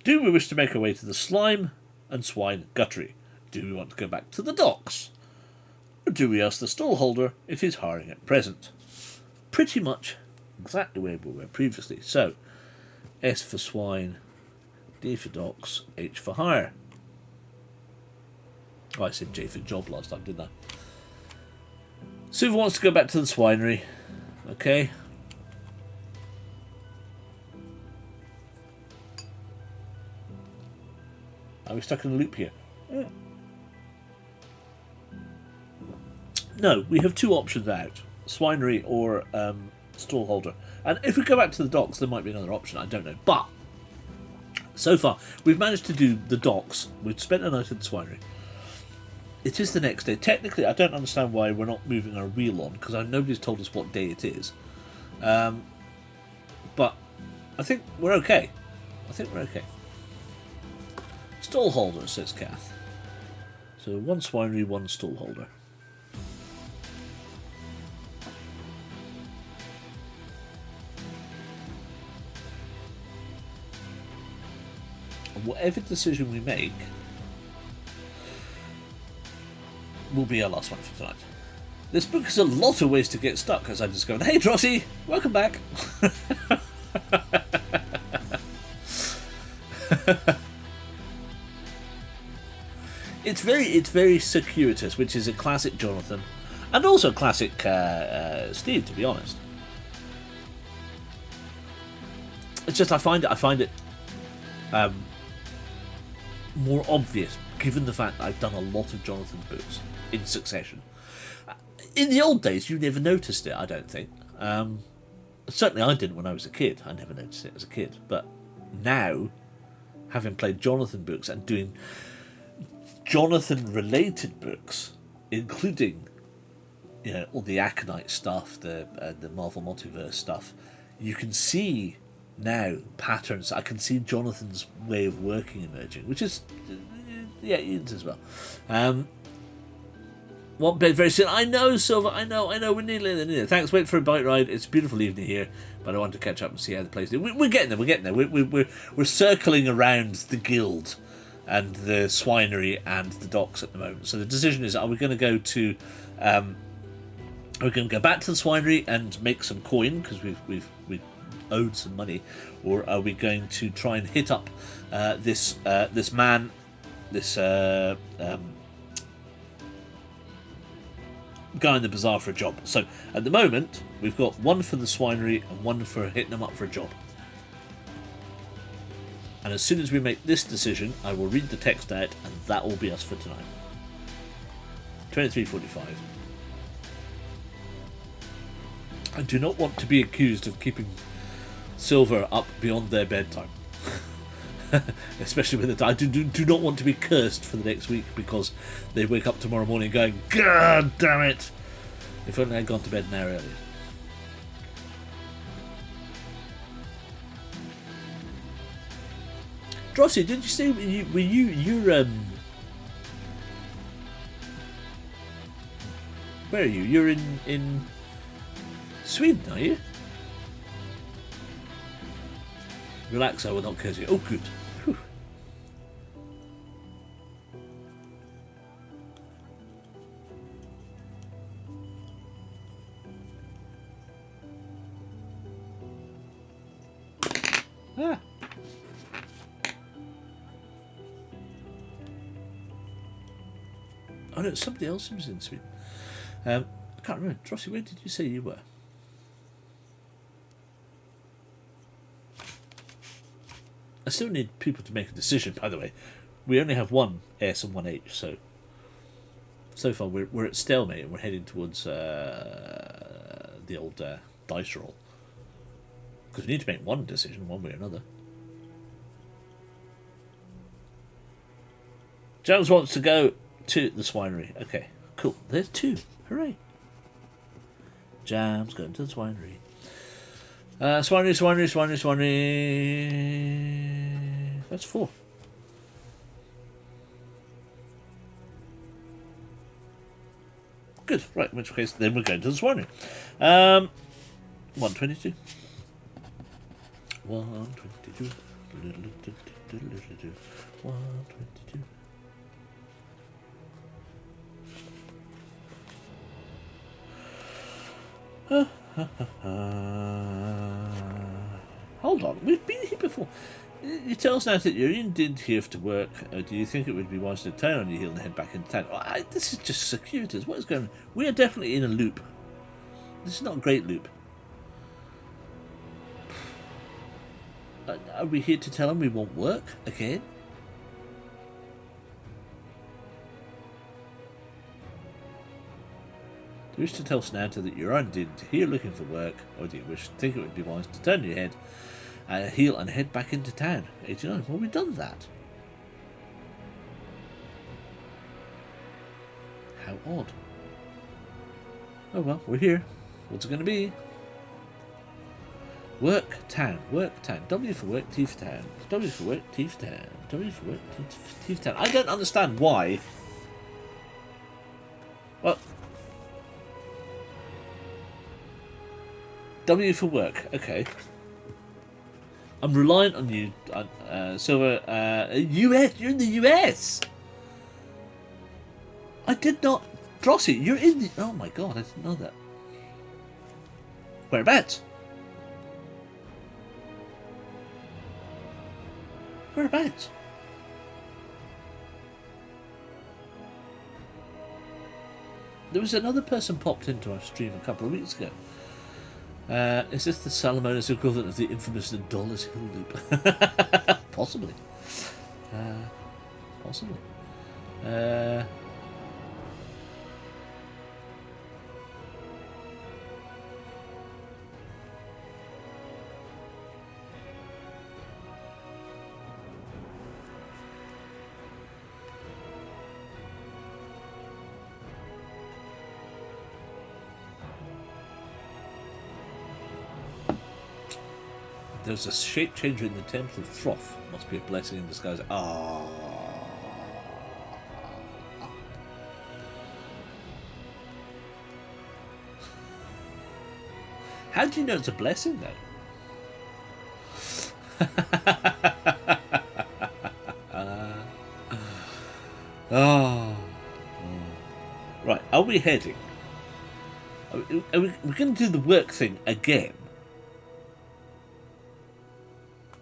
Do we wish to make our way to the slime and swine guttery? Do we want to go back to the docks? Or do we ask the stallholder if he's hiring at present? Pretty much exactly where we were previously. So, S for swine, D for docks, H for hire. Oh, I said J for job last time, didn't I? Suva wants to go back to the swinery. Okay. Are we stuck in a loop here? No, we have 2 options out. Swinery or stallholder. And if we go back to the docks, there might be another option. I don't know. But, so far, we've managed to do the docks. We've spent a night at the swinery. It is the next day. Technically, I don't understand why we're not moving our wheel on, because nobody's told us what day it is. But I think we're okay. I think we're okay. Stall holder, says Kath. So one swinery, one stall holder. And whatever decision we make will be our last one for tonight. This book has a lot of ways to get stuck, as I discovered. Hey Drossie, welcome back. It's very circuitous, which is a classic Jonathan, and also classic Steve, to be honest. It's just I find it more obvious, given the fact that I've done a lot of Jonathan's books in succession. In the old days, you never noticed it, I don't think. Certainly I didn't when I was a kid. I never noticed it as a kid. But now, having played Jonathan books and doing Jonathan-related books, including, you know, all the Aconite stuff, the Marvel Multiverse stuff, you can see now patterns. I can see Jonathan's way of working emerging, which is, yeah, Ian's as well. One bed very soon. I know, Silver. I know. We're nearly there. Thanks. Wait for a bike ride. It's a beautiful evening here, but I want to catch up and see how the place is. We're getting there. We're getting there. We're circling around the guild and the swinery and the docks at the moment. So the decision is: are we going to go to? Are we going to go back to the swinery and make some coin because we owed some money, or are we going to try and hit up this man, this guy in the bazaar for a job? So at the moment we've got one for the swinery and one for hitting him up for a job. And as soon as we make this decision, I will read the text out, and that will be us for tonight. 23:45. I do not want to be accused of keeping Silver up beyond their bedtime. Especially with I do not want to be cursed for the next week because they wake up tomorrow morning going, God damn it! If only I'd gone to bed an hour earlier. Drossie, did you say you're where are you? You're in Sweden, are you? Relax, I will not curse you. Oh, good. Whew. Ah. Oh no, somebody else who was in Sweden. I can't remember. Drossie, where did you say you were? I still need people to make a decision, by the way. We only have one S and one H, so far we're at stalemate and we're heading towards the old dice roll. Because we need to make one decision one way or another. Jones wants to go to the swinery. Okay, cool. There's two. Hooray. Jam's going to the swinery. Swinery. That's 4. Good. Right, in which case then we're going to the swinery. 122. 122. 122. Hold on, we've been here before. You tell us now that you're indeed here to work. Do you think it would be wise to turn on your heel and head back into town? This is just circuitous. What is going on? We are definitely in a loop. This is not a great loop. Are we here to tell him we won't work again? Do you wish to tell Snanta that you're indeed here looking for work, or do you think it would be wise to turn your head, heel and head back into town? 89. Well, we've done that. How odd. Oh well, we're here. What's it going to be? Work, town, work, town. W for work, T for town. W for work, T for town. W for work, T for town. I don't understand why. What? W for work, okay. I'm reliant on you, Silver. US, you're in the US. I did not, Drossie, you're in the. Oh my god, I didn't know that. Whereabouts? Whereabouts? There was another person popped into our stream a couple of weeks ago. Is this the Salamonis equivalent of the infamous Dollars Hill loop? Possibly. Possibly. There's a shape changer in the Temple of Froth. Must be a blessing in disguise. Ah. How do you know it's a blessing, though? Oh. Right, are we heading? Are we going to do the work thing again?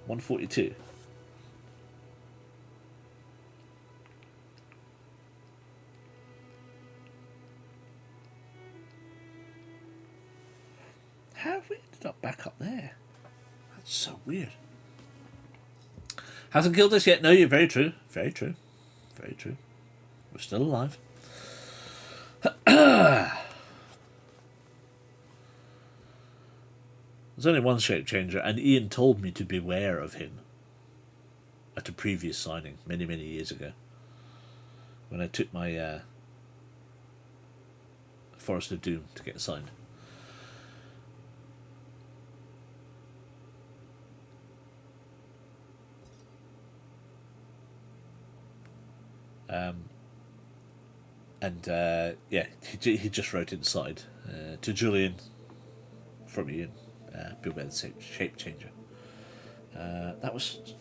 142. How have we ended up back up there? That's so weird. Hasn't killed us yet. No, you're very true. Very true. Very true. We're still alive. There's only one shape changer, and Ian told me to beware of him at a previous signing many, many years ago when I took my Forest of Doom to get signed. Yeah, he just wrote inside to Julian from Ian. Beware the shape changer. That was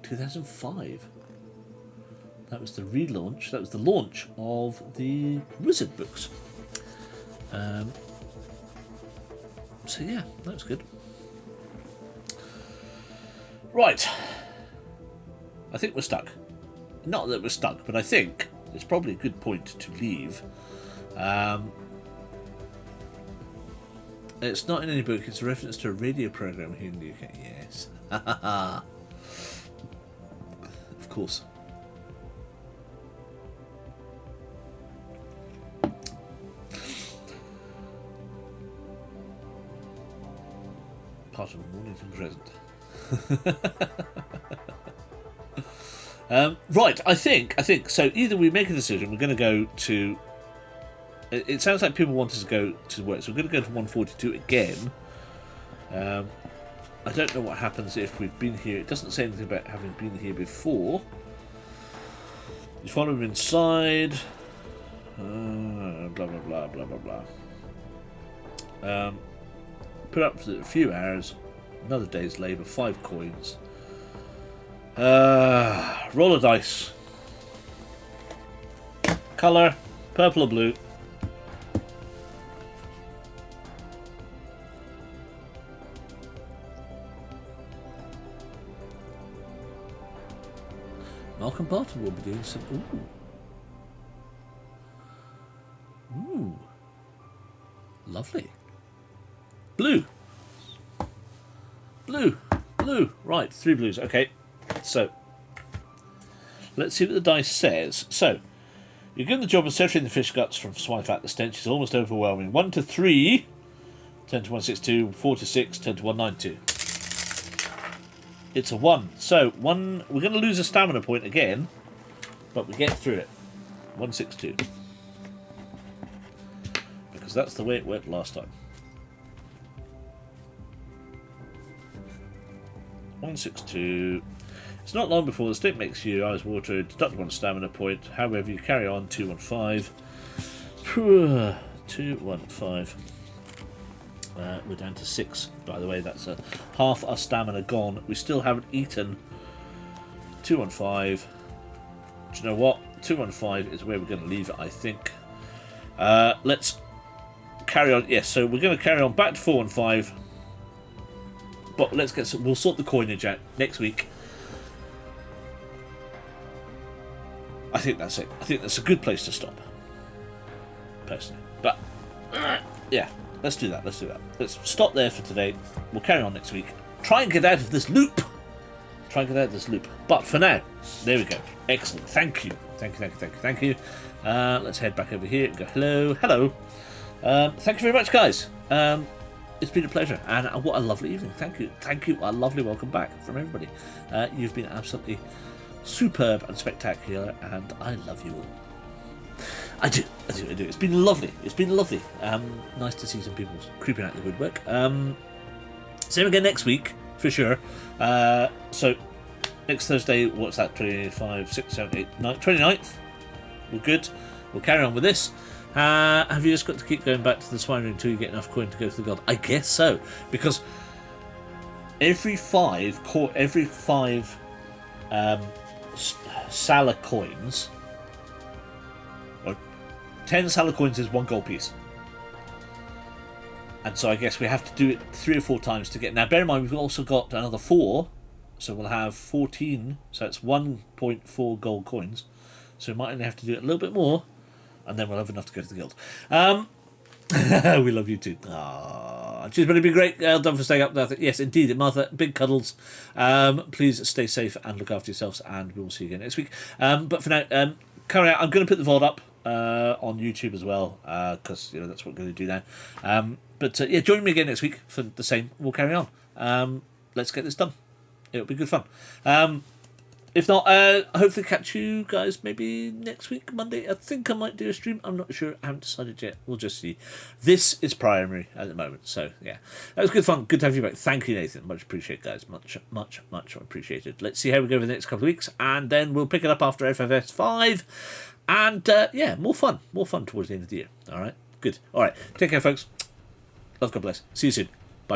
2005. That was the relaunch. That was the launch of the Wizard books. So yeah, that was good. Right. I think we're stuck. Not that we're stuck, but I think it's probably a good point to leave. It's not in any book, it's a reference to a radio program here in the UK. Yes. Of course. Part of a Mornington present. Right, I think so. Either we make a decision, we're going to go to. It sounds like people want us to go to work, so we're going to go to 142 again. I don't know what happens if we've been here. It doesn't say anything about having been here before. You follow him inside. Blah blah blah blah blah blah. Put up for a few hours. Another day's labour. 5 coins. Roll a dice. Colour, purple or blue. Malcolm Barton will be doing some. Ooh. Lovely. Blue. Blue. Right, 3 blues. Okay. So, let's see what the dice says. So, you're given the job of separating the fish guts from swine fat. The stench is almost overwhelming. 1 to 3, 10 to 162, 4 to 6, 10 to 192. It's a 1. So, 1. We're going to lose a stamina point again, but we get through it. 162. because that's the way it worked last time. 162. It's not long before the stick makes you eyes water, deduct 1 stamina point. However, you carry on. 215. 215. We're down to 6, by the way. That's half our stamina gone. We still haven't eaten. 215. Do you know what? 215 is where we're going to leave it, I think. Let's carry on. Yes, so we're going to carry on back to 415. But let's get some. We'll sort the coinage out next week. I think that's it. I think that's a good place to stop, personally. But yeah, let's do that. Let's do that. Let's stop there for today. We'll carry on next week. Try and get out of this loop. But for now, there we go. Excellent. Thank you. Thank you. Let's head back over here and go hello. Thank you very much, guys. It's been a pleasure, and what a lovely evening. Thank you. A lovely welcome back from everybody. You've been absolutely superb and spectacular, and I love you all. I do. It's been lovely. Nice to see some people creeping out the woodwork. Same again next week, for sure. So, next Thursday, what's that? 25, 6, 7, 8, 9, 29th. We're good. We'll carry on with this. Have you just got to keep going back to the swine room until you get enough coin to go to the god? I guess so, because every five Sala coins, or 10 Sala coins is 1 gold piece, and so I guess we have to do it 3 or 4 times to get. Now, bear in mind we've also got another 4, so we'll have 14. So it's 1.4 gold coins. So we might only have to do it a little bit more. And then we'll have enough to go to the guild. We love you too. She's going to be great. Done for staying up there. Yes, indeed. Martha, big cuddles. Please stay safe and look after yourselves, and we will see you again next week. But for now, carry out. I'm going to put the VOD up on YouTube as well, because that's what we're going to do now. But yeah, join me again next week for the same. We'll carry on. Let's get this done. It'll be good fun. If not, hopefully catch you guys maybe next week, Monday. I think I might do a stream. I'm not sure. I haven't decided yet. We'll just see. This is primary at the moment. So, yeah. That was good fun. Good to have you back. Thank you, Nathan. Much appreciated, guys. Much appreciated. Let's see how we go over the next couple of weeks. And then we'll pick it up after FFS 5. And, yeah, more fun. More fun towards the end of the year. All right? Good. All right. Take care, folks. Love, God bless. See you soon.